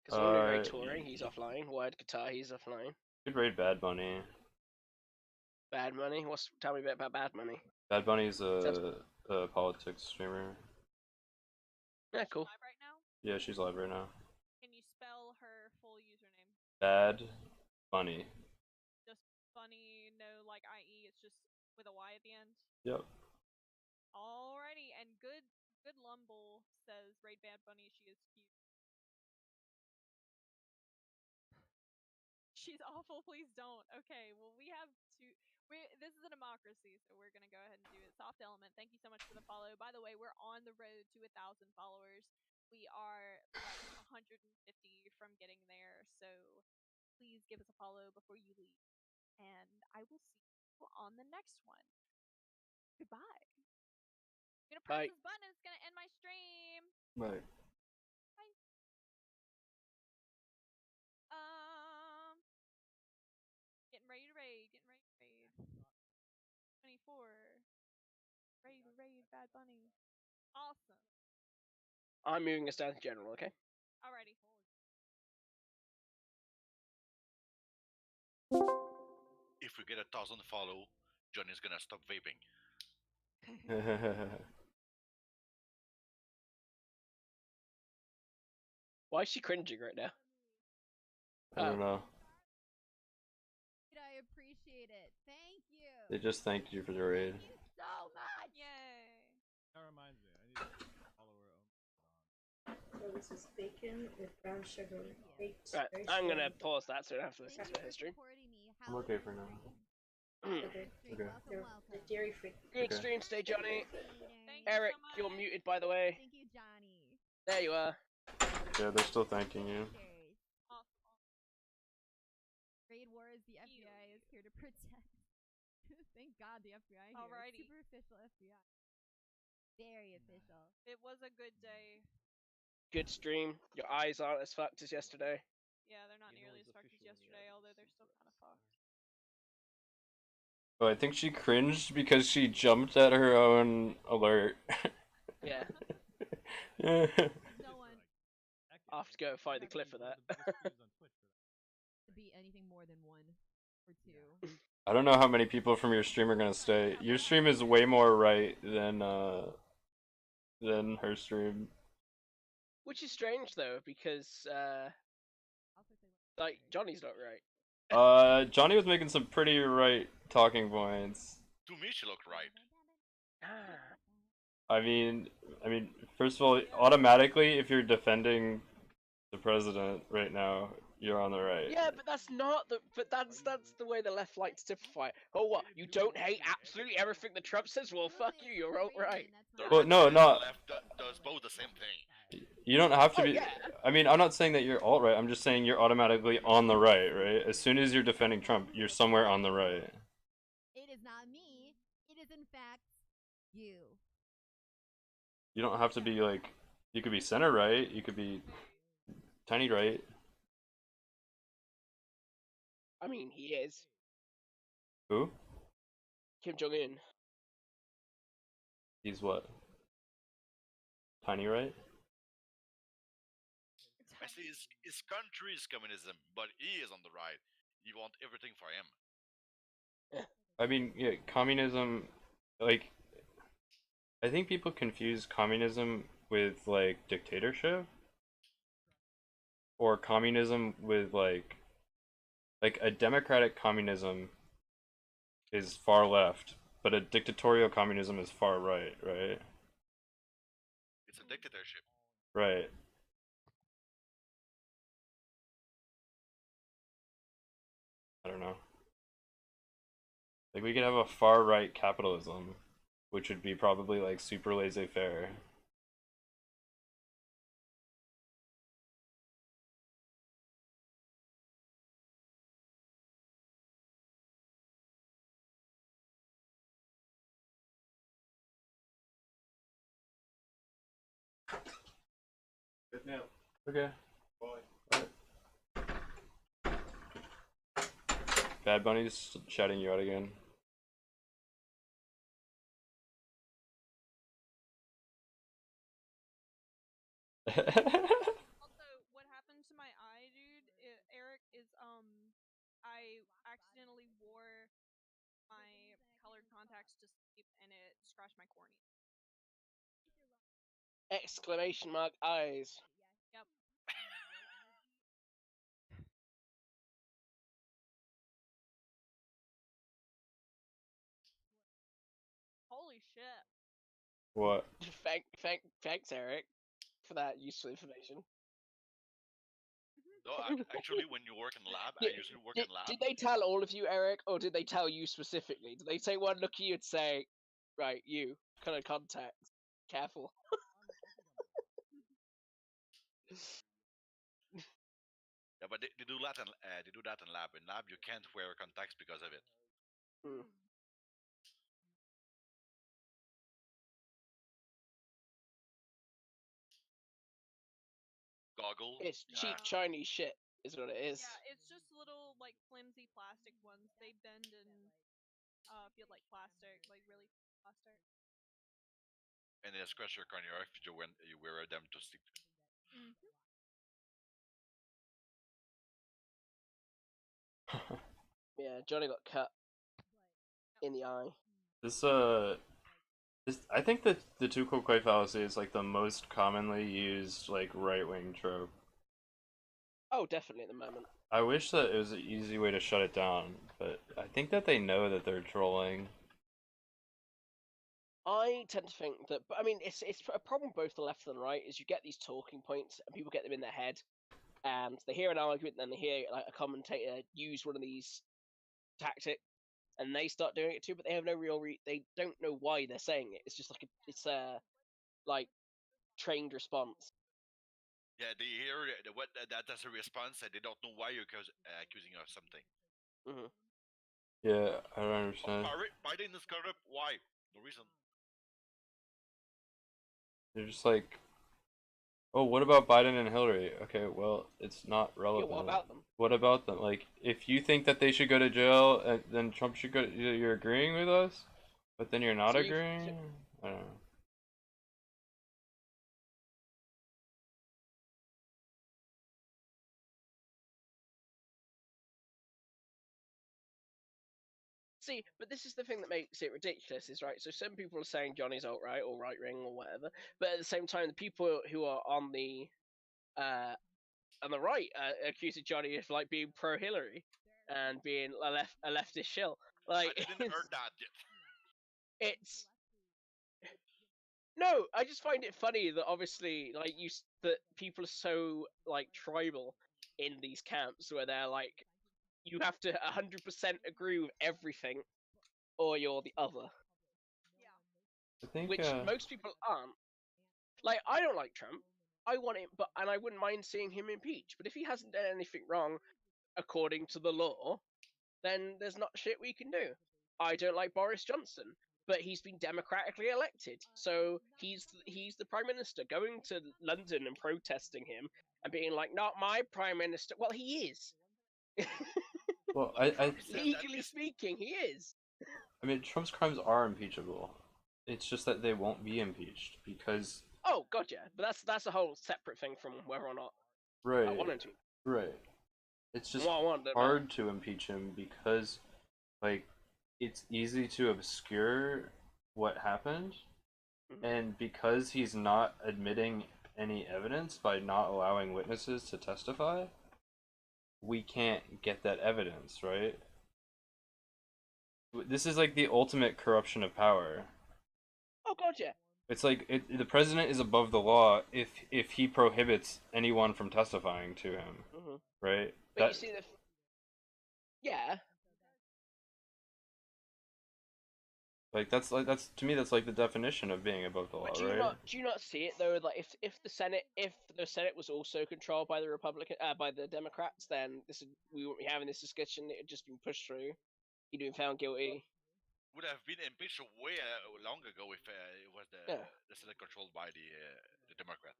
Because we're raid Tory, he's offline. Wired Guitar, he's offline.
You could raid Bad Bunny.
Bad Money? Tell me a bit about Bad Money.
Bad Bunny's a politics streamer.
Yeah, cool.
Live right now?
Yeah, she's live right now.
Can you spell her full username?
Bad Bunny.
Just funny, no like IE, it's just with a Y at the end.
Yep.
Alrighty, and good Lumble says raid Bad Bunny, she is cute. She's awful, please don't. Okay, well we have two. This is a democracy, so we're gonna go ahead and do it. Soft Element, thank you so much for the follow. By the way, we're on the road to 1,000 followers. We are like 150 from getting there, so please give us a follow before you leave. And I will see you on the next one. Goodbye. I'm gonna press this button and it's gonna end my stream.
Right.
Bye. Getting ready to raid. 24. Raid Bad Bunny. Awesome.
I'm moving us down to general, okay?
Alrighty.
If we get 1,000 follow, Johnny's gonna stop vaping.
Why is she cringing right now?
I don't know.
I appreciate it. Thank you.
They just thanked you for the raid.
Thank you so much.
Yay.
That reminds me, I need to follow her.
So this is bacon with brown sugar. Baked,
Right,
very
I'm gonna
strong.
pause that so I don't have to listen to the history.
I'm okay for now.
Okay.
Okay.
They're dairy free.
Good
Okay.
stream today, Johnny.
Thank
Eric,
you so
you're muted by the way.
Thank you, Johnny.
There you are.
Yeah, they're still thanking you.
Awesome.
Raid Wars, the FBI is here to protect. Thank God the FBI here.
Alrighty.
Super official FBI. Very official.
It was a good day.
Good stream. Your eyes aren't as fucked as yesterday.
Yeah, they're not nearly as fucked as yesterday, although they're still kind of fucked.
Oh, I think she cringed because she jumped at her own alert.
Yeah.
No one
I'll have to go find the clip for that.
to be anything more than 1 or 2.
I don't know how many people from your stream are gonna stay. Your stream is way more right than her stream.
Which is strange though, because like Johnny's not right.
Johnny was making some pretty right talking points.
To me, she looked right.
I mean, first of all, automatically, if you're defending the president right now, you're on the right.
Yeah, but that's not the. But that's the way the left like to typify it. Oh, what? You don't hate absolutely everything that Trump says? Well, fuck you. You're all right.
Well, no, no.
Left does both the same thing.
You don't have to
Oh,
be.
yeah.
I mean, I'm not saying that you're alt right. I'm just saying you're automatically on the right, right? As soon as you're defending Trump, you're somewhere on the right.
It is not me. It is in fact you.
You don't have to be like. You could be center right. You could be tiny right.
I mean, he is.
Who?
Kim Jong-un.
He's what? Tiny right?
I see his country is communism, but he is on the right. You want everything for him.
I mean, yeah, communism, like, I think people confuse communism with, like, dictatorship. Or communism with, like a democratic communism is far left, but a dictatorial communism is far right, right?
It's a dictatorship.
Right. I don't know. Like we could have a far right capitalism, which would be probably like super laissez-faire.
Good now.
Okay.
Bye.
Bad Bunny's shouting you out again.
Also, what happened to my eye, dude? Eric is I accidentally wore my colored contacts to sleep, and it scratched my cornea.
Exclamation mark eyes.
Yep. Holy shit.
What?
Thanks, Eric, for that useful information.
No, actually, when you work in lab, I usually work in lab.
Did they tell all of you, Eric, or did they tell you specifically? Did they say one look at you and say, right, you, colored contacts, careful?
Yeah, but they do that in lab. In lab, you can't wear contacts because of it.
Hmm.
Goggles.
It's cheap Chinese shit, is what it is.
Yeah, it's just little like flimsy plastic ones. They bend and feel like plastic, like really plastic.
And they scratch your cornea if you wear them to sleep.
Yeah, Johnny got cut in the eye.
This I think that the two cool quay fallacy is like the most commonly used like right-wing trope.
Oh, definitely at the moment.
I wish that it was an easy way to shut it down, but I think that they know that they're trolling.
I tend to think that, but I mean, it's a problem both the left and the right. Is you get these talking points and people get them in their head, and they hear an argument, and then they hear like a commentator use one of these tactics, and they start doing it too. But they have no real they don't know why they're saying it. It's just like it's a like trained response.
Yeah, they hear that as a response, and they don't know why you're accusing of something.
Mm-hmm.
Yeah, I don't understand.
Biden is corrupt. Why? No reason.
They're just like, oh, what about Biden and Hillary? Okay, well, it's not relevant.
Yeah, what about them?
What about them? Like, if you think that they should go to jail, then Trump should go. You're agreeing with us, but then you're not agreeing. I don't know.
See, but this is the thing that makes it ridiculous, is right. So some people are saying Johnny's alt-right or right-wing or whatever, but at the same time, the people who are on the right accusing Johnny of like being pro-Hillary and being a leftist shill. Like,
I didn't heard that yet.
It's no, I just find it funny that obviously, like that people are so like tribal in these camps where they're like, you have to 100% agree with everything, or you're the other.
I think,
which most people aren't. Like, I don't like Trump. I want him, and I wouldn't mind seeing him impeached. But if he hasn't done anything wrong according to the law, then there's not shit we can do. I don't like Boris Johnson, but he's been democratically elected, so he's the prime minister. Going to London and protesting him and being like, "Not my prime minister." Well, he is.
Well, I
legally speaking, he is.
I mean, Trump's crimes are impeachable. It's just that they won't be impeached because.
Oh god, yeah, but that's a whole separate thing from whether or not
Right.
I wanted to.
Right. It's just
Well,
hard to impeach him because, like, it's easy to obscure what happened, and because he's not admitting any evidence by not allowing witnesses to testify, we can't get that evidence, right? This is like the ultimate corruption of power.
Oh god, yeah.
It's like the president is above the law if he prohibits anyone from testifying to him, right?
But you see yeah.
That's to me that's like the definition of being above the law,
But do you
right?
not see it though? Like if the Senate was also controlled by the Democrats, then we wouldn't be having this discussion. It had just been pushed through. He'd been found guilty.
Would have been impeached way long ago if it was the Senate controlled by the Democrats.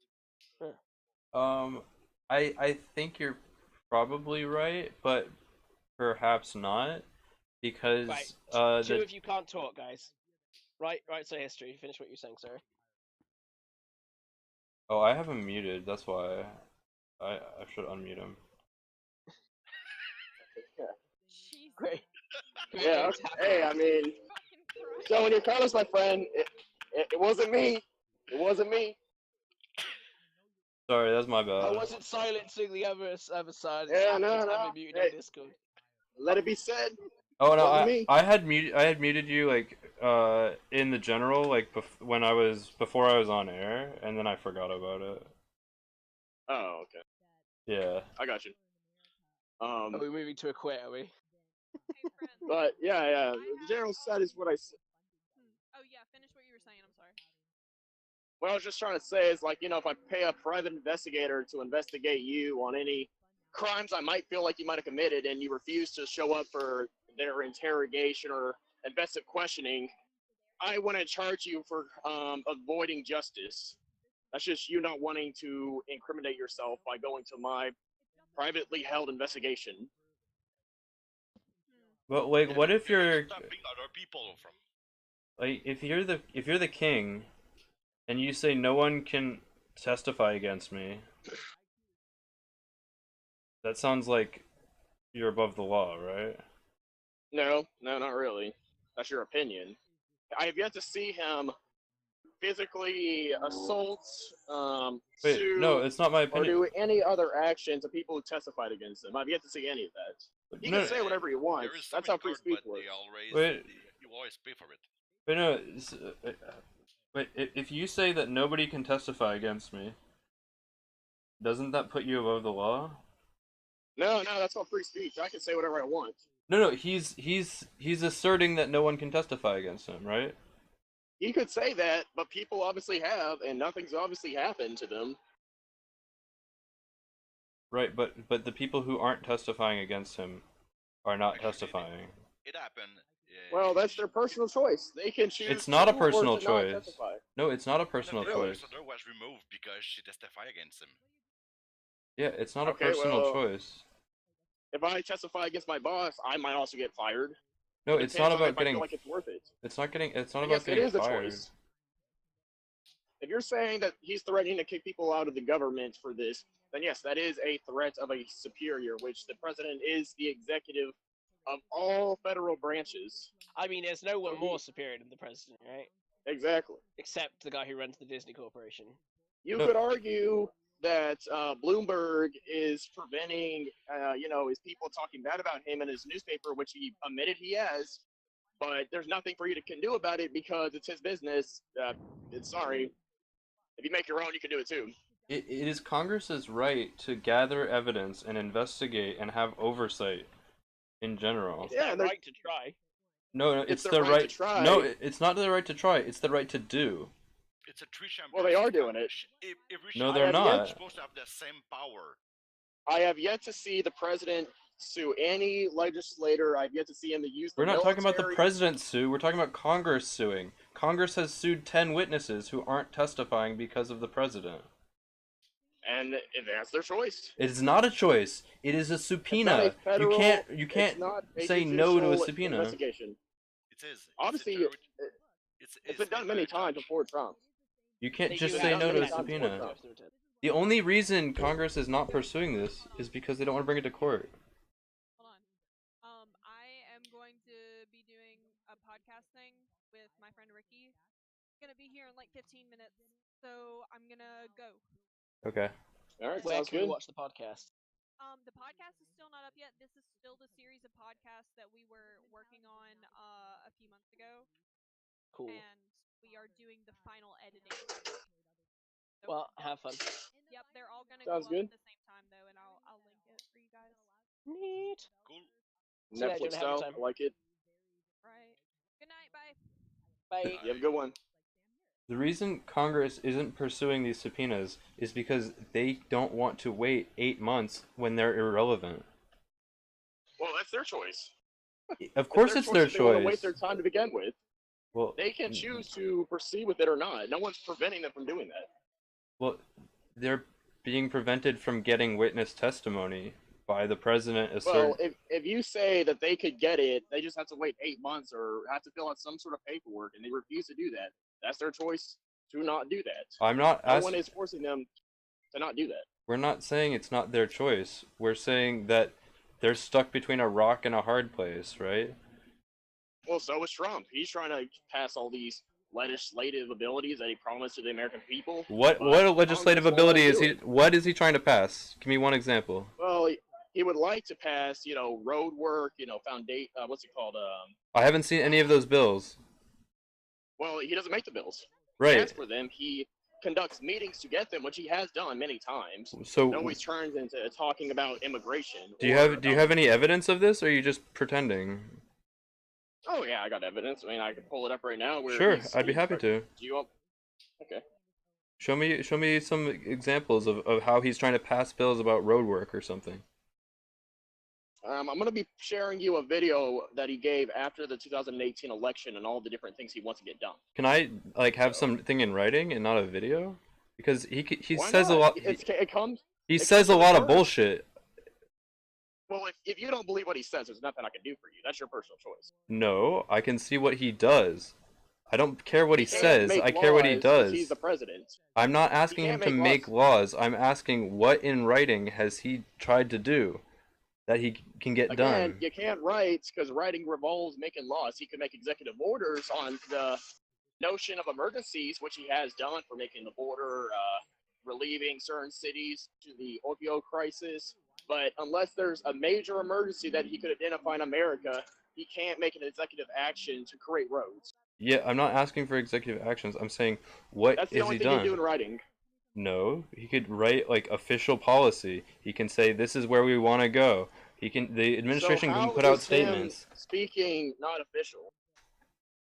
I think you're probably right, but perhaps not, because
Right. Two of you can't talk, guys. Right, so history. Finish what you're saying, sir.
Oh, I have him muted. That's why I should unmute him.
Great.
Yeah. Hey, I mean, so when your Carlos, my friend, it wasn't me. It wasn't me.
Sorry, that's my bad.
I wasn't silencing the other side.
Yeah,
It's
no.
having muted on Discord.
Let it be said.
Oh no,
Wasn't me.
I had muted you like in the general like before I was on air, and then I forgot about it.
Oh, okay.
Yeah.
I got you.
Are we moving to a quit? Are we?
But yeah. The general set is what I said.
Oh yeah, finish what you were saying. I'm sorry.
What I was just trying to say is, like, you know, if I pay a private investigator to investigate you on any crimes I might feel like you might have committed, and you refuse to show up for their interrogation or investigative questioning, I wouldn't charge you for avoiding justice. That's just you not wanting to incriminate yourself by going to my privately held investigation.
But like, what if you're
Stopping other people from?
like if you're the king, and you say no one can testify against me? That sounds like you're above the law, right?
No, not really. That's your opinion. I have yet to see him physically assault,
Wait,
sue,
no, it's not my opinion.
or do any other action to people who testified against him. I've yet to see any of that. He
No,
can say whatever he wants. That's how free speech works.
You always pay for it.
But no, but if you say that nobody can testify against me, doesn't that put you above the law?
No, that's not free speech. I can say whatever I want.
No, he's asserting that no one can testify against him, right?
He could say that, but people obviously have, and nothing's obviously happened to them.
Right, but the people who aren't testifying against him are not testifying.
It happened.
Well, that's their personal choice. They can choose.
It's not a
to or
personal
to not
choice.
testify.
No, it's not a personal choice.
The was removed because she testified against him.
Yeah, it's not a
Okay,
personal
well,
choice.
If I testify against my boss, I might also get fired.
No,
It
it's
depends
not
on
about
if I
getting.
feel like it's worth it.
It's not getting. It's not
Yes,
about getting
it is a
fired.
choice. If you're saying that he's threatening to kick people out of the government for this, then yes, that is a threat of a superior, which the president is the executive of all federal branches.
I mean, there's no one more superior than the president, right?
Exactly.
Except the guy who runs the Disney Corporation.
You could argue that Bloomberg is preventing, his people talking bad about him in his newspaper, which he admitted he has, but there's nothing for you to can do about it because it's his business. Sorry. If you make your own, you can do it too.
It is Congress's right to gather evidence and investigate and have oversight in general.
It's their right to try.
No, it's
their
the
right
right.
to try.
No, it's not the right to try. It's the right to do.
It's a three-chamber.
Well, they are doing it.
No, they're not.
Supposed to have the same power.
I have yet to see the president sue any legislator. I've yet to see him use the
We're not talking about the
military.
president sue. We're talking about Congress suing. Congress has sued 10 witnesses who aren't testifying because of the president.
And that's their choice.
It is not a choice. It is a subpoena. You can't say no to a subpoena.
Investigation.
It is.
Obviously, it's been done many times before Trump.
You can't just say no to a subpoena. The only reason Congress is not pursuing this is because they don't want to bring it to court.
Hold on. I am going to be doing a podcast thing with my friend Ricky. He's gonna be here in like 15 minutes, so I'm gonna go.
Okay.
All right,
Where
sounds
can
good.
we watch the podcast?
The podcast is still not up yet. This is still the series of podcasts that we were working on a few months ago.
Cool.
And we are doing the final editing.
Well, have fun.
Yep, they're all gonna
Sounds
go up
good.
at the same time though, and I'll link it for you guys.
Neat.
Cool.
See you guys,
Netflix
Jonah. Have a good
style.
time.
I like it.
Right. Good night. Bye.
Bye.
You have a good one.
The reason Congress isn't pursuing these subpoenas is because they don't want to wait 8 months when they're irrelevant.
Well, that's their choice.
Of course it's their
if they want to
choice.
wait their time to begin with.
Well,
They can choose to proceed with it or not. No one's preventing them from doing that.
well, they're being prevented from getting witness testimony by the president
Well, if you say that they could get it, they just have to wait 8 months or have to fill out some sort of paperwork, and they refuse to do that. That's their choice to not do that.
I'm not
No one
asking.
is forcing them to not do that.
We're not saying it's not their choice. We're saying that they're stuck between a rock and a hard place, right?
Well, so is Trump. He's trying to pass all these legislative abilities that he promised to the American people.
What
but
legislative
Congress won't let
ability
him
is
do
he?
it.
What is he trying to pass? Give me one example.
Well, he would like to pass, road work, foundation. What's it called?
I haven't seen any of those bills.
Well, he doesn't make the bills.
Right.
He asks for them. He conducts meetings to get them, which he has done many times.
So-
it always turns into talking about immigration.
Do you have any evidence of this, or are you just pretending?
Oh yeah, I got evidence. I mean, I can pull it up right now. Where
Sure,
he's-
I'd be happy to.
Do you want? Okay.
Show me some examples of how he's trying to pass bills about road work or something.
I'm going to be sharing you a video that he gave after the 2018 election and all the different things he wants to get done.
Can I have something in writing and not a video? Because he
Why
says a
not?
lot.
It comes.
He
it
says
comes
a
with
lot of
words.
bullshit.
Well, if you don't believe what he says, there's nothing I can do for you. That's your personal choice.
No, I can see what he does. I don't care what he
can't
says.
make
I care what he
laws 'cause
does.
He's the president.
I'm not asking him
can't
to
make
make laws. I'm asking what in writing has he tried to do that he can get
Again,
done.
you can't write because writing revolves making laws. He can make executive orders on the notion of emergencies, which he has done for making the border, relieving certain cities to the opioid crisis. But unless there's a major emergency that he could identify in America, he can't make an executive action to create roads.
Yeah, I'm not asking for executive actions. I'm saying what
That's the
is
only
he
thing
done?
you do in writing.
No, he could write official policy. He can say this is where we want to go. The administration
so
can
how
put out
is him
statements
speaking not official?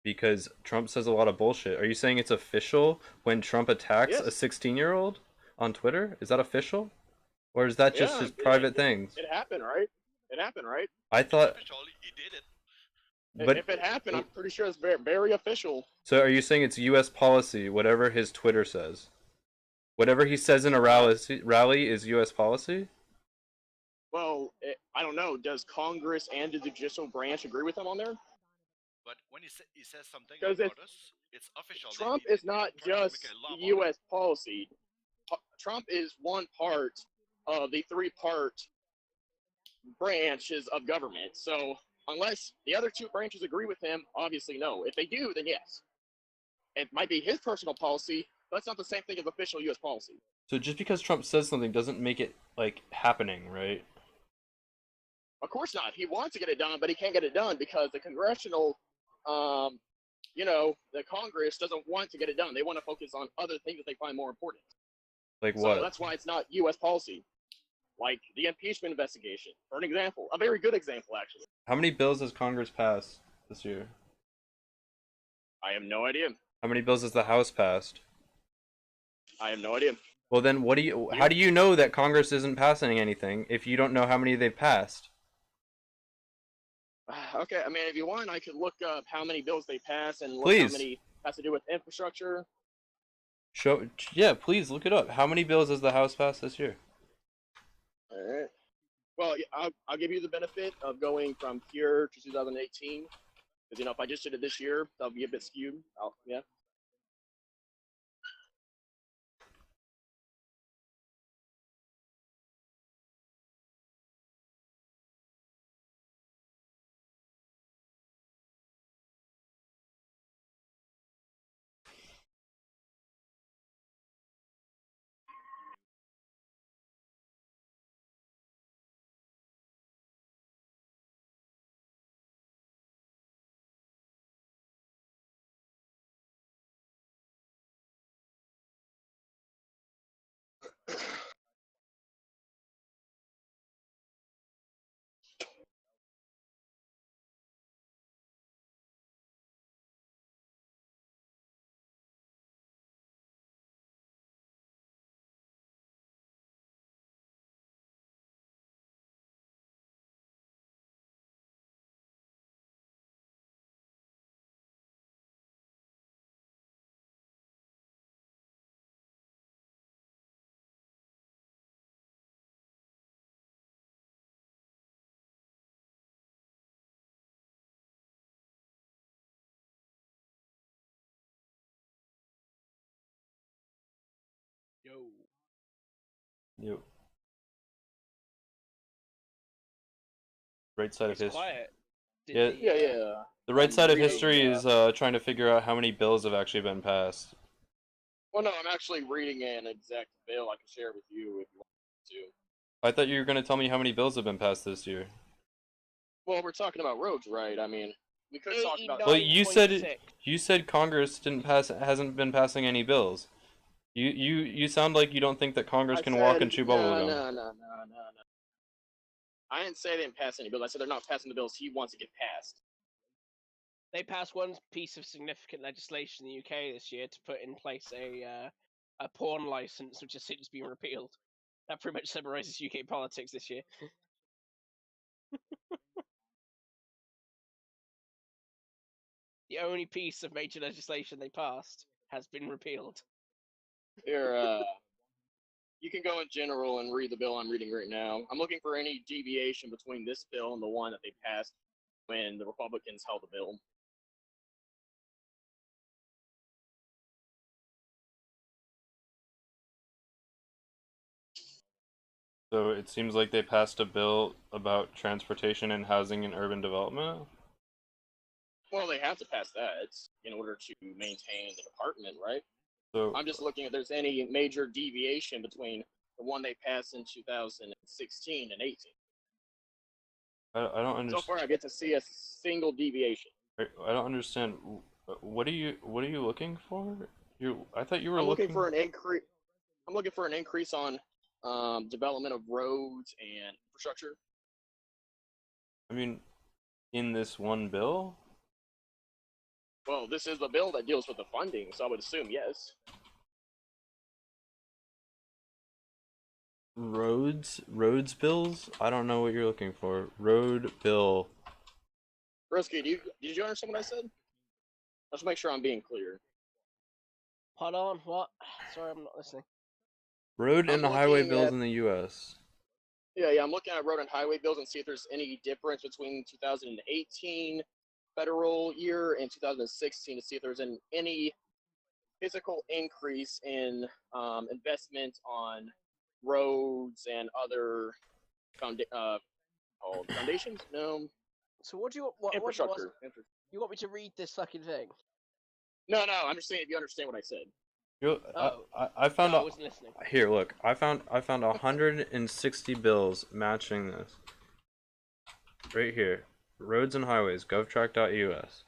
because Trump says a lot of bullshit. Are you saying it's official when Trump attacks a
Yes.
16-year-old on Twitter? Is that official? Or is that just
Yeah,
his private things?
It happened, right? It happened, right?
I thought
He did it.
But
if it happened, I'm pretty sure it's very, very official.
so are you saying it's US policy whatever his Twitter says? Whatever he says in a rally is US policy?
Well, I don't know. Does Congress and the judicial branch agree with him on there?
But when he says something
'Cause
about us, it's official.
Trump is not just U.S. policy. Trump is one part of the three-part branches of government. So unless the other two branches agree with him, obviously no. If they do, then yes. It might be his personal policy, but it's not the same thing as official U.S. policy.
So just because Trump says something doesn't make it happening, right?
Of course not. He wants to get it done, but he can't get it done because the congressional, the Congress doesn't want to get it done. They want to focus on other things that they find more important.
Like
So
what?
that's why it's not U.S. policy. Like the impeachment investigation, for an example. A very good example, actually.
How many bills has Congress passed this year?
I have no idea.
How many bills has the House passed?
I have no idea.
Well then how do you know that Congress isn't passing anything if you don't know how many they've passed?
Okay, I mean, if you want, I could look up how many bills they pass and look
Please.
how many has to do with infrastructure.
Yeah, please look it up. How many bills has the House passed this year?
All right. Well, I'll give you the benefit of going from here to 2018. Because, if I just did it this year, that'll be a bit skewed. Yeah.
No.
Yep. Right side
It's
of history.
quiet.
Yeah.
Yeah.
The right side of
reading,
history is trying to figure out how many bills have actually been passed.
Well, no, I'm actually reading an exact bill I can share with you if you want to.
I thought you were going to tell me how many bills have been passed this year.
Well, we're talking about roads, right? I mean, we could talk about.
Well, you said Congress hasn't been passing any bills. You sound like you don't think that Congress can walk and chew bubblegum.
No. I didn't say they didn't pass any bills. I said they're not passing the bills he wants to get passed.
They passed one piece of significant legislation in the UK this year to put in place a porn license, which has since been repealed. That pretty much summarizes UK politics this year. The only piece of major legislation they passed has been repealed.
Here, you can go in general and read the bill I'm reading right now. I'm looking for any deviation between this bill and the one that they passed when the Republicans held the bill.
So it seems like they passed a bill about transportation and housing and urban development?
Well, they have to pass that in order to maintain the department, right?
So
I'm just looking if there's any major deviation between the one they passed in 2016 and 18.
I don't understand.
So far, I get to see a single deviation.
I don't understand. What are you looking for? I thought you were
I'm looking for an increase. I'm looking for an increase on development of roads and infrastructure.
I mean, in this one bill?
Well, this is the bill that deals with the funding, so I would assume yes.
Roads bills? I don't know what you're looking for. Road bill.
Broski, did you understand what I said? Let's make sure I'm being clear.
Hold on, what? Sorry, I'm not listening.
Road and highway bills
at-
in the U.S.
Yeah, I'm looking at road and highway bills and see if there's any difference between 2018 federal year and 2016 to see if there's any physical increase in investment on roads and other foundations. No.
So what do you what
infrastructure?
You want me to read this fucking thing?
No. I'm just saying if you understand what I said.
I found
I wasn't listening.
Here, look. I found 160 bills matching this. Right here. Roads and Highways, govtrack.us.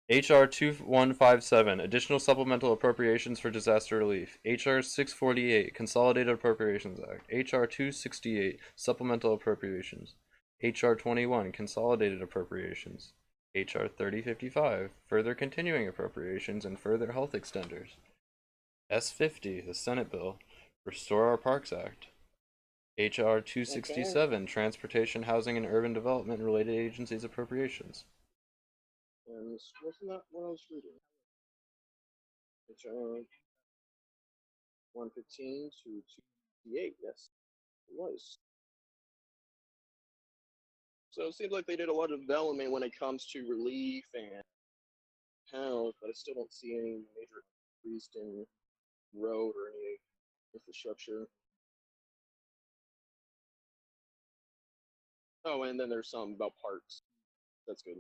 HR 2157, Additional Supplemental Appropriations for Disaster Relief. HR 648, Consolidated Appropriations Act. HR 268, Supplemental Appropriations. HR 21, Consolidated Appropriations. HR 3055, Further Continuing Appropriations and Further Health Extenders. S50, the Senate Bill, Restore Our Parks Act. HR 267, Transportation, Housing, and Urban Development Related Agencies Appropriations.
And this wasn't that what I was reading. HR 115 to 268, yes, it was. So it seems like they did a lot of development when it comes to relief and health, but I still don't see any major increase in road or any infrastructure. Oh, and then there's some about parks. That's good.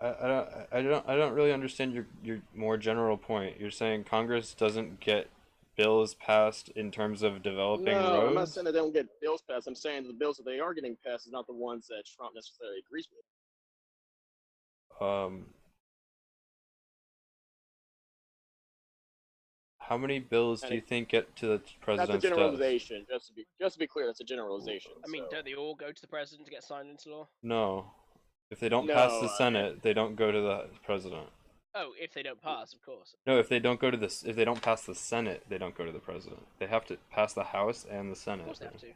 I don't really understand your more general point. You're saying Congress doesn't get bills passed in terms of developing roads?
I'm not saying they don't get bills passed. I'm saying the bills that they are getting passed is not the ones that Trump necessarily agrees with.
How many bills do you think get to the president's
That's a generalization. Just to be clear, that's a generalization.
I mean, don't they all go to the president to get signed into law?
No. If they don't pass the Senate, they don't go to the president.
Oh, if they don't pass, of course.
No, if they don't pass the Senate, they don't go to the president. They have to pass the House and the Senate.
Of course they have to.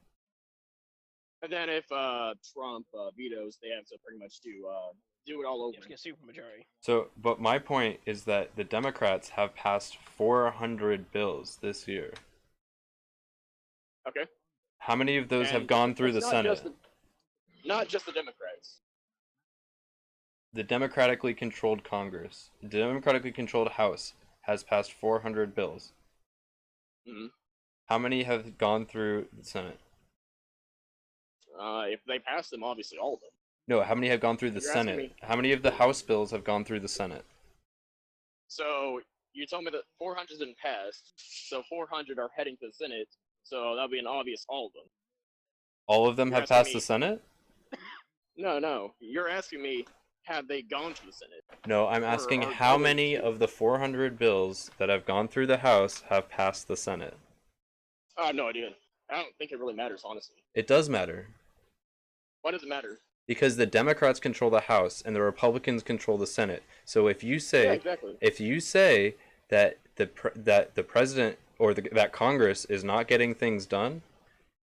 And then if Trump vetoes, they have to pretty much do it all over.
You have to get supermajority.
So, but my point is that the Democrats have passed 400 bills this year.
Okay.
How many of those have gone through the Senate?
Not just the Democrats.
The democratically controlled Congress, the democratically controlled House has passed 400 bills.
Mhm.
How many have gone through the Senate?
If they pass them, obviously all of them.
No, how many have gone through the
You're asking
Senate?
me.
How many of the House bills have gone through the Senate?
So you told me that 400's been passed, so 400 are heading to the Senate, so that'll be an obvious all of them.
All of them
You're
have
asking
passed
me-
the Senate?
No. You're asking me, have they gone to the Senate?
No, I'm
Or
asking
are
how
going
many
to?
of the 400 bills that have gone through the House have passed the Senate?
I have no idea. I don't think it really matters, honestly.
It does matter.
Why does it matter?
Because the Democrats control the House and the Republicans control the Senate. So if you say
Yeah, exactly.
that the president or that Congress is not getting things done,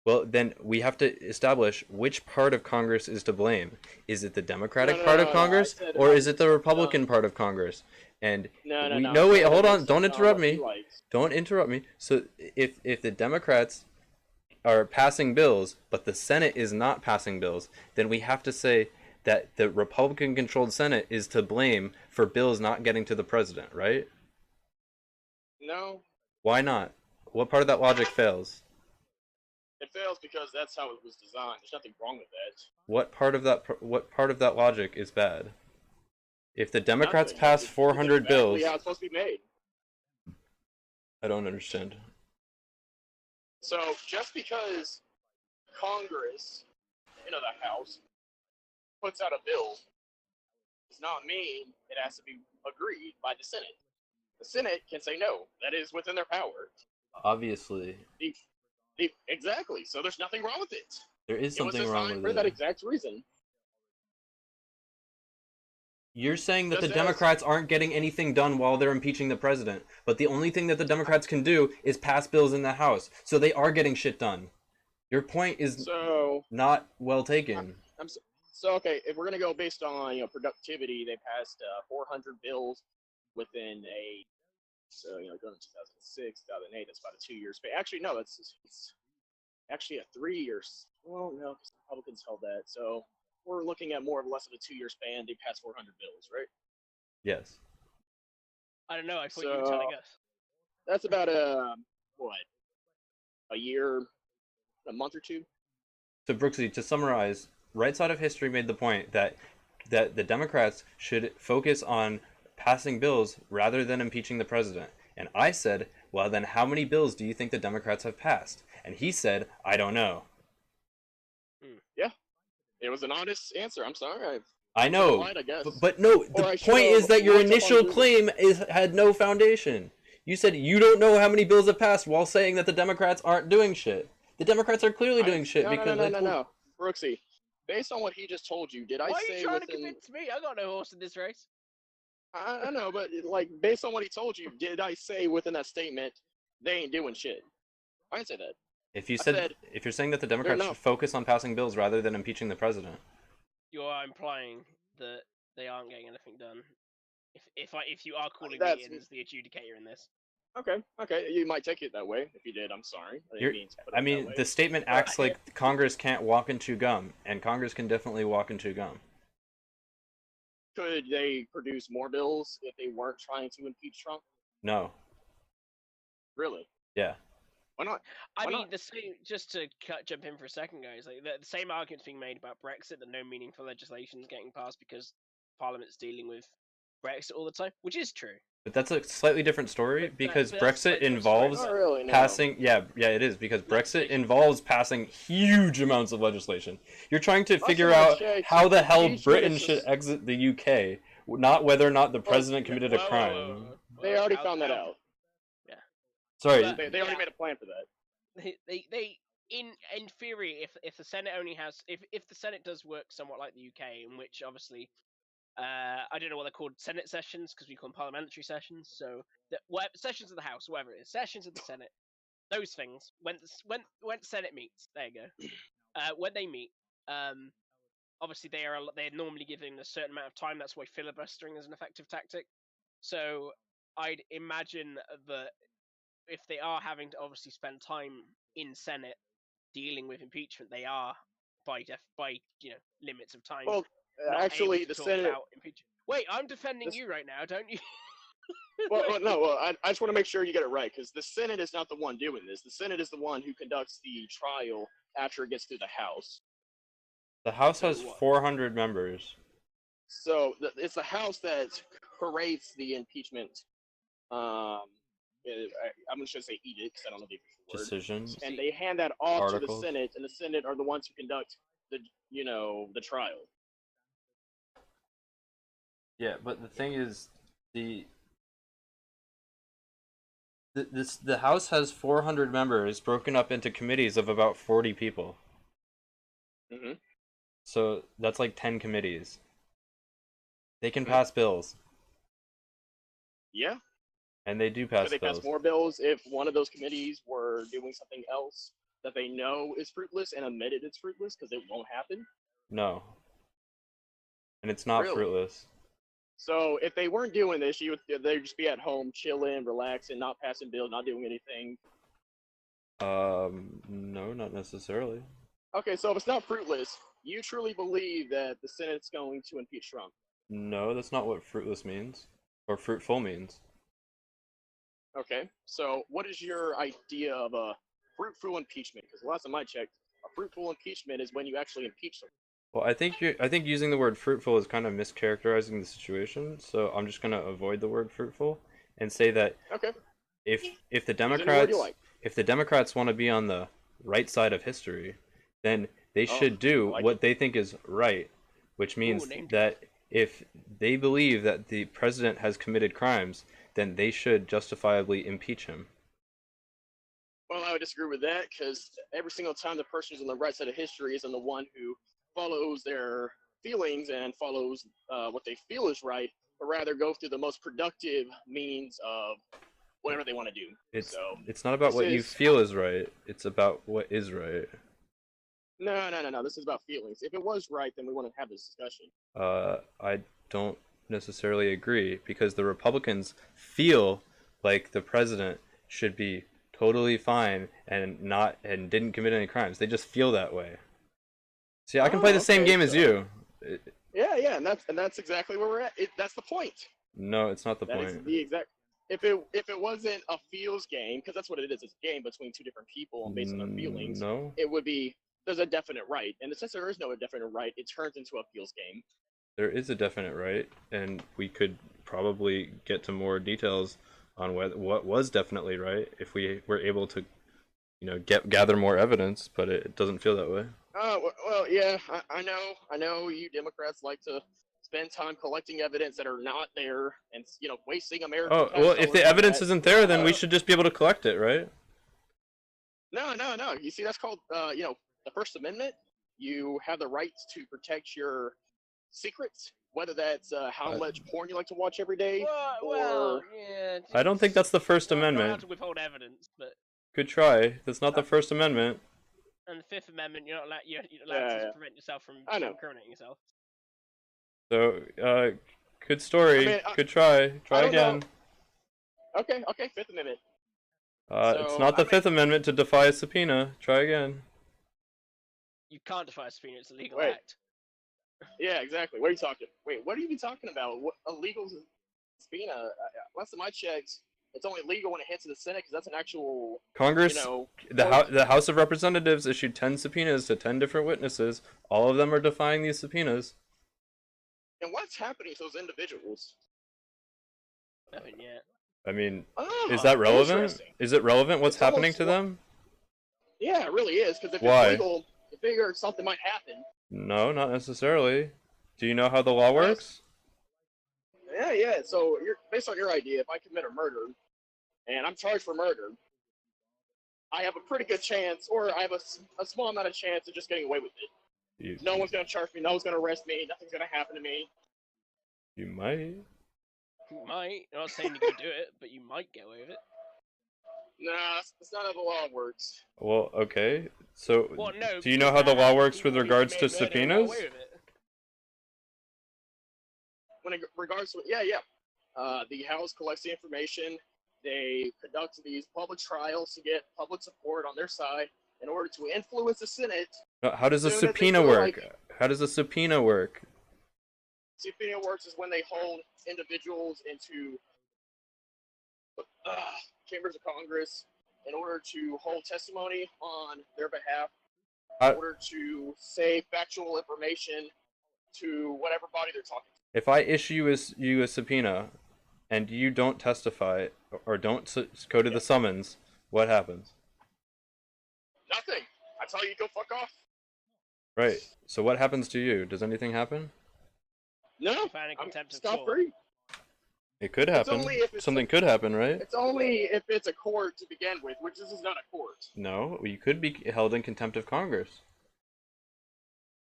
well, then we have to establish which part of Congress is to blame. Is it the Democratic part of Congress, or is it the Republican part of Congress? And
No.
wait, hold on,
Based
don't
on
interrupt
what he
me.
likes.
Don't interrupt me. So if the Democrats are passing bills, but the Senate is not passing bills, then we have to say that the Republican-controlled Senate is to blame for bills not getting to the president, right?
No,
Why not? What part of that logic fails?
it fails because that's how it was designed. There's nothing wrong with that.
What part of that logic is bad? If the Democrats
Nothing.
pass
It's
400
exactly
bills,
how it's supposed to be made.
I don't understand.
So just because Congress, the House, puts out a bill does not mean it has to be agreed by the Senate. The Senate can say no. That is within their power.
Obviously,
Exactly. So there's nothing wrong with it.
there is
It was
something wrong
designed
with
for that
it.
exact reason.
You're saying that the
Just as-
Democrats aren't getting anything done while they're impeaching the president, but the only thing that the Democrats can do is pass bills in the House, so they are getting shit done. Your point is not well taken.
Okay, if we're gonna go based on productivity, they passed 400 bills within going to 2006, 2008. That's about a 2 year span. Actually, no, it's actually a 3 years. Well, no, because the Republicans held that. So we're looking at more or less of a 2 year span. They passed 400 bills, right?
Yes.
I don't know. I thought you were telling us.
That's about a year, a month or two.
So Brooksy, to summarize, Right Side of History made the point that the Democrats should focus on passing bills rather than impeaching the president. And I said, well, then how many bills do you think the Democrats have passed? And he said, I don't know.
Yeah, it was an honest answer. I'm sorry.
I know,
lied, I guess.
but no,
Or
the
I
point is
should've
that your
looked up on
initial
Google.
claim had no foundation. You said you don't know how many bills have passed while saying that the Democrats aren't doing shit. The Democrats are clearly doing shit because
No. Brooksy, based on what he just told you, did I
Why are
say
you trying to
within...
convince me? I got no horse in this race.
I know, but based on what he told you, did I say within that statement they ain't doing shit? I didn't say that.
if you
I
said,
said
if you're saying that the Democrats
not.
should focus on passing bills rather than impeaching the president,
You are implying that they aren't getting anything done. If you are calling
That's-
me in as the adjudicator in this.
Okay, you might take it that way. If you did, I'm sorry. I didn't mean to put it
I
that
mean,
way.
the statement acts like Congress can't walk and chew gum, and Congress can definitely walk and chew gum.
Could they produce more bills if they weren't trying to impeach Trump?
No.
Really?
Yeah.
Why not?
I
Why
mean,
not?
the same. Just to jump in for a second, guys. Like the same argument's being made about Brexit, that no meaningful legislation is getting passed because Parliament's dealing with Brexit all the time, which is true.
But that's a slightly different story because
but that's a
Brexit
slightly different story.
involves
Not really, no.
passing. Yeah, it is because Brexit involves passing huge amounts of legislation. You're trying to figure out how the hell Britain should exit the UK, not whether or not the president committed a crime.
They already found that out.
Yeah.
Sorry.
They already made a plan for that.
They in theory, if the Senate only has if the Senate does work somewhat like the UK, in which obviously I don't know what they're called, Senate sessions, because we call them parliamentary sessions. So sessions of the House, whatever it is, sessions of the Senate, those things. When the Senate meets, there you go. When they meet, obviously they're normally given a certain amount of time. That's why filibustering is an effective tactic. So I'd imagine that if they are having to obviously spend time in Senate dealing with impeachment, they are by limits of time not
Actually,
able to
the
talk
Senate.
about impeachment. Wait, I'm defending you right now, don't you?
I just want to make sure you get it right, because the Senate is not the one doing this. The Senate is the one who conducts the trial after it gets through the House.
The House has 400 members.
So it's the House that creates the impeachment. I'm just gonna say edict, because I don't know the official word.
Decisions.
And they hand that off
Articles.
to the Senate, and the Senate are the ones who conduct the trial.
Yeah, but the thing is, the House has 400 members broken up into committees of about 40 people.
Mm-hmm.
So that's like 10 committees. They can pass bills.
Yeah.
And they do pass
Could they
bills.
pass more bills if one of those committees were doing something else that they know is fruitless and admitted it's fruitless, because it won't happen?
No. And it's not
Really?
fruitless.
So if they weren't doing this, they'd just be at home chilling, relaxing, not passing bills, not doing anything.
No, not necessarily.
Okay, so if it's not fruitless, you truly believe that the Senate's going to impeach Trump?
No, that's not what fruitless means. Or fruitful means.
Okay, so what is your idea of a fruitful impeachment? Because last time I checked, a fruitful impeachment is when you actually impeach someone.
Well, I think using the word fruitful is kind of mischaracterizing the situation, so I'm just gonna avoid the word fruitful and say that
Okay.
if the
Use any word you
Democrats want to be on the right side of history, then they should do what they think is right, which means that if they believe that the president has committed crimes, then they should justifiably impeach him.
Well, I would disagree with that, because every single time the person who's on the right side of history isn't the one who follows their feelings and follows what they feel is right, but rather go through the most productive means of whatever they want to do.
It's not about what you feel is right, it's about what is right.
No. This is about feelings. If it was right, then we wouldn't have this discussion.
I don't necessarily agree, because the Republicans feel like the president should be totally fine and didn't commit any crimes. They just feel that way. See, I can play the same game as you.
Yeah, and that's exactly where we're at. That's the point.
No, it's not the
That is
point.
the exact. If it wasn't a feels game, because that's what it is, it's a game between two different people and based on their feelings.
No.
It would be there's a definite right, and since there is no definite right, it turns into a feels game.
There is a definite right, and we could probably get to more details on what was definitely right if we were able to, gather more evidence. But it doesn't feel that way.
Well, yeah, I know you Democrats like to spend time collecting evidence that are not there, and wasting American.
Oh well, if the evidence isn't there, then we should just be able to collect it, right?
No. You see, that's called the First Amendment. You have the right to protect your secrets, whether that's how much porn you like to watch every day.
Well, yeah.
I don't think that's the First
Not
Amendment.
to withhold evidence, but.
Good try. That's not the First Amendment.
And the Fifth Amendment, you're not allowed to prevent yourself from incriminating yourself.
So, good story. Good try. Try again.
Okay, Fifth Amendment.
It's not the Fifth Amendment to defy a subpoena. Try again.
You can't defy a subpoena; it's a legal act.
Yeah, exactly. What are you talking? Wait, what are you even talking about? What illegal subpoena? Last time I checked, it's only legal when it hits the Senate, because that's an actual
Congress. The House of Representatives issued 10 subpoenas to 10 different witnesses. All of them are defying these subpoenas.
And what's happening to those individuals?
Nothing yet.
I mean, is that relevant?
Interesting.
Is it relevant what's happening to them?
Yeah, it really is, because if
Why?
it's legal, you figure something might happen.
No, not necessarily. Do you know how the law works?
Yeah. So, based on your idea, if I commit a murder, and I'm charged for murder, I have a pretty good chance, or I have a small amount of chance of just getting away with it. No one's going to charge me, no one's going to arrest me, nothing's going to happen to me.
You might.
You might. I'm not saying you're going to do it, but you might get away with it.
Nah, that's not how the law works.
Well, okay. So,
Well, no,
do you know how the law works with regards to subpoenas?
When it regards to yeah. The House collects the information. They conduct these public trials to get public support on their side in order to influence the Senate.
How does a subpoena work? How does a subpoena work?
subpoena works is when they hold individuals into chambers of Congress in order to hold testimony on their behalf, in order to say factual information to whatever body they're talking to.
If I issue you a subpoena, and you don't testify or don't go to the summons, what happens?
Nothing. I tell you, go fuck off.
Right. So what happens to you? Does anything happen?
No, I'm free.
It could happen.
only if it's
Something could happen, right?
It's only if it's a court to begin with, which this is not a court.
No, you could be held in contempt of Congress.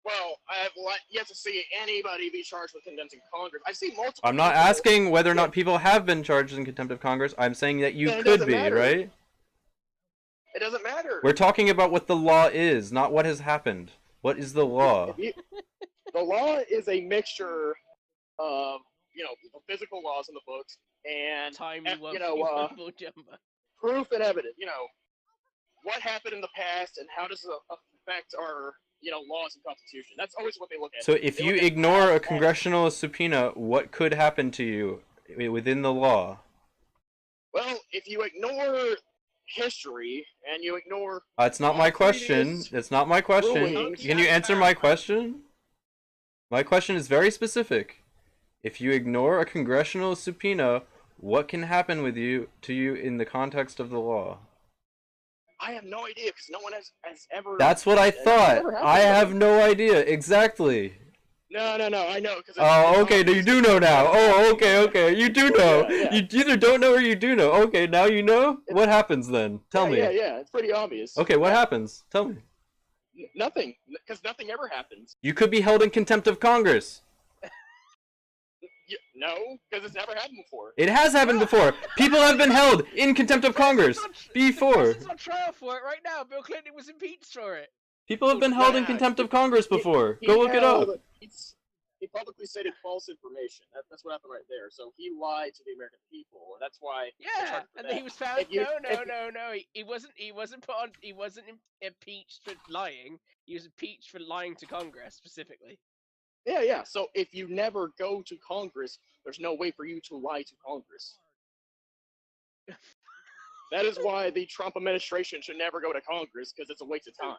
Well, I have yet to see anybody be charged with contempt of Congress. I've seen multiple.
I'm not asking whether or not people have been charged in contempt of Congress. I'm saying that you could be, right?
It doesn't matter.
We're talking about what the law is, not what has happened. What is the law?
The law is a mixture of, the physical laws in the books and, proof and evidence. What happened in the past and how does it affect our, laws and constitution. That's always what they look at.
So if you ignore a congressional subpoena, what could happen to you within the law?
Well, if you ignore history and you ignore...
It's not my question. It's not my question.
rulings-
Can you answer my question? My question is very specific. If you ignore a congressional subpoena, what can happen to you in the context of the law?
I have no idea because no one has ever...
That's what I thought. I have no idea. Exactly.
No, I know.
Oh, okay. You do know now. Oh, okay. You do know. You either don't know or you do know. Okay, now you know? What happens then? Tell me.
Yeah. It's pretty obvious.
Okay, what happens? Tell me.
Nothing. Because nothing ever happens.
You could be held in contempt of Congress.
No, because it's never happened before.
It has happened before. People have been held in contempt of Congress before.
He's on trial for it right now. Bill Clinton was impeached for it.
People have been held in contempt of Congress before. Go look it up.
He publicly stated false information. That's what happened right there. So he lied to the American people, and that's why.
Yeah, and then he was found. No. He wasn't put on. He wasn't impeached for lying. He was impeached for lying to Congress specifically.
Yeah. So if you never go to Congress, there's no way for you to lie to Congress. That is why the Trump administration should never go to Congress, because it's a waste of time.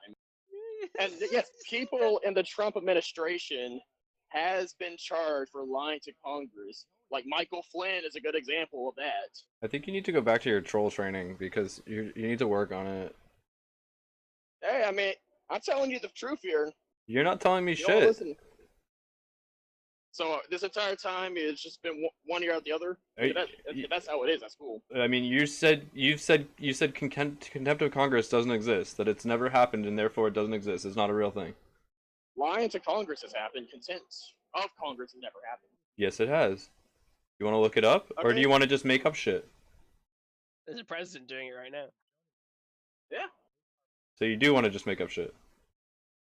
And yes, people in the Trump administration has been charged for lying to Congress. Like Michael Flynn is a good example of that.
I think you need to go back to your troll training because you need to work on it.
Hey, I mean, I'm telling you the truth here.
You're not telling me
You don't
shit.
listen. So this entire time it's just been one ear out the other. That's how it is. That's cool.
I mean, you said contempt of Congress doesn't exist. That it's never happened and therefore it doesn't exist. It's not a real thing.
Lying to Congress has happened. Contempt of Congress has never happened.
Yes, it has. You want to look it up, or do you want to just make up shit?
There's a president doing it right now.
Yeah.
So you do want to just make up shit?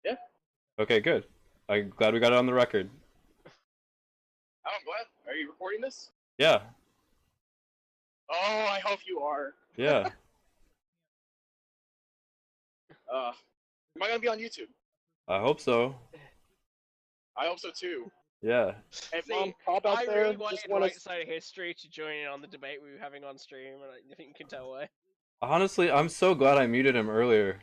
Yeah.
Okay, good. I'm glad we got it on the record.
Oh, I'm glad. Are you recording this?
Yeah.
Oh, I hope you are.
Yeah.
Am I gonna be on YouTube?
I hope so.
I hope so too.
Yeah.
Hey, Mom, pop out
I
there.
really wanted
Just want
Right Side of History to join in on the debate we were having on stream, and I think you can tell why.
Honestly, I'm so glad I muted him earlier.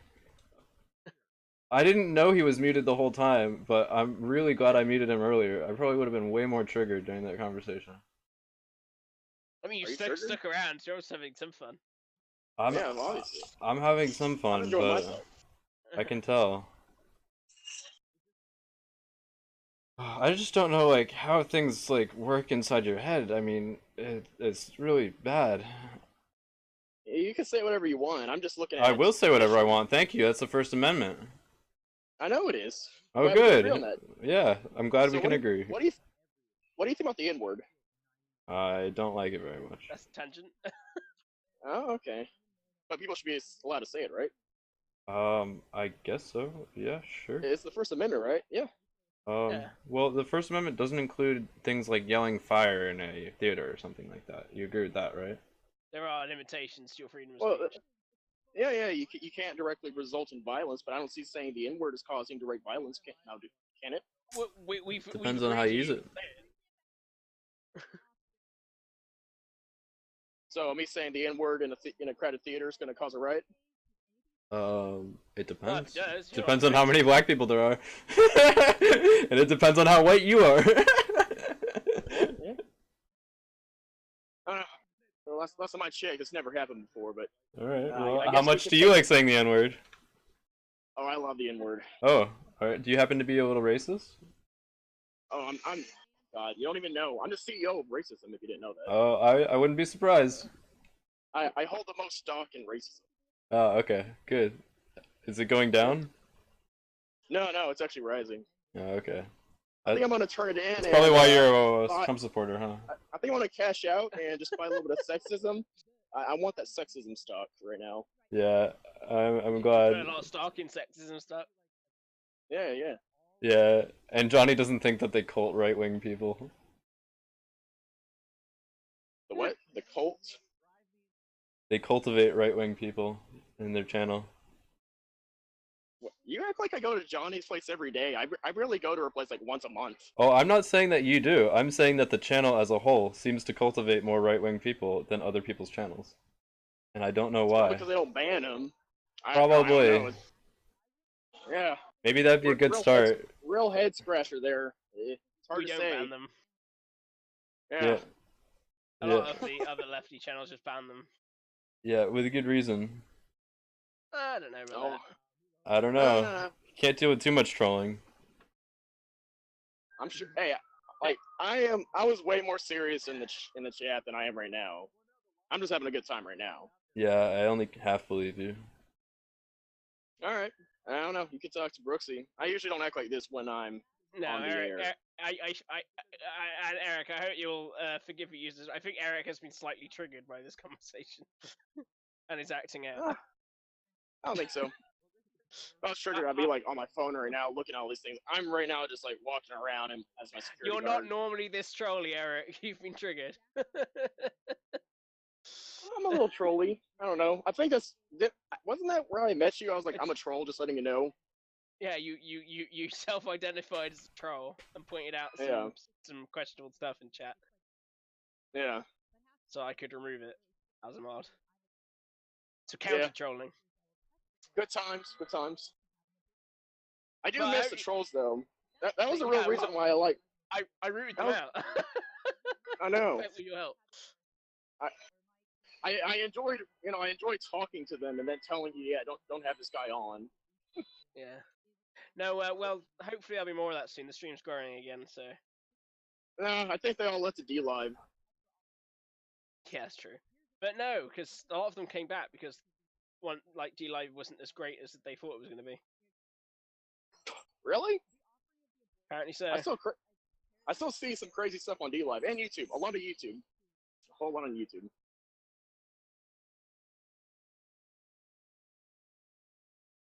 I didn't know he was muted the whole time, but I'm really glad I muted him earlier. I probably would have been way more triggered during that conversation.
I mean, you stuck around, so you're also having some fun.
I'm having some fun, but I can tell. I just don't know, like, how things, like, work inside your head. I mean, it's really bad.
You can say whatever you want. I'm just looking at
I will say whatever I want. Thank you. That's the First Amendment.
I know it is.
Oh,
Glad we can
good.
agree on that.
Yeah, I'm glad we
So
can agree.
What do you think about the N-word?
I don't like it very much.
That's a tangent.
Oh, okay. But people should be allowed to say it, right?
I guess so. Yeah, sure.
It's the First Amendment, right? Yeah.
Well, the First Amendment doesn't include things like yelling fire in a theater or something like that. You agree with that, right?
There are limitations to your freedom of
Well,
speech.
yeah. You can't directly result in violence, but I don't see saying the N-word is causing direct violence. Can it?
Depends on how you use it.
So me saying the N word in a crowded theater is going to cause a riot?
It depends.
does, you're
Depends
not
on how many black people there are, and it depends on how white you are.
Yeah. Well, last time I checked, it's never happened before. But
All right.
I
Well,
guess
how
we
much
could
do you
take-
like saying the N word?
Oh, I love the N word.
Oh, all right. Do you happen to be a little racist?
Oh, I'm. God, you don't even know. I'm the CEO of racism. If you didn't know that.
Oh, I wouldn't be surprised.
I hold the most stock in racism.
Oh, okay, good. Is it going down?
No, it's actually rising.
Oh, okay.
I think I'm gonna turn it in.
That's probably why you're a
buy-
Trump supporter, huh?
I think I want to cash out and just buy a little bit of sexism. I want that sexism stock right now.
Yeah, I'm
Put
glad.
a lot of stock in sexism stuff.
Yeah.
Yeah, and Johnny doesn't think that they cult right-wing people.
The what? The cult?
They cultivate right-wing people in their channel.
You act like I go to Johnny's place every day. I really go to her place like once a month.
Oh, I'm not saying that you do. I'm saying that the channel as a whole seems to cultivate more right-wing people than other people's channels. And I don't know why.
Because they don't ban them.
Probably.
Yeah.
Maybe that'd be a good start.
Real head scratcher there. It's hard
We
to
don't
say.
ban them.
Yeah.
A lot of the other lefty channels just ban them.
Yeah, with a good reason.
I don't know about that.
I don't know. Can't deal with too much trolling.
I'm sure. Hey, like I was way more serious in the chat than I am right now. I'm just having a good time right now.
Yeah, I only half believe you.
All right. I don't know. You can talk to Brooksy. I usually don't act like this when I'm
No,
on the air.
Eric, I hope you'll forgive me. Users. I think Eric has been slightly triggered by this conversation, and is acting out.
I don't think so. If I was triggered, I'd be like on my phone right now, looking at all these things. I'm right now just like walking around and as my security
You're
guard.
not normally this trolly, Eric. You've been triggered.
I'm a little trolly. I don't know. I think wasn't that where I met you? I was like, I'm a troll, just letting you know.
Yeah, you self-identified as a troll and pointed out some questionable stuff in chat.
Yeah.
So I could remove it as a mod. So counter-trolling.
Good times. Good times. I do
Well,
miss the trolls though. That was the real reason why I like.
I rooted them out.
I know.
Thanks for your help.
I enjoyed talking to them and then telling you, yeah, don't have this guy on.
Yeah. No, well, hopefully there'll be more of that soon. The stream's growing again, so.
No, I think they all left the D live.
Yeah, that's true. But no, because a lot of them came back because D Live wasn't as great as they thought it was going to be.
Really?
Apparently so.
I still see some crazy stuff on D Live and YouTube. A lot of YouTube. A whole lot on YouTube.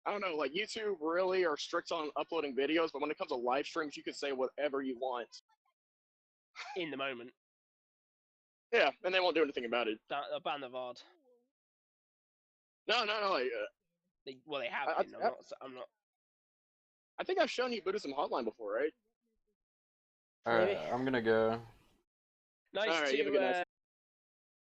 I don't know, like YouTube really are strict on uploading videos, but when it comes to live streams, you can say whatever you want.
In the moment.
Yeah, and they won't do anything about it.
They'll ban the VOD.
No, like.
They have been. I'm not.
I think I've shown you Buddhism Hotline before, right?
Alright, I'm gonna go.
Nice
All right, you have a good night.